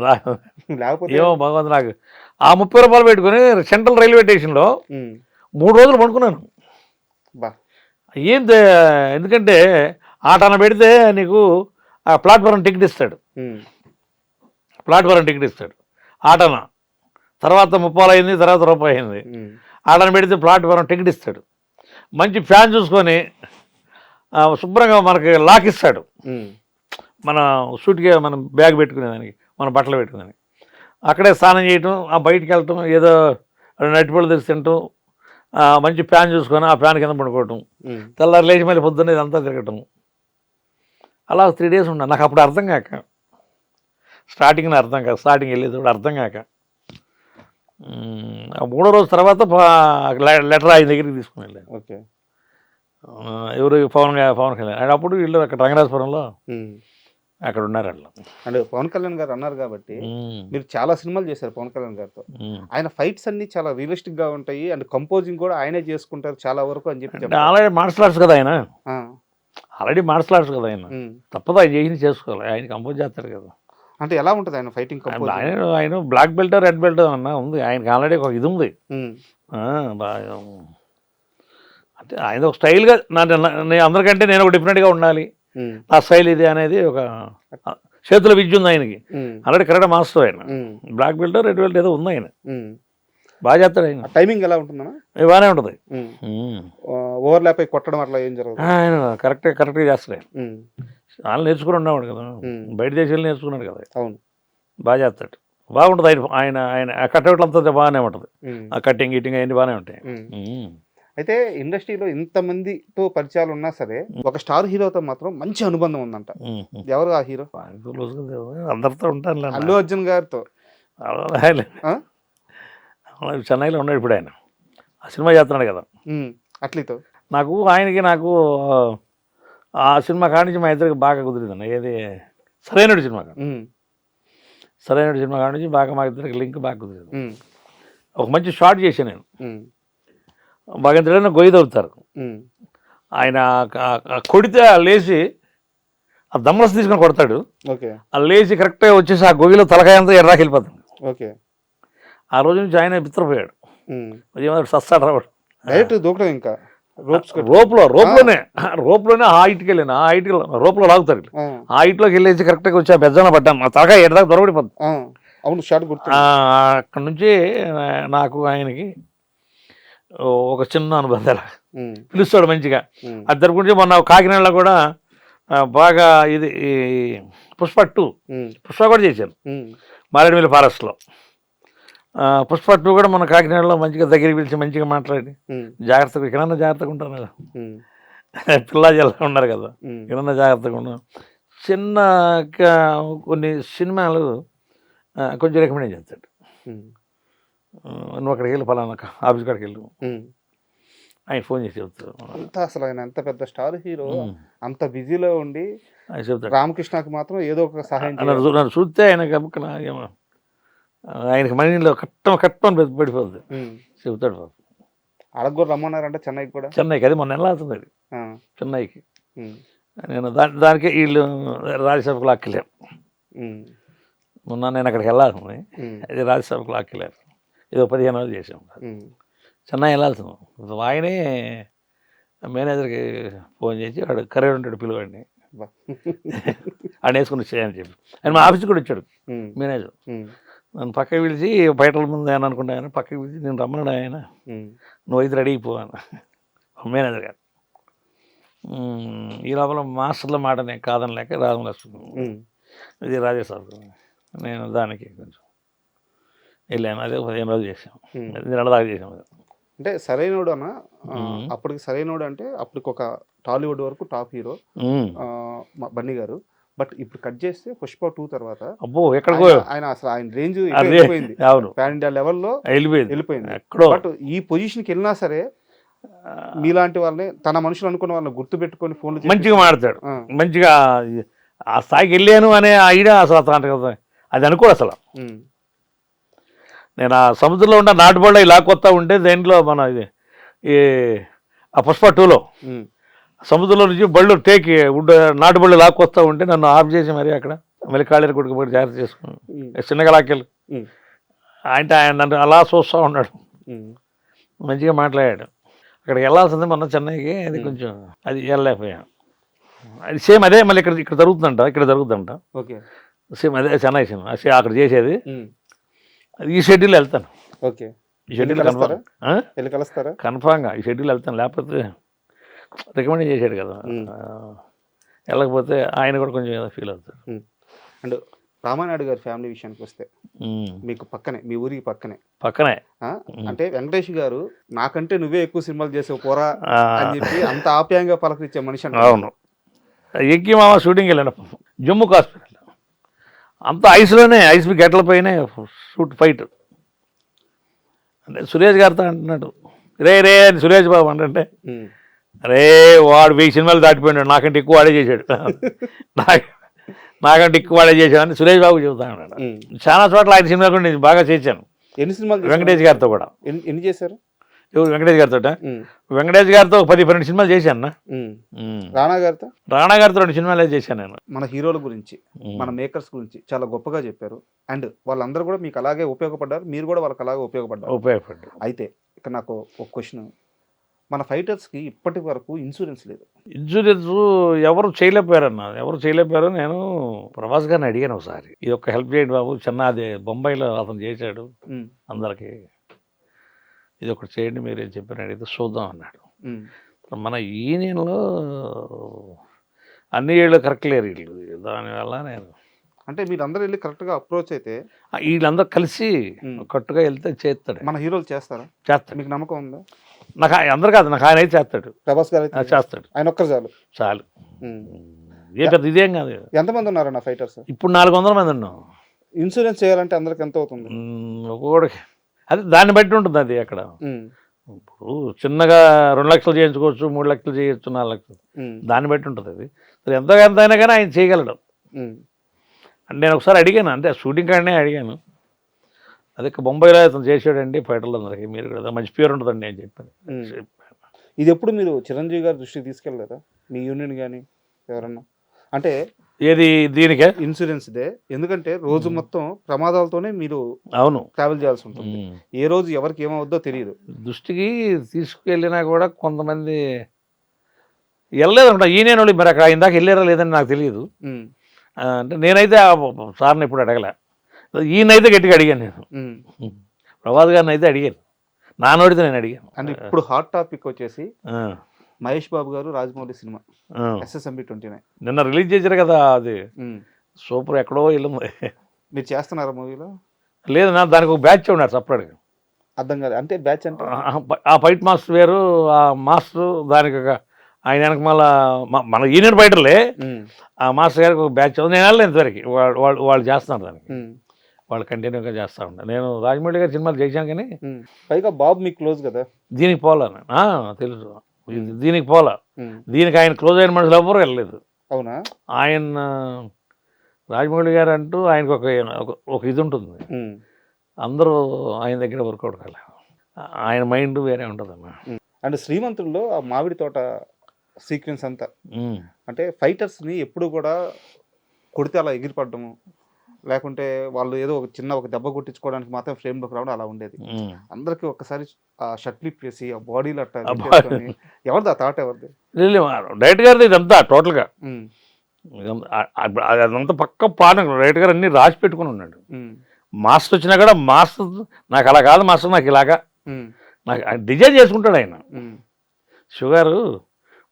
లేకపోతే ఏమో భగవంతు నాకు ఆ 30 రూపాయలు పెట్టుకుని సెంట్రల్ రైల్వే స్టేషన్లో 3 రోజులు పడుకున్నాను. బా ఎందుకంటే ఆటన పెడితే నీకు ఆ ప్లాట్ఫారం టికెట్ ఇస్తాడు, ప్లాట్ఫారం టికెట్ ఇస్తాడు ఆటన. తర్వాత 30 అయింది, తర్వాత రూపాయి అయింది. ఆటన పెడితే ప్లాట్ఫారం టికెట్ ఇస్తాడు. మంచి ఫ్యాన్ చూసుకొని శుభ్రంగా మనకి లాక్ ఇస్తాడు, మన సూట్గా మనం బ్యాగ్ పెట్టుకునేదానికి, మన బట్టలు పెట్టుకునేదానికి. అక్కడే స్నానం చేయటం, ఆ బయటికి వెళ్ళటం, ఏదో నట్టిపళ్ళు తెచ్చి తినటం, మంచి ఫ్యాన్ చూసుకొని ఆ ఫ్యాన్ కింద పడుకోవటం, తెల్లారి లేచి మళ్ళీ పొద్దున్న ఇదంతా తిరగటం. అలా 3 days ఉన్నా. నాకు అప్పుడు అర్థం కాక, స్టార్టింగ్ అర్థం కాక, స్టార్టింగ్ వెళ్ళేది కూడా అర్థం కాక 3వ రోజు తర్వాత లెటర్ ఆయన దగ్గరికి తీసుకుని వెళ్ళాను. ఓకే. ఎవరు పవన్ కళ్యాణ్. అండ్ అప్పుడు వీళ్ళు అక్కడ రంగరాజపురంలో అక్కడ ఉన్నారు వాళ్ళు. అంటే పవన్ కళ్యాణ్ గారు అన్నారు కాబట్టి మీరు చాలా సినిమాలు చేశారు పవన్ కళ్యాణ్ గారితో. ఆయన ఫైట్స్ అన్ని చాలా రియలిస్టిక్ గా ఉంటాయి అండ్ కంపోజింగ్ కూడా ఆయనే చేసుకుంటారు చాలా వరకు అని చెప్పి. ఆల్రెడీ మార్షల్ ఆర్ట్స్ కదా ఆయన, ఆల్రెడీ మార్షల్ ఆర్ట్స్ కదా ఆయన, తప్పదు ఆయన చేసి చేసుకోవాలి. ఆయన కంపోజ్ చేస్తారు కదా. అంటే ఎలా ఉంటుంది ఆయన ఫైటింగ్ కంపోజ్? ఆయన బ్లాక్ బెల్ట్ రెడ్ బెల్ట్ అన్న ఉంది ఆయనకి, ఆల్రెడీ ఒక ఇది ఉంది. అంటే ఆయన ఒక స్టైల్గా అందరికంటే నేను ఒక డిఫరెంట్గా ఉండాలి, నా స్టైల్ ఇది అనేది ఒక చేతుల విద్య ఉంది ఆయనకి. ఆల్రెడీ కరెక్ట్ మాస్టర్ ఆయన, బ్లాక్ బెల్ట్ రెడ్ బెల్ట్ ఏదో ఉంది ఆయన, బాగా చేస్తాడు ఆయన. టైమింగ్ ఎలా ఉంటుందన్నా? బాగానే ఉంటుంది. ఓవర్లాప్ అయి కొట్టడం అట్లా ఏం జరుగుతుంది? ఆయన కరెక్ట్గా చేస్తాడు ఆయన. వాళ్ళు నేర్చుకుని ఉన్నాడు కదా, బయట దేశాలు నేర్చుకున్నాడు కదా. అవును, బాగా చేస్తాడు, బాగుంటుంది ఆయన. ఆయన కట్అవుట్లు అంతా బాగానే ఉంటుంది, ఆ కట్టింగ్ గిట్టింగ్ అవన్నీ బాగానే ఉంటాయి. అయితే ఇండస్ట్రీలో ఇంతమందితో పరిచయాలు ఉన్నా సరే ఒక స్టార్ హీరోతో మాత్రం మంచి అనుబంధం ఉందంట. ఎవరు ఆ హీరో? అందరితో ఉంటాను, అల్లు అర్జున్ గారితో. చెన్నైలో ఉన్నాడు ఇప్పుడు ఆయన, ఆ సినిమా చేస్తున్నాడు కదా అట్లీతో. ఆయనకి నాకు ఆ సినిమా కాడి నుంచి మా ఇద్దరికి బాగా కుదిరిందన్న. ఏది సరైనడు సినిమా కాడి నుంచి బాగా మా ఇద్దరికి లింక్ బాగా కుదిరింది. ఒక మంచి షార్ట్ చేశాను నేను, బాగా తెలియని గొయ్యి తవ్వుతారు. ఆయన కొడితే ఆ లేచి ఆ దమ్మరస్ తీసుకొని కొడతాడు, ఆ లేచి కరెక్ట్గా వచ్చేసి ఆ గొయ్యిలో తలకాయ అంతా ఎర్రాకి వెళ్ళిపోతాడు. ఓకే. ఆ రోజు నుంచి ఆయన బిత్రపోయాడు, సస్తాడు రావడం డైరెక్ట్ దూకడం. ఇంకా రోప్లోనే ఆ హైట్కి వెళ్ళాను, ఆ హైట్కి రోప్లో లాగుతారు, ఆ హైట్లోకి వెళ్ళేసి కరెక్ట్గా వచ్చి ఆ బెజ్జాన పడ్డాను, ఆ తలకాయ ఎడదాకా దొరకడిపోద్ది. అవును, షార్ట్ గుర్తు. అక్కడ నుంచి నాకు ఆయనకి ఒక చిన్న అనుబంధాలు పిలుస్తాడు మంచిగా. అది జరుగుంటే మొన్న కాకినాడలో కూడా బాగా ఇది పుష్ప 2 కూడా చేశాను మారేడుమిల్లి ఫారెస్ట్లో. పుష్ప 2 కూడా మన కాకినాడలో మంచిగా దగ్గరికి పిలిచి మంచిగా మాట్లాడి జాగ్రత్తగా, ఇక్కడన్నా జాగ్రత్తగా ఉంటాను కదా, పిల్లా జిల్లా ఉన్నారు కదా, ఇక్కడన్నా జాగ్రత్తగా ఉన్నాను. చిన్న కొన్ని సినిమాలు కొంచెం రికమెండ్ చేస్తాడు, నువ్వు అక్కడికి వెళ్ళి ఫలానా ఆఫీస్ కాడికి వెళ్ళు, ఆయన ఫోన్ చేసి చెప్తాడు. అంతా అసలు ఆయన ఎంత పెద్ద స్టార్ హీరో, అంత బిజీలో ఉండి చెప్తాడు రామకృష్ణకి మాత్రం ఏదో ఒక సహాయం. నన్ను చూస్తే ఆయనకి మనీలో కట్టం పడిపోతుంది, చెబుతాడు. అడగ కూడా రమ్మన్నారంటే చెన్నైకి కూడా. చెన్నైకి అది మొన్న నెల అవుతుంది, అది చెన్నైకి. నేను దానికే వీళ్ళు రాజ్యసభకు లాక్కెళ్ళారు. మొన్న నేను అక్కడికి వెళ్ళాల్సింది, అది రాజ్యసభకు లాక్కెళ్ళారు. ఏదో 15 రోజులు చేసాం, చెన్నై వెళ్ళాల్సింది. ఆయనే మేనేజర్కి ఫోన్ చేసి వాడు కరీర్ ఉంటాడు పిలువాడిని, ఆయన వేసుకుని వచ్చాయని చెప్పి. ఆయన మా ఆఫీస్కి కూడా వచ్చాడు మేనేజర్. నన్ను పక్కకి పిలిచి బయటల ముందు ఆయన అనుకుంటా, ఆయన పక్కకి పిలిచి నేను రమ్మన్నాడు ఆయన, నువ్వు అయితే రెడీ అయిపోవాను మేనేజర్ గారు. ఈ లోపల మాస్టర్ల మాట నేను కాదనలేక రాజమౌళి వస్తుంది, ఇది రాజేశ్వర. నేను దానికి కొంచెం వెళ్ళాను, అదే 15 రోజులు చేసాం, 2 దాకా చేసాం. అంటే సరైనోడు అన్న, అప్పటికి సరైనోడు అంటే అప్పటికి ఒక టాలీవుడ్ వరకు టాప్ హీరో బన్నీ గారు. బట్ ఇప్పుడు కట్ చేస్తే పుష్ప 2 తర్వాత అబ్బో ఎక్కడికో ఆయన అసలు ఆయన రేంజ్ పాన్ ఇండియా లెవెల్లో వెళ్ళిపోయింది. బట్ ఈ పొజిషన్కి వెళ్ళినా సరే మీలాంటి వాళ్ళని, తన మనుషులు అనుకున్న వాళ్ళని గుర్తు పెట్టుకొని ఫోన్ మంచిగా మాట్లాడతాడు, మంచిగా ఆ స్థాయికి వెళ్ళాను అనే ఐడియా అసలు అది అనుకోడు అసలు. నేను ఆ సముద్రంలో ఉన్న నాటుబళ్ళ ఇలా కొత్త ఉంటే దేంట్లో మన ఇది ఆ పుష్ప 2లో సముద్రంలో నుంచి బళ్ళు టేకి నాటుబళ్ళు లాక్కొస్తా ఉంటే నన్ను ఆఫ్ చేసి మరి అక్కడ మళ్ళీ కాళ్ళేరు కొట్టుకుపోయి జాగ్రత్త చేసుకుని చిన్నగా లాక్కెళ్ళి అంటే ఆయన నన్ను అలా చూస్తూ ఉన్నాడు, మంచిగా మాట్లాడాడు. అక్కడికి వెళ్ళాల్సింది మొన్న చెన్నైకి, అది కొంచెం అది వెళ్ళలేకపోయాను. అది సేమ్ అదే మళ్ళీ ఇక్కడ జరుగుతుందంట. ఓకే, సేమ్ అదే చెన్నై సినిమా అక్కడ చేసేది. ఈ షెడ్యూల్ వెళ్తాను. ఓకే, ఈ షెడ్యూల్ కన్ఫామ్గా ఈ షెడ్యూల్ వెళ్తాను, లేకపోతే రికమెండ్ చేశాడు కదా, వెళ్ళకపోతే ఆయన కూడా కొంచెం ఏదో ఫీల్ అవుతాడు. అండ్ రామానాయుడు గారి ఫ్యామిలీ విషయానికి వస్తే మీకు పక్కనే, మీ ఊరికి పక్కనే అంటే వెంకటేష్ గారు నాకంటే నువ్వే ఎక్కువ సినిమాలు చేసావు పోరా అని చెప్పి అంత ఆప్యాయంగా పలకరించే మనిషి. అవును, ఎక్కి మామ షూటింగ్ వెళ్ళాను జమ్మూ కాశ్మీర్, అంత ఐస్లోనే ఐస్ గెట్ల పైన షూట్ ఫైట్. అంటే సురేష్ గారితో అంటున్నాడు, రే అని సురేష్ బాబు అంటే, అరే వాడు 1000 సినిమాలు దాటిపోయినాడు, నాకంటే ఎక్కువ వాడే చేశాడు, నాకంటే ఎక్కువ వాడే చేశాడు అని సురేష్ బాబు చెబుతా ఉన్నాడు. చాలా చోట్ల ఆయన సినిమాలు కూడా నేను బాగా చేశాను. ఎన్ని సినిమాలు వెంకటేష్ గారితో కూడా. ఎన్ని చేశారు? ఎవరు? వెంకటేష్ గారితో. వెంకటేష్ గారితో 10-12 సినిమాలు చేశాను. రాణా గారితో 2 సినిమాలే చేశాను నేను. మన హీరోల గురించి, మన మేకర్స్ గురించి చాలా గొప్పగా చెప్పారు. అండ్ వాళ్ళందరూ కూడా మీకు అలాగే ఉపయోగపడ్డారు, మీరు కూడా వాళ్ళకి అలాగే ఉపయోగపడ్డారు. అయితే ఇక్కడ నాకు ఒక క్వశ్చన్, మన ఫైటర్స్కి ఇప్పటి వరకు ఇన్సూరెన్స్ లేదు. ఇన్సూరెన్స్ ఎవరు చేయలేకపోయారు. నేను ప్రభాస్ గారిని అడిగాను ఒకసారి, ఇది ఒక హెల్ప్ చేయండి బాబు, చిన్న అదే బొంబాయిలో అతను చేశాడు అందరికి, ఇది ఒకటి చేయండి మీరు ఏం చెప్పారు అడిగితే చూద్దాం అన్నాడు. మన యూనియన్లో అన్ని ఏళ్ళు కరెక్ట్ లేరు వీళ్ళు, దానివల్ల నేను అంటే మీరందరూ వెళ్ళి కరెక్ట్గా అప్రోచ్ అయితే వీళ్ళందరూ కలిసి కరెక్ట్గా వెళ్తే చేస్తాడు. మన హీరోలు చేస్తారా? చేస్తాడు. మీకు నమ్మకం ఉందా? నాకు అందరు కాదు, నాకు ఆయన అయితే చేస్తాడు. ప్రభాస్ గారు చేస్తాడు, ఆయన ఒక్కరు చాలు. ఏ పెద్ద ఇదేం కాదు. ఎంతమంది ఉన్నారన్న ఫైటర్స్? ఇప్పుడు 400 మంది ఉన్నాం. ఇన్సూరెన్స్ చేయాలంటే అందరికి ఎంత అవుతుంది? ఒక్కొక్కడికి అది దాన్ని బట్టి ఉంటుంది. అది అక్కడ ఇప్పుడు చిన్నగా 2 లక్షలు చేయించుకోవచ్చు, 3 లక్షలు చేయొచ్చు, 4 లక్షలు, దాన్ని బట్టి ఉంటుంది. అది సరే ఎంత అయినా కానీ ఆయన చేయగలడు. అంటే నేను ఒకసారి అడిగాను, అంటే షూటింగ్ కాడనే అడిగాను, అదే బొంబాయిలో అతను చేసాడండి ఫైటర్లు అందరికి, మీరు కూడా మంచి పేరు ఉంటుందండి అని చెప్పాను. ఇది ఎప్పుడు మీరు చిరంజీవి గారి దృష్టికి తీసుకెళ్ళలేదా, మీ యూనియన్ కానీ ఎవరన్నా? అంటే ఏది దీనికే ఇన్సూరెన్స్ దే, ఎందుకంటే రోజు మొత్తం ప్రమాదాలతోనే మీరు అవును ట్రావెల్ చేయాల్సి ఉంటుంది, ఏ రోజు ఎవరికి ఏమవుద్దో తెలియదు. దృష్టికి తీసుకెళ్ళినా కూడా కొంతమంది వెళ్ళలేదంట ఈయన వాళ్ళు, మరి అక్కడ ఇందాక వెళ్ళారా లేదని నాకు తెలియదు. అంటే నేనైతే సార్ని ఇప్పుడు అడగలే, ఈయనైతే గట్టిగా అడిగాను నేను, ప్రభాస్ గారిని అయితే అడిగాను, నానోడితే నేను అడిగాను. అండ్ ఇప్పుడు హాట్ టాపిక్ వచ్చేసి మహేష్ బాబు గారు రాజమౌళి సినిమా SSMB 29 నిన్న రిలీజ్ చేశారు కదా, అది సూపర్, ఎక్కడో వెళ్ళింది. మీరు చేస్తున్నారా మూవీలో? లేదు, నా దానికి ఒక బ్యాచ్ ఉన్నారు సపరేట్గా. అర్థం కాదు అంటే బ్యాచ్ అంటే ఆ ఫైట్ మాస్టర్ వేరు, ఆ మాస్టర్ దానికి ఒక ఆయన వెనక మళ్ళా మన యూనియన్ ఫైటర్లే, ఆ మాస్టర్ గారికి ఒక బ్యాచ్ ఉంది. నేను వెళ్ళలేదు ఇంతవరకు, వాళ్ళు చేస్తున్నారు దానికి, వాళ్ళు కంటిన్యూగా చేస్తూ ఉంటారు. నేను రాజమౌళి గారి సినిమాలు చేశాను కానీ, పైగా బాబు మీకు క్లోజ్ కదా, దీనికి పోలా తెలుసు, దీనికి పోలా, దీనికి ఆయన క్లోజ్ అయిన మనుషులు ఎవ్వరూ వెళ్ళలేదు. అవునా? ఆయన రాజమౌళి గారు అంటూ ఆయనకు ఒక ఇది ఉంటుంది, అందరూ ఆయన దగ్గర వర్కౌట్ కాలే, ఆయన మైండ్ వేరే ఉంటుంది అన్న. అండ్ శ్రీమంతుల్లో ఆ మామిడి తోట సీక్వెన్స్ అంతా అంటే ఫైటర్స్ని ఎప్పుడు కూడా కొడితే అలా ఎగిరిపడము, లేకుంటే వాళ్ళు ఏదో ఒక దెబ్బ కొట్టించుకోవడానికి మాత్రం ఫ్రేమ్లోకి రావడం అలా ఉండేది. అందరికి ఒక్కసారి ఆ షర్ట్ లిప్ వేసి ఆ బాడీలో అట్లా ఎవరిది ఆ థాట్? ఎవరిది? డైరెక్ట్ గారిది ఇదంతా టోటల్గా, అదంతా పక్క ప్లాన్. డైరెక్ట్ గారు అన్ని రాసి పెట్టుకుని ఉన్నాడు. మాస్టర్ వచ్చినా కూడా మాస్టర్ నాకు అలా కాదు, మాస్టర్ నాకు ఇలాగా, నాకు డిజైన్ చేసుకుంటాడు ఆయన. షుగర్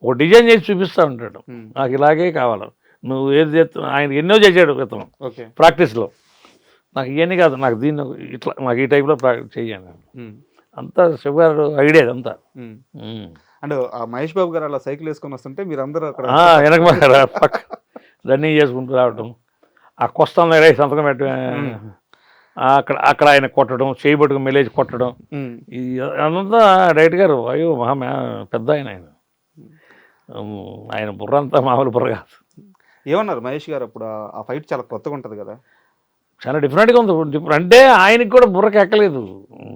ఒక డిజైన్ చేసి చూపిస్తూ ఉంటాడు, నాకు ఇలాగే కావాలి, నువ్వు ఏది చేస్తావు. ఆయన ఎన్నో చేశాడు ఇతను ప్రాక్టీస్లో, నాకు ఇవన్నీ కాదు, నాకు దీన్ని ఇట్లా, నాకు ఈ టైప్లో ప్రాక్టీస్ చేయాను, అంతా షుగర్ ఐడియా అంతా. అంటే ఆ మహేష్ బాబు గారు అలా సైకిల్ వేసుకొని వస్తుంటే మీరు అందరూ అక్కడ వెనక పక్క రన్నింగ్ చేసుకుంటూ రావటం, ఆ కొస్తాను రైస్ సంతకం పెట్ట, అక్కడ ఆయన కొట్టడం, చేయబట్టుకు మెలేజ్ కొట్టడం, అదంతా డైరెక్ట్ గారు అయ్యో పెద్ద ఆయన బుర్ర అంతా మామూలు బుర్ర కాదు. ఏమన్నారు మహేష్ గారు అప్పుడు? ఆ ఫైట్ చాలా కొత్తగా ఉంటుంది కదా, చాలా డిఫరెంట్గా ఉంది. అంటే ఆయనకి కూడా బుర్రకి ఎక్కలేదు,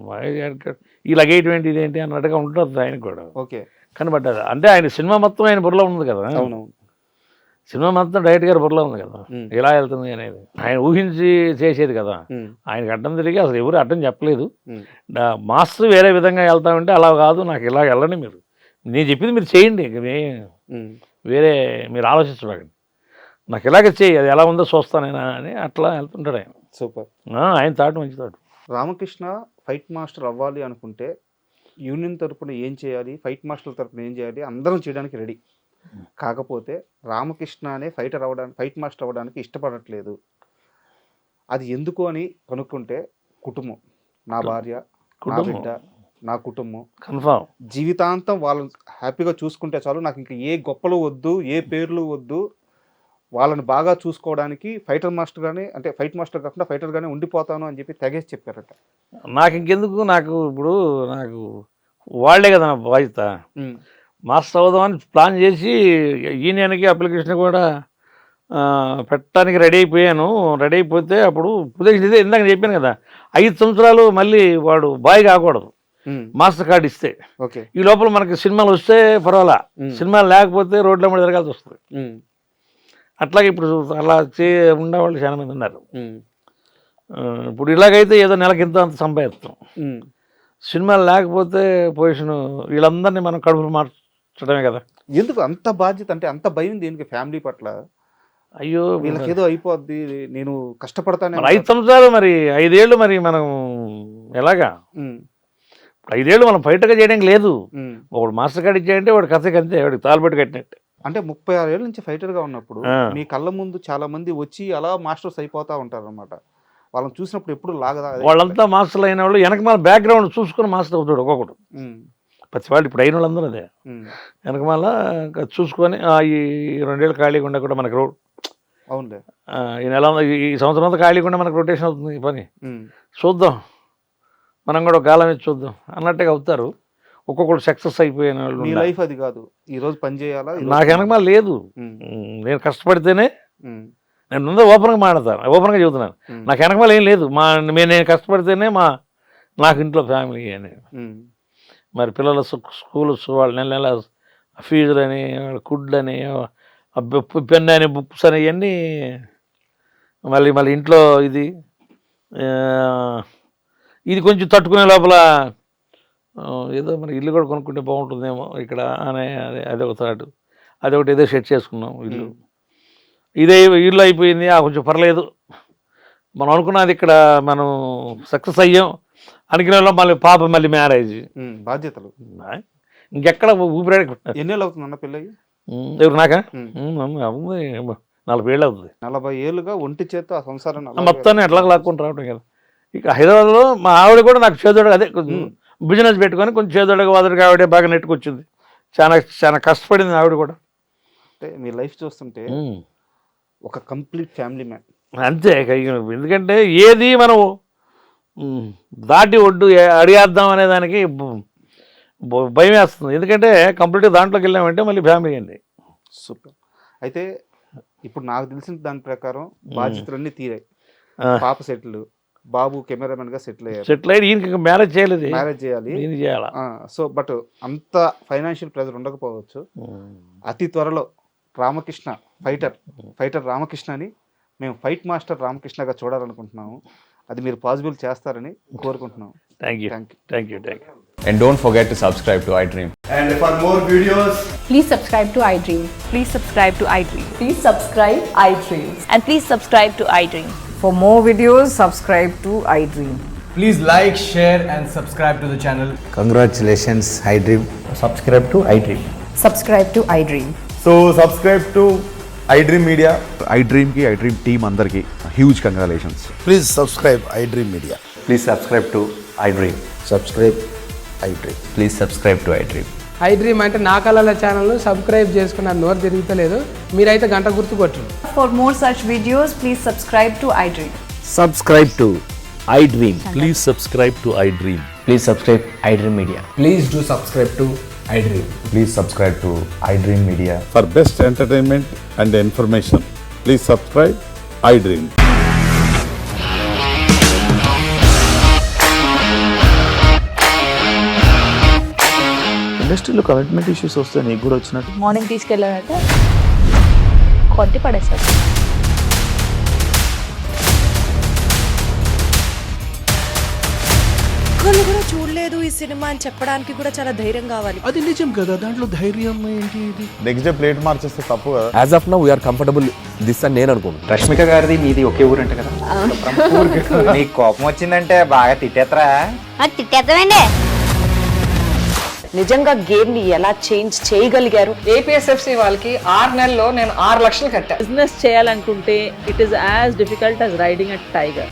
మహేష్ గారికి ఈ లగేటువంటి ఇదేంటి అన్నట్టుగా ఉంటుంది ఆయనకు కూడా. ఓకే, కానీ బట్ అంటే ఆయన సినిమా మొత్తం ఆయన బుర్రలో ఉంది కదా. అవును, సినిమా మొత్తం డైరెక్ట్ గారి బుర్రలో ఉంది కదా, ఎలా వెళ్తుంది అనేది ఆయన ఊహించి చేసేది కదా. ఆయనకి అడ్డం తిరిగి అసలు ఎవరు అడ్డం చెప్పలేదు. మాస్టర్ వేరే విధంగా వెళ్తామంటే అలా కాదు, నాకు ఇలా వెళ్ళండి, మీరు నేను చెప్పింది మీరు చేయండి, వేరే మీరు ఆలోచించకండి, నాకు ఇలాగే చేయి, అది ఎలా ఉందో చూస్తానైనా అని అట్లా వెళ్తుంటాడు ఆయన. సూపర్. ఆయన తాటు మంచి తాటు. రామకృష్ణ ఫైట్ మాస్టర్ అవ్వాలి అనుకుంటే యూనియన్ తరపున ఏం చేయాలి, ఫైట్ మాస్టర్ తరపున ఏం చేయాలి, అందరం చేయడానికి రెడీ. కాకపోతే రామకృష్ణ అనే ఫైట్ మాస్టర్ అవ్వడానికి ఇష్టపడట్లేదు. అది ఎందుకు అని కనుక్కుంటే కుటుంబం, నా భార్య, నా బిడ్డ, నా కుటుంబం కన్ఫర్మ్, జీవితాంతం వాళ్ళని హ్యాపీగా చూసుకుంటే చాలు, నాకు ఇంకా ఏ గొప్పలు వద్దు, ఏ పేర్లు వద్దు, వాళ్ళని బాగా చూసుకోవడానికి ఫైటర్ మాస్టర్గానే, అంటే ఫైట్ మాస్టర్ కాకుండా ఫైటర్గానే ఉండిపోతాను అని చెప్పి తెగేసి చెప్పారట. నాకు ఇంకెందుకు, నాకు ఇప్పుడు నాకు వాళ్ళే కదా నా బాధ్యత. మాస్టర్ అవుదామని ప్లాన్ చేసి యూనియన్కి అప్లికేషన్ కూడా పెట్టడానికి రెడీ అయిపోయాను. రెడీ అయిపోతే అప్పుడు ఉద్దేశం ఇదే, ఇందాక చెప్పాను కదా, 5 సంవత్సరాలు మళ్ళీ వాడు బాయ్ కాకూడదు మాస్టర్ కార్డు ఇస్తే. ఈ లోపల మనకి సినిమాలు వస్తే పర్వాలా, సినిమాలు లేకపోతే రోడ్ల మీద తిరగాల్సి వస్తుంది. అట్లాగే ఇప్పుడు అలా ఉండేవాళ్ళు చాలా మంది ఉన్నారు. ఇప్పుడు ఇలాగైతే ఏదో నెలకి ఇంత అంత సంపాదిస్తాం, సినిమాలు లేకపోతే పొజిషన్ వీళ్ళందరినీ మనం కడుపులు మార్చడమే కదా. ఎందుకు అంత బాధ్యత, అంటే అంత భయం దేనికి ఫ్యామిలీ పట్ల? అయ్యో వీళ్ళకి ఏదో అయిపోద్ది, నేను కష్టపడతాను. 5 సంవత్సరాలు మరి 5 ఏళ్ళు మరి మనం ఎలాగా 5 ఏళ్ళు మనం ఫైట్గా చేయడానికి లేదు. ఒకడు మాస్టర్ కార్డు ఇచ్చాయంటే వాడు కథకి అంతే, వాడికి తాలుబెట్టు కట్టినట్టు. అంటే 36 ఏళ్ళ నుంచి ఫైటర్గా ఉన్నప్పుడు మీ కళ్ళ ముందు చాలా మంది వచ్చి అలా మాస్టర్స్ అయిపోతా ఉంటారు అనమాట. వాళ్ళని చూసినప్పుడు ఎప్పుడు లాగదా? వాళ్ళంతా మాస్టర్లు అయిన వాళ్ళు వెనక మన బ్యాక్గ్రౌండ్ చూసుకుని మాస్టర్ అవుతాడు ఒక్కొక్కడు. ప్రతి వాళ్ళు ఇప్పుడు అయిన వాళ్ళందరూ అదే, వెనక మళ్ళా చూసుకొని ఈ 2 ఏళ్ళు ఖాళీగా ఉండే కూడా మనకి రోడ్. అవునులే, ఈ నెల ఈ సంవత్సరం అంతా ఖాళీగా ఉండే మనకు రొటేషన్ అవుతుంది ఈ పని, చూద్దాం మనం కూడా ఒక కాలం ఇచ్చి చూద్దాం అన్నట్టుగా అవుతారు. ఒక్కొక్కరు సక్సెస్ అయిపోయిన వాళ్ళు. మీ లైఫ్ అది కాదు, ఈ రోజు పని చేయాలా? నాకు వెనకమాల లేదు, నేను కష్టపడితేనే. నేను ముందే ఓపెన్గా మాట్లాడతాను, ఓపెన్గా చెబుతున్నాను, నాకు వెనకమాల ఏం లేదు. నేను కష్టపడితేనే నాకు ఇంట్లో ఫ్యామిలీ అని. మరి పిల్లల స్కూల్స్, వాళ్ళ నెల నెల ఫీజులని, కుడ్లని, పెన్ అని, బుక్స్ అని, ఇవన్నీ మళ్ళీ ఇంట్లో ఇది కొంచెం తట్టుకునే లోపల ఏదో మరి ఇల్లు కూడా కొనుక్కుంటే బాగుంటుందేమో ఇక్కడ అనే అదొక థాట్. అదొకటి ఏదో సెట్ చేసుకున్నాం ఇల్లు. ఇల్లు అయిపోయింది, కొంచెం పర్లేదు మనం అనుకున్నది, ఇక్కడ మనం సక్సెస్ అయ్యాం అనుకునే మళ్ళీ పాప, మళ్ళీ మ్యారేజ్, బాధ్యతలు, ఇంకెక్కడ ఊపిరి. ఎన్నేళ్ళు అవుతుంది అన్న పిల్లకి? ఎవరు నాకా? 40 ఏళ్ళు అవుతుంది. 40 ఏళ్ళుగా ఒంటి చేత ఆ సంసారం మొత్తాన్ని ఎట్లా లాక్కొని రావడం కదా. ఇక హైదరాబాద్లో మా ఆవిడ కూడా నాకు చేదోడు, అదే బిజినెస్ పెట్టుకొని కొంచెం చేదోడగా వాదోడుగా ఆవిడే బాగా నెట్టుకొచ్చింది. చాలా కష్టపడింది ఆవిడ కూడా. అంటే మీ లైఫ్ చూస్తుంటే ఒక కంప్లీట్ ఫ్యామిలీ మ్యాన్ అంతే. ఎందుకంటే ఏది మనం దాటి ఒడ్డు అడిగేద్దాం అనే దానికి భయం వేస్తుంది. ఎందుకంటే కంప్లీట్గా దాంట్లోకి వెళ్ళామంటే మళ్ళీ ఫ్యామిలీ అండి. సూపర్. అయితే ఇప్పుడు నాకు తెలిసిన దాని ప్రకారం బాధ్యతలన్నీ తీరాయి. పాప సెటిల్, బాబు కెమెరామెన్ గా సెటిల్ అయ్యి ఈయనకి మ్యారేజ్ చేయాలి. సో బట్ అంత ఫైనాన్షియల్ ప్రెజర్ ఉండకపోవచ్చు. అతి త్వరలో రామకృష్ణ ఫైటర్ రామకృష్ణని మేము ఫైట్ మాస్టర్ రామకృష్ణగా చూడాలనుకుంటున్నాము. అది మీరు పాసిబుల్ చేస్తారని కోరుకుంటున్నాము. Thank you. And don't forget to subscribe to iDream. And for more videos, please subscribe to iDream. Please subscribe to iDream. Please subscribe iDream. And please subscribe to iDream. For more videos, subscribe to iDream. please like, share and subscribe to the channel. Congratulations, iDream. Subscribe to iDream. Subscribe to iDream. So subscribe to iDream Media. iDream ki iDream team andarki huge congratulations. Please subscribe iDream Media. Please subscribe to iDream. Subscribe iDream. Please subscribe to iDream. iDream అంటే నా కళల ఛానల్ను subscribe చేసుకున్నారు, నోరు తిరుగుతలేదు, మీరైతే గంట గుర్తు కొట్టండి. For more such videos, please subscribe to iDream. Subscribe to iDream. Please subscribe to iDream. Please subscribe iDream Media. Please do subscribe to iDream. Please subscribe to iDream Media. For best entertainment and information, please subscribe iDream. ఇండస్ట్రీలో commitment issues వస్తే నీకు కూడా వచ్చినట్టు morning తీసుకెళ్ళారంటే కొద్ది పడేశారు. ఒక్కళ్ళు కూడా చూడలేదు ఈ సినిమా అని చెప్పడానికి కూడా చాలా ధైర్యం కావాలి. అది నిజం కదా, దాంట్లో ధైర్యం ఏంటి? ఇది నెక్స్ట్ డే ప్లేట్ మార్చేస్తే తప్పు కదా. As of now we are comfortable this అని నేను అనుకుంటున్నాను. రష్మిక గారిది మీది ఒకే ఊరంట కదా. నీకు కోపం వచ్చిందంటే బాగా తిట్టేత్తరా? తిట్టేద్దామండి. నిజంగా గేమ్ ని ఎలా చేంజ్ చేయగలిగారు? ఏపీఎస్ఎఫ్సి వాళ్ళకి 6 నెలల్లో నేను 6 లక్షలు కట్టా. బిజినెస్ చేయాలనుకుంటే it is as difficult as riding a tiger.